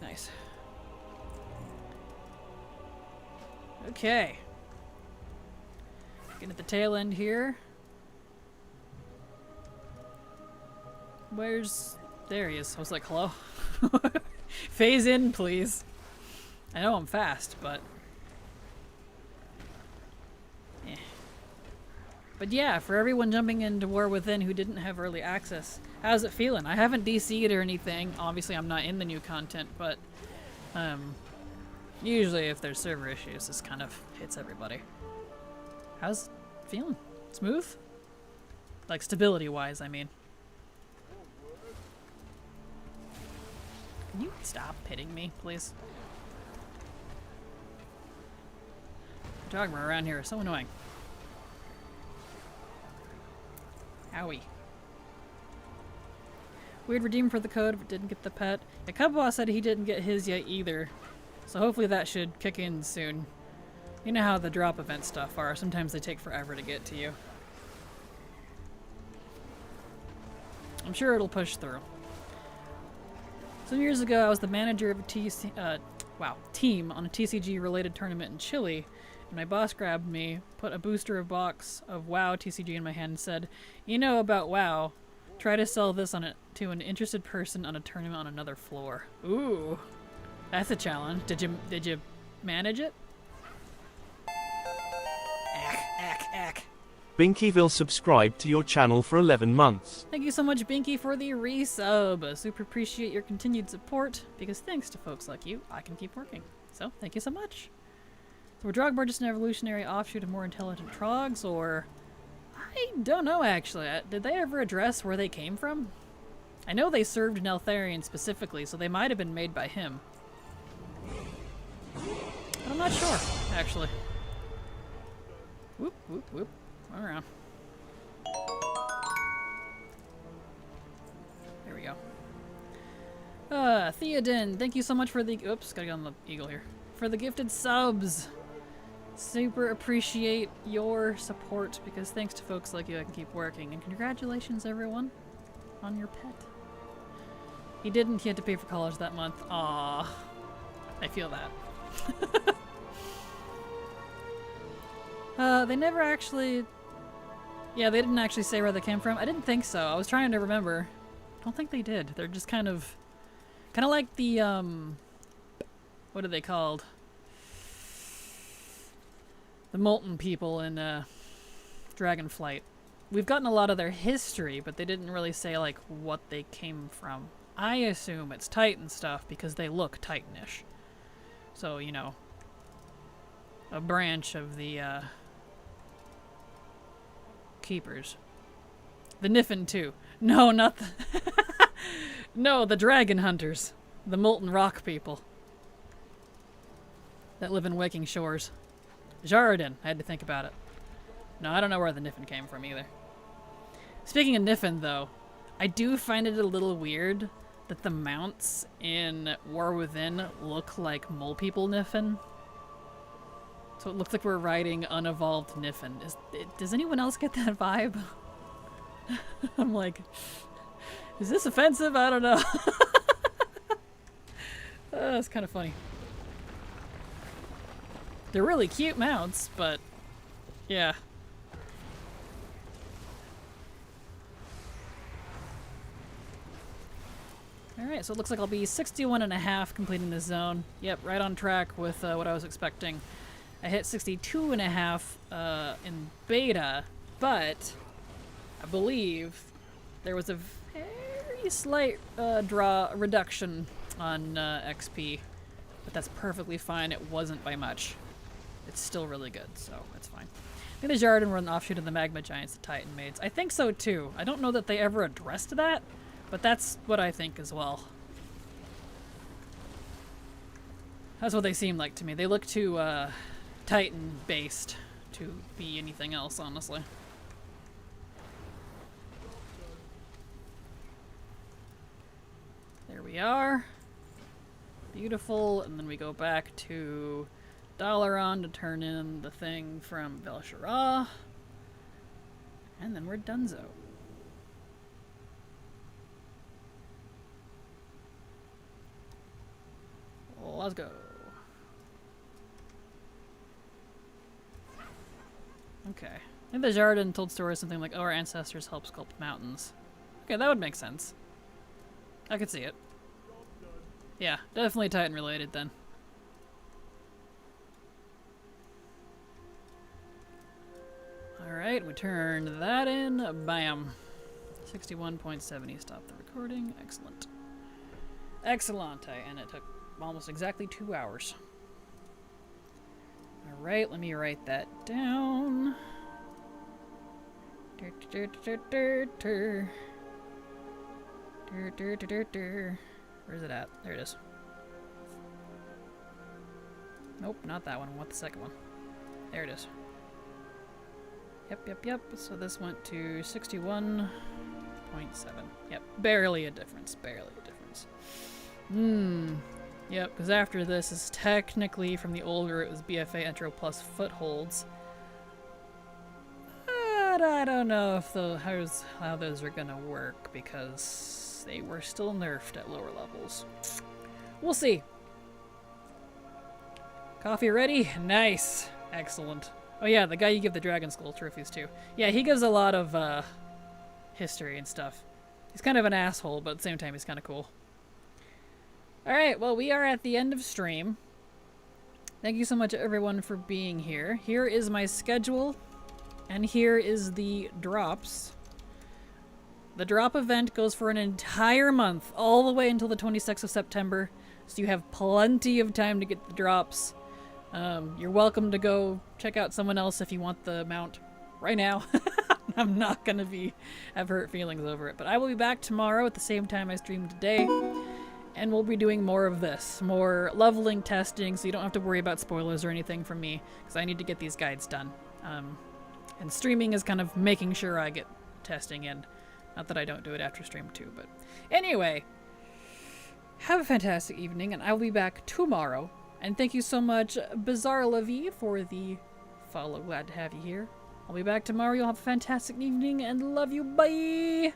Speaker 2: Nice. Okay. Getting at the tail end here. Where's... There he is. I was like, hello? Phase in, please. I know I'm fast, but... Eh. But yeah, for everyone jumping into War Within who didn't have early access, how's it feeling? I haven't DC'd or anything. Obviously, I'm not in the new content, but... usually if there's server issues, this kind of hits everybody. How's it feeling? Smooth? Like, stability-wise, I mean. Can you stop hitting me, please? The dogma around here is so annoying. Owie. We'd redeem for the code but didn't get the pet. Yeah, Cubboss said he didn't get his yet either. So hopefully that should kick in soon. You know how the drop event stuff are. Sometimes they take forever to get to you. I'm sure it'll push through. Some years ago, I was the manager of a team on a TCG-related tournament in Chile, and my boss grabbed me, put a booster of box of WoW TCG in my hand, and said, "You know about WoW? Try to sell this to an interested person on a tournament on another floor." Ooh, that's a challenge. Did you manage it? Ack.
Speaker 1: Binkyville subscribed to your channel for 11 months.
Speaker 2: Thank you so much, Binky, for the resub. I super appreciate your continued support, because thanks to folks like you, I can keep working. So, thank you so much. So, were Drogbar just an evolutionary offshoot of more intelligent Trogs, or... I don't know, actually. Did they ever address where they came from? I know they served Neltharion specifically, so they might have been made by him. But I'm not sure, actually. Whoop, whoop, whoop. Around. There we go. Theoden, thank you so much for the... Oops, gotta get on the eagle here. For the gifted subs. Super appreciate your support, because thanks to folks like you, I can keep working. And congratulations, everyone, on your pet. He didn't. He had to pay for college that month. Aww. I feel that. They never actually... Yeah, they didn't actually say where they came from. I didn't think so. I was trying to remember. I don't think they did. They're just kind of like the, what are they called? The Molten people in, Dragonflight. we've gotten a lot of their history, but they didn't really say, like, what they came from. I assume it's Titan stuff because they look Titanish. So, you know, a branch of the, Keepers. The Niffin, too. No, not the... No, the Dragon Hunters. The Molten Rock people. That live in Waking Shores. Jarden. I had to think about it. No, I don't know where the Niffin came from either. Speaking of Niffin, though, I do find it a little weird that the mounts in War Within look like Mole People Niffin. So it looks like we're riding unevolved Niffin. Does anyone else get that vibe? I'm like, is this offensive? I don't know. It's kind of funny. They're really cute mounts, but yeah. Alright, so it looks like I'll be 61.5 completing this zone. Yep, right on track with what I was expecting. I hit 62.5 in beta, but I believe there was a very slight reduction on XP, but that's perfectly fine. It wasn't by much. It's still really good, so it's fine. I think the Jarden were an offshoot of the Magma Giants, the Titan Maids. I think so too. I don't know that they ever addressed that, but that's what I think as well. That's what they seem like to me. They look too Titan-based to be anything else, honestly. There we are. Beautiful. And then we go back to Dalaran to turn in the thing from Vel'Shirah. And then we're donezo. Let's go. Okay. I think the Jarden told stories something like, oh, our ancestors helped sculpt mountains. Okay, that would make sense. I could see it. Yeah, definitely Titan related then. Alright, we turned that in. Bam. 61.70. Stop the recording. Excellent. Excellent. And it took almost exactly 2 hours. Alright, let me write that down. Where's it at? There it is. Nope, not that one. I want the second one. There it is. Yep. So this went to 61.7. Yep, barely a difference. Yep, because after this is technically from the older it was BFA Intro plus Footholds. But I don't know if how those are gonna work because they were still nerfed at lower levels. We'll see. Coffee ready? Nice. Excellent. Oh yeah, the guy you give the Dragon Skull trophies to. Yeah, he gives a lot of history and stuff. He's kind of an asshole, but at the same time he's kind of cool. Alright, well, we are at the end of stream. Thank you so much, everyone, for being here. Here is my schedule, and here is the drops. The drop event goes for an entire month, all the way until the 26th of September, so you have plenty of time to get the drops. You're welcome to go check out someone else if you want the mount right now. I'm not going to have hurt feelings over it, but I will be back tomorrow at the same time I streamed today. And we'll be doing more of this, more leveling testing, so you don't have to worry about spoilers or anything from me, because I need to get these guides done. And streaming is kind of making sure I get testing in. Not that I don't do it after stream too, but anyway. Have a fantastic evening, and I'll be back tomorrow. And thank you so much, Bizarre Levy, for the follow. Glad to have you here. I'll be back tomorrow. You'll have a fantastic evening, and love you. Bye!